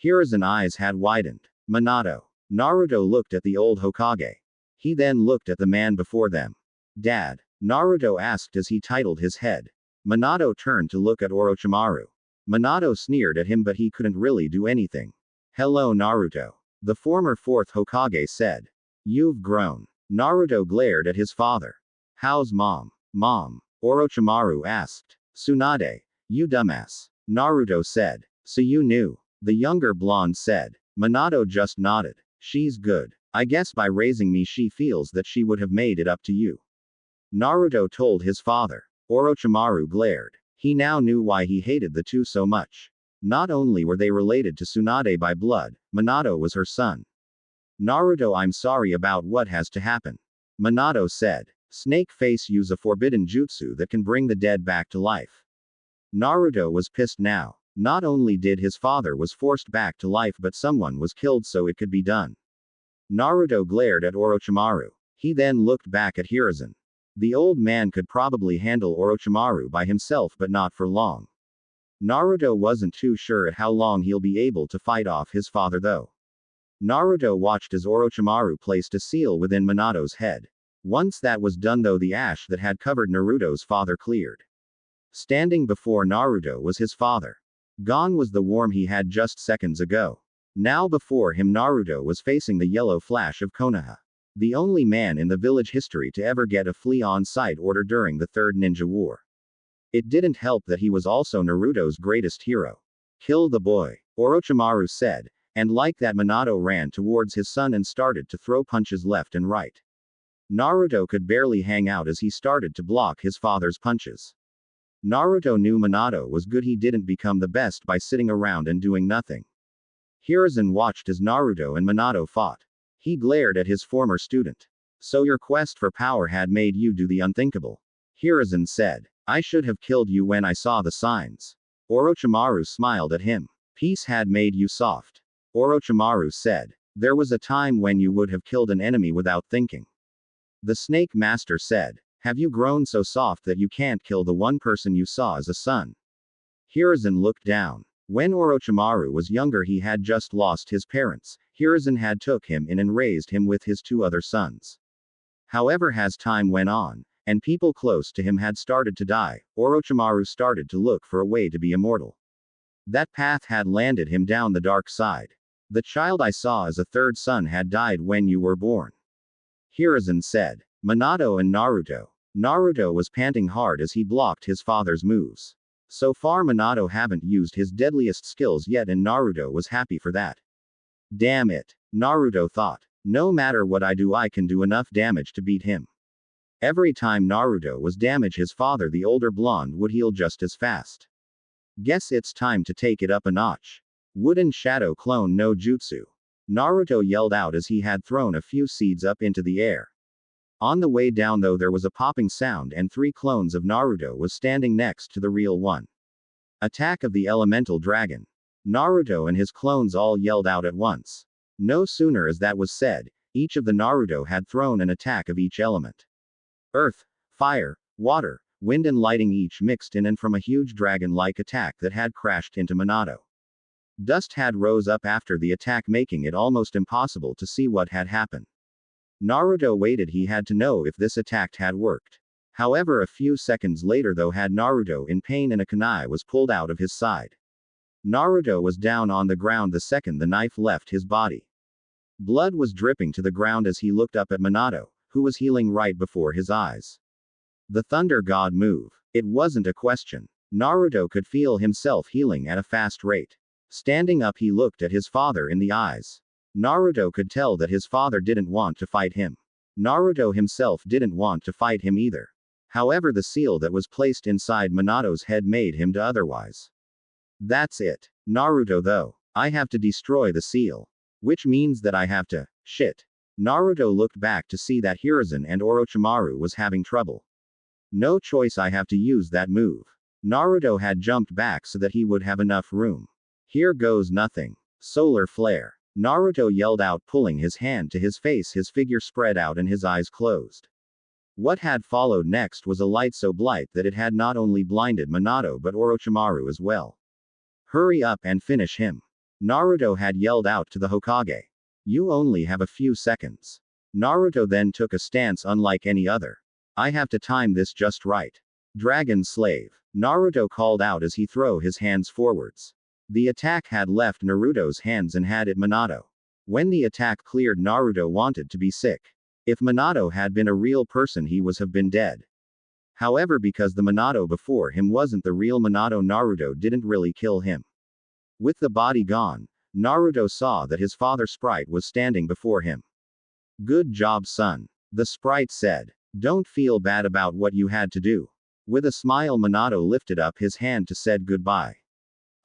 Hiruzen's eyes had widened. Minato. Naruto looked at the old Hokage. He then looked at the man before them. Dad? Naruto asked as he titled his head. Minato turned to look at Orochimaru. Minato sneered at him, but he couldn't really do anything. Hello, Naruto. The former 4th Hokage said. You've grown. Naruto glared at his father. How's mom? Mom? Orochimaru asked. Tsunade. You dumbass. Naruto said. So you knew. The younger blonde said. Minato just nodded. She's good. I guess by raising me she feels that she would have made it up to you. Naruto told his father. Orochimaru glared. He now knew why he hated the two so much. Not only were they related to Tsunade by blood, Minato was her son. Naruto, I'm sorry about what has to happen. Minato said. Snake Face use a forbidden jutsu that can bring the dead back to life. Naruto was pissed now. Not only did his father was forced back to life, but someone was killed so it could be done. Naruto glared at Orochimaru. He then looked back at Hiruzen. The old man could probably handle Orochimaru by himself, but not for long. Naruto wasn't too sure at how long he'll be able to fight off his father though. Naruto watched as Orochimaru placed a seal within Minato's head. Once that was done though, the ash that had covered Naruto's father cleared. Standing before Naruto was his father. Gone was the warmth he had just seconds ago. Now before him Naruto was facing the yellow flash of Konoha. The only man in the village history to ever get a flea on sight order during the Third Ninja War. It didn't help that he was also Naruto's greatest hero. Kill the boy, Orochimaru said, and like that Minato ran towards his son and started to throw punches left and right. Naruto could barely hang out as he started to block his father's punches. Naruto knew Minato was good, he didn't become the best by sitting around and doing nothing. Hiruzen watched as Naruto and Minato fought. He glared at his former student. So your quest for power had made you do the unthinkable. Hiruzen said. I should have killed you when I saw the signs. Orochimaru smiled at him. Peace had made you soft. Orochimaru said. There was a time when you would have killed an enemy without thinking. The Snake Master said. Have you grown so soft that you can't kill the one person you saw as a son? Hiruzen looked down. When Orochimaru was younger he had just lost his parents. Hiruzen had took him in and raised him with his two other sons. However, as time went on, and people close to him had started to die, Orochimaru started to look for a way to be immortal. That path had landed him down the dark side. The child I saw as a third son had died when you were born. Hiruzen said. Minato and Naruto. Naruto was panting hard as he blocked his father's moves. So far Minato haven't used his deadliest skills yet and Naruto was happy for that. Damn it. Naruto thought. No matter what I do I can do enough damage to beat him. Every time Naruto was damage his father the older blonde would heal just as fast. Guess it's time to take it up a notch. Wooden Shadow Clone no Jutsu. Naruto yelled out as he had thrown a few seeds up into the air. On the way down though there was a popping sound and 3 clones of Naruto was standing next to the real one. Attack of the Elemental Dragon. Naruto and his clones all yelled out at once. No sooner as that was said, each of the Naruto had thrown an attack of each element. Earth, fire, water, wind and lighting each mixed in and from a huge dragon-like attack that had crashed into Minato. Dust had rose up after the attack making it almost impossible to see what had happened. Naruto waited, he had to know if this attack had worked. However, a few seconds later though had Naruto in pain and a kunai was pulled out of his side. Naruto was down on the ground the second the knife left his body. Blood was dripping to the ground as he looked up at Minato, who was healing right before his eyes. The Thunder God move. It wasn't a question. Naruto could feel himself healing at a fast rate. Standing up he looked at his father in the eyes. Naruto could tell that his father didn't want to fight him. Naruto himself didn't want to fight him either. However, the seal that was placed inside Minato's head made him to otherwise. That's it. Naruto though. I have to destroy the seal. Which means that I have to. Shit. Naruto looked back to see that Hiruzen and Orochimaru was having trouble. No choice, I have to use that move. Naruto had jumped back so that he would have enough room. Here goes nothing. Solar Flare. Naruto yelled out, pulling his hand to his face, his figure spread out and his eyes closed. What had followed next was a light so bright that it had not only blinded Minato but Orochimaru as well. Hurry up and finish him. Naruto had yelled out to the Hokage. You only have a few seconds. Naruto then took a stance unlike any other. I have to time this just right. Dragon Slave. Naruto called out as he threw his hands forwards. The attack had left Naruto's hands and had hit Minato. When the attack cleared, Naruto wanted to be sick. If Minato had been a real person he was have been dead. However, because the Minato before him wasn't the real Minato, Naruto didn't really kill him. With the body gone, Naruto saw that his father sprite was standing before him. Good job, son. The sprite said. Don't feel bad about what you had to do. With a smile, Minato lifted up his hand to said goodbye.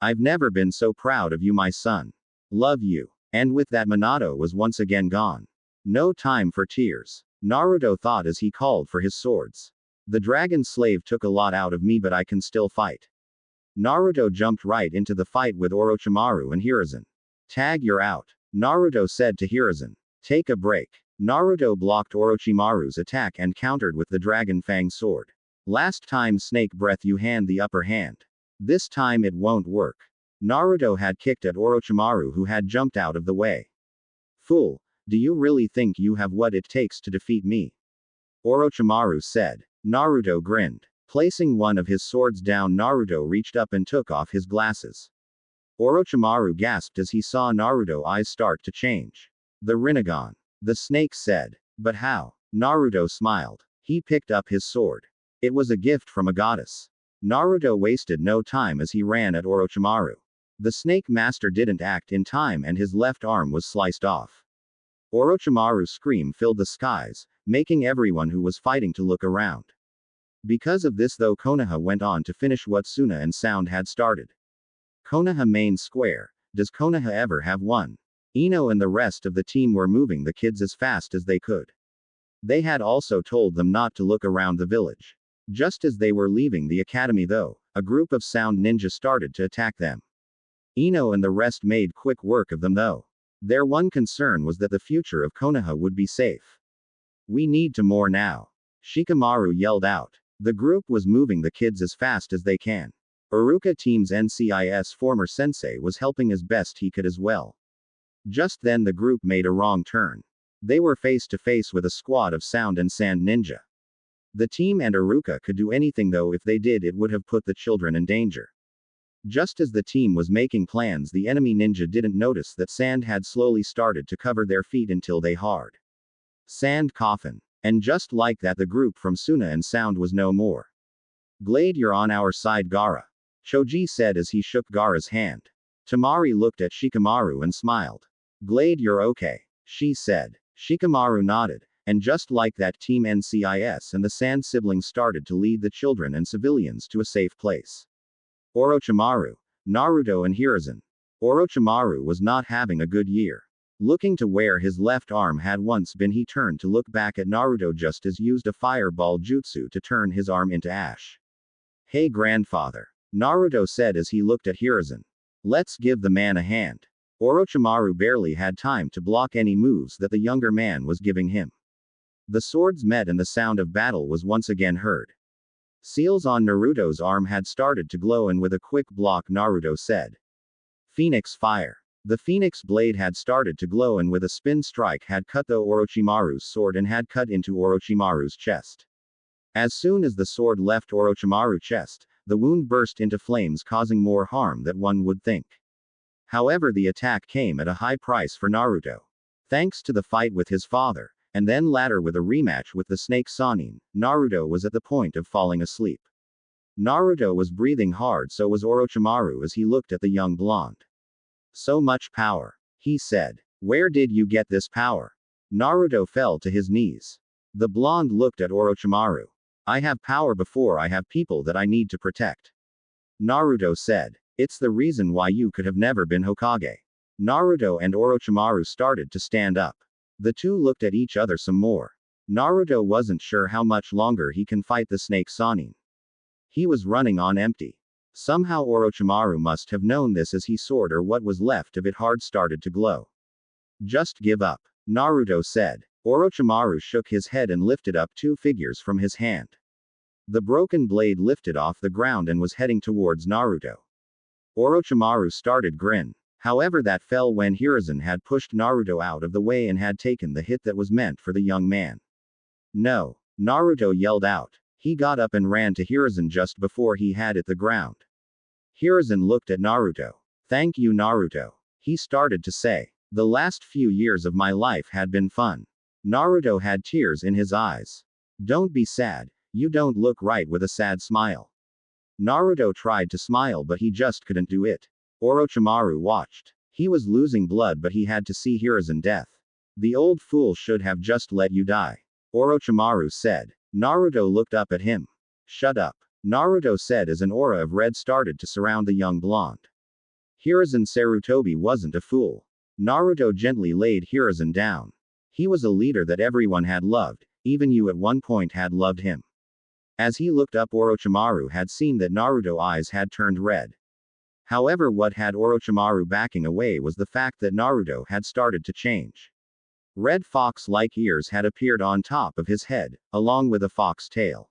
I've never been so proud of you, my son. Love you. And with that Minato was once again gone. No time for tears, Naruto thought as he called for his swords. The dragon slave took a lot out of me, but I can still fight. Naruto jumped right into the fight with Orochimaru and Hiruzen. Tag, you're out, Naruto said to Hiruzen. Take a break. Naruto blocked Orochimaru's attack and countered with the Dragon Fang sword. Last time Snake Breath you hand the upper hand. This time it won't work. Naruto had kicked at Orochimaru, who had jumped out of the way. Fool, do you really think you have what it takes to defeat me? Orochimaru said. Naruto grinned. Placing one of his swords down, Naruto reached up and took off his glasses. Orochimaru gasped as he saw Naruto's eyes start to change. The Rinnegan. The snake said. But how? Naruto smiled. He picked up his sword. It was a gift from a goddess. Naruto wasted no time as he ran at Orochimaru. The snake master didn't act in time and his left arm was sliced off. Orochimaru's scream filled the skies, making everyone who was fighting to look around. Because of this, though, Konoha went on to finish what Suna and Sound had started. Konoha main square. Does Konoha ever have won? Ino and the rest of the team were moving the kids as fast as they could. They had also told them not to look around the village. Just as they were leaving the academy, though, a group of Sound ninja started to attack them. Ino and the rest made quick work of them, though. Their one concern was that the future of Konoha would be safe. We need to more now. Shikamaru yelled out. The group was moving the kids as fast as they can. Iruka Team's NCIS former sensei was helping as best he could as well. Just then the group made a wrong turn. They were face to face with a squad of Sound and Sand ninja. The team and Iruka could do anything, though if they did it would have put the children in danger. Just as the team was making plans, the enemy ninja didn't notice that Sand had slowly started to cover their feet until they hard. Sand coffin. And just like that, the group from Suna and Sound was no more. Glade, you're on our side, Gaara. Choji said as he shook Gaara's hand. Temari looked at Shikamaru and smiled. Glade, you're okay, she said. Shikamaru nodded, and just like that, Team NCIS and the Sand siblings started to lead the children and civilians to a safe place. Orochimaru, Naruto and Hiruzen. Orochimaru was not having a good year. Looking to where his left arm had once been, he turned to look back at Naruto just as used a fireball jutsu to turn his arm into ash. Hey grandfather, Naruto said as he looked at Hiruzen. Let's give the man a hand. Orochimaru barely had time to block any moves that the younger man was giving him. The swords met and the sound of battle was once again heard. Seals on Naruto's arm had started to glow, and with a quick block Naruto said. Phoenix fire. The phoenix blade had started to glow and with a spin strike had cut through Orochimaru's sword and had cut into Orochimaru's chest. As soon as the sword left Orochimaru's chest, the wound burst into flames, causing more harm than one would think. However, the attack came at a high price for Naruto. Thanks to the fight with his father, and then later with a rematch with the snake Sannin, Naruto was at the point of falling asleep. Naruto was breathing hard, so was Orochimaru as he looked at the young blonde. So much power, he said. Where did you get this power? Naruto fell to his knees. The blonde looked at Orochimaru. I have power before I have people that I need to protect. Naruto said. It's the reason why you could have never been Hokage. Naruto and Orochimaru started to stand up. The two looked at each other some more. Naruto wasn't sure how much longer he can fight the snake Sannin. He was running on empty. Somehow Orochimaru must have known this as his sword, or what was left of it, hard started to glow. Just give up, Naruto said. Orochimaru shook his head and lifted up two figures from his hand. The broken blade lifted off the ground and was heading towards Naruto. Orochimaru started grin. However, that fell when Hiruzen had pushed Naruto out of the way and had taken the hit that was meant for the young man. No, Naruto yelled out. He got up and ran to Hiruzen just before he had hit the ground. Hiruzen looked at Naruto. Thank you, Naruto. He started to say. The last few years of my life had been fun. Naruto had tears in his eyes. Don't be sad, you don't look right with a sad smile. Naruto tried to smile, but he just couldn't do it. Orochimaru watched. He was losing blood, but he had to see Hiruzen's death. The old fool should have just let you die, Orochimaru said. Naruto looked up at him. Shut up, Naruto said as an aura of red started to surround the young blonde. Hiruzen Sarutobi wasn't a fool. Naruto gently laid Hiruzen down. He was a leader that everyone had loved, even you at one point had loved him. As he looked up, Orochimaru had seen that Naruto's eyes had turned red. However, what had Orochimaru backing away was the fact that Naruto had started to change. Red fox-like ears had appeared on top of his head, along with a fox tail.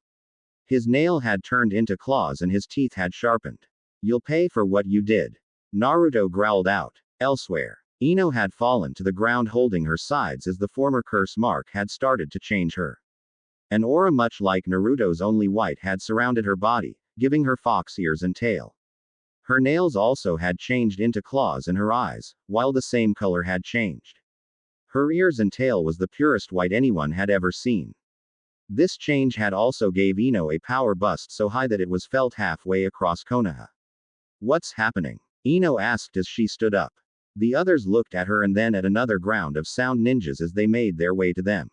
His nail had turned into claws and his teeth had sharpened. "You'll pay for what you did," Naruto growled out. Elsewhere, Ino had fallen to the ground holding her sides as the former curse mark had started to change her. An aura much like Naruto's, only white, had surrounded her body, giving her fox ears and tail. Her nails also had changed into claws and her eyes, while the same color had changed. Her ears and tail was the purest white anyone had ever seen. This change had also gave Ino a power boost so high that it was felt halfway across Konoha. "What's happening?" Ino asked as she stood up. The others looked at her and then at another ground of sound ninjas as they made their way to them.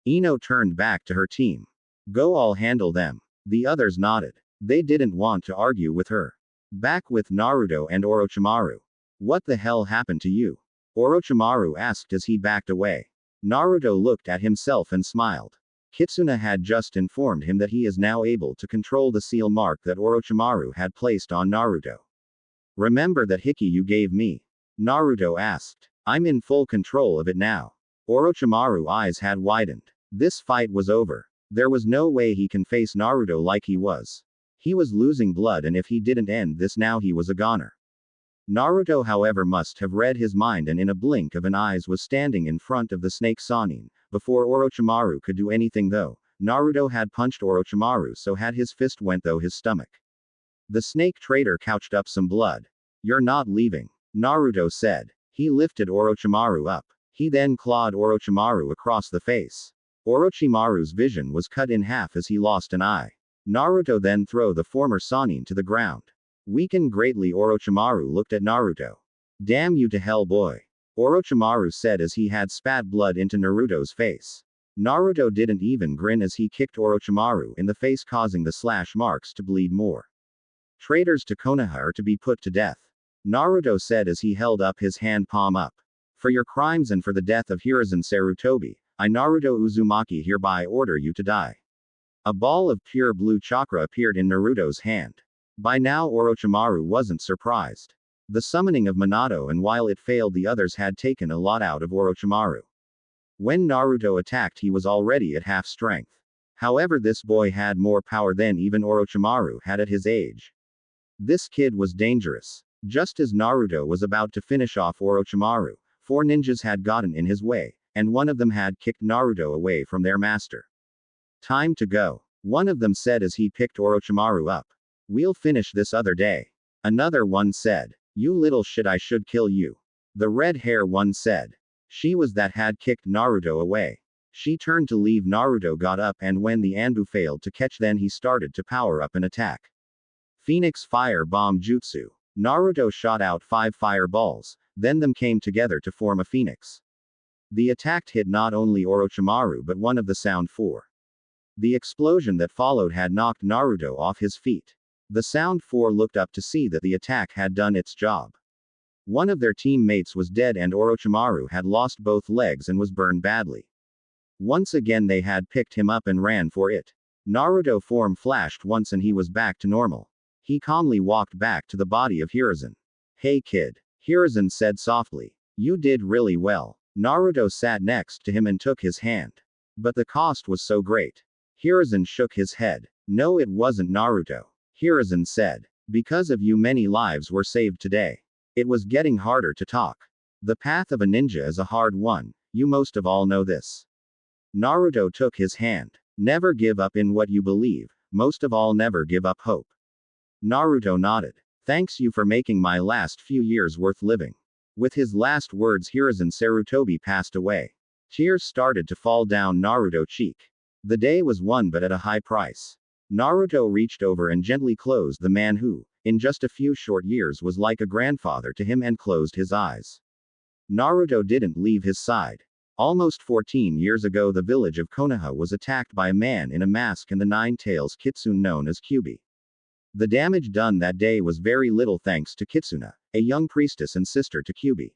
Ino turned back to her team. "Go, all handle them." The others nodded. They didn't want to argue with her. Back with Naruto and Orochimaru. "What the hell happened to you?" Orochimaru asked as he backed away. Naruto looked at himself and smiled. Kitsuna had just informed him that he is now able to control the seal mark that Orochimaru had placed on Naruto. "Remember that hiki you gave me?" Naruto asked. "I'm in full control of it now." Orochimaru's eyes had widened. This fight was over. There was no way he can face Naruto like he was. He was losing blood, and if he didn't end this now, he was a goner. Naruto, however, must have read his mind and in a blink of an eye was standing in front of the snake Sannin. Before Orochimaru could do anything though, Naruto had punched Orochimaru so had his fist went through his stomach. The snake trader couched up some blood. "You're not leaving," Naruto said. He lifted Orochimaru up. He then clawed Orochimaru across the face. Orochimaru's vision was cut in half as he lost an eye. Naruto then threw the former Sannin to the ground. Weakened greatly, Orochimaru looked at Naruto. "Damn you to hell, boy," Orochimaru said as he had spat blood into Naruto's face. Naruto didn't even grin as he kicked Orochimaru in the face, causing the slash marks to bleed more. "Traitors to Konoha are to be put to death," Naruto said as he held up his hand palm up. "For your crimes and for the death of Hiruzen Sarutobi, I, Naruto Uzumaki, hereby order you to die." A ball of pure blue chakra appeared in Naruto's hand. By now Orochimaru wasn't surprised. The summoning of Minato, and while it failed, the others had taken a lot out of Orochimaru. When Naruto attacked, he was already at half strength. However, this boy had more power than even Orochimaru had at his age. This kid was dangerous. Just as Naruto was about to finish off Orochimaru, 4 ninjas had gotten in his way, and one of them had kicked Naruto away from their master. "Time to go," one of them said as he picked Orochimaru up. "We'll finish this other day." Another one said. "You little shit, I should kill you." The red hair one said. She was that had kicked Naruto away. She turned to leave. Naruto got up, and when the Anbu failed to catch, then he started to power up an attack. Phoenix Fire Bomb Jutsu. Naruto shot out 5 fireballs, then them came together to form a phoenix. The attack hit not only Orochimaru but one of the Sound 4. The explosion that followed had knocked Naruto off his feet. The Sound 4 looked up to see that the attack had done its job. One of their teammates was dead and Orochimaru had lost both legs and was burned badly. Once again they had picked him up and ran for it. Naruto form flashed once and he was back to normal. He calmly walked back to the body of Hiruzen. "Hey kid," Hiruzen said softly. "You did really well." Naruto sat next to him and took his hand. "But the cost was so great." Hiruzen shook his head. "No, it wasn't, Naruto," Hiruzen said. "Because of you, many lives were saved today." It was getting harder to talk. The path of a ninja is a hard one, you most of all know this. Naruto took his hand. "Never give up in what you believe, most of all never give up hope." Naruto nodded. "Thanks you for making my last few years worth living." With his last words, Hiruzen Sarutobi passed away. Tears started to fall down Naruto's cheek. The day was won, but at a high price. Naruto reached over and gently closed the man who, in just a few short years, was like a grandfather to him and closed his eyes. Naruto didn't leave his side. Almost 14 years ago, the village of Konoha was attacked by a man in a mask and the 9 tails kitsune known as Kyubi. The damage done that day was very little thanks to Kitsuna, a young priestess and sister to Kyubi.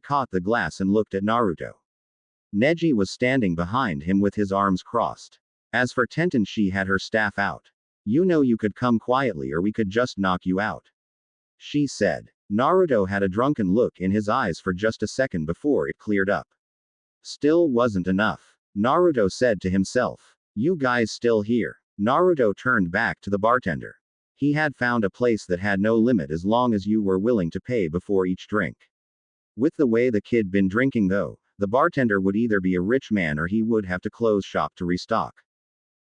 had caught the glass and looked at Naruto. Neji was standing behind him with his arms crossed. As for Tenten, she had her staff out. You know, you could come quietly or we could just knock you out, she said. Naruto had a drunken look in his eyes for just a second before it cleared up. Still wasn't enough. Naruto said to himself. You guys still here? Naruto turned back to the bartender. He had found a place that had no limit as long as you were willing to pay before each drink. With the way the kid been drinking though, the bartender would either be a rich man or he would have to close shop to restock.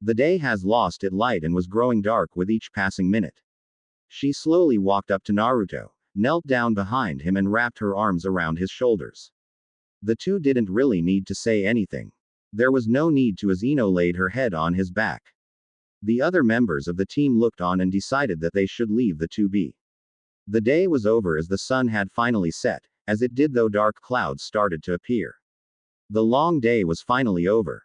The day has lost its light and was growing dark with each passing minute. She slowly walked up to Naruto, knelt down behind him and wrapped her arms around his shoulders. The two didn't really need to say anything. There was no need to as Ino laid her head on his back. The other members of the team looked on and decided that they should leave the two be. The day was over as the sun had finally set, as it did though dark clouds started to appear. The long day was finally over.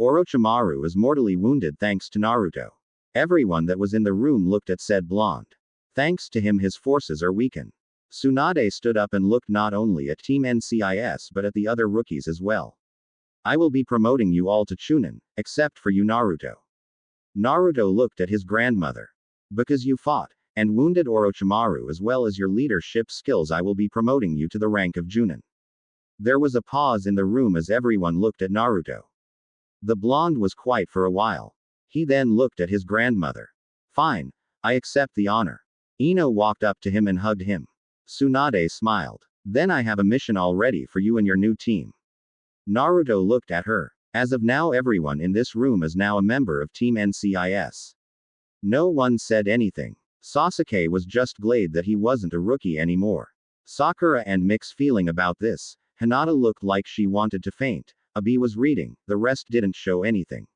Orochimaru is mortally wounded thanks to Naruto. Everyone that was in the room looked at said blonde. Thanks to him his forces are weakened. Tsunade stood up and looked not only at Team NCIS but at the other rookies as well. I will be promoting you all to Chunin, except for you Naruto. Naruto looked at his grandmother. Because you fought and wounded Orochimaru as well as your leadership skills, I will be promoting you to the rank of Junin. There was a pause in the room as everyone looked at Naruto. The blonde was quiet for a while. He then looked at his grandmother. Fine. I accept the honor. Ino walked up to him and hugged him. Tsunade smiled. Then I have a mission already for you and your new team. Naruto looked at her. As of now everyone in this room is now a member of Team NCIS. No one said anything. Sasuke was just glad that he wasn't a rookie anymore. Sakura and mixed feeling about this. Hinata looked like she wanted to faint. Abi was reading, the rest didn't show anything.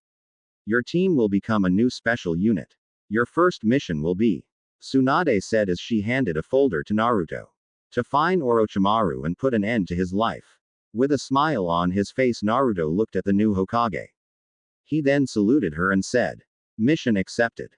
Your team will become a new special unit. Your first mission will be, Tsunade said as she handed a folder to Naruto. To find Orochimaru and put an end to his life. With a smile on his face Naruto looked at the new Hokage. He then saluted her and said, mission accepted.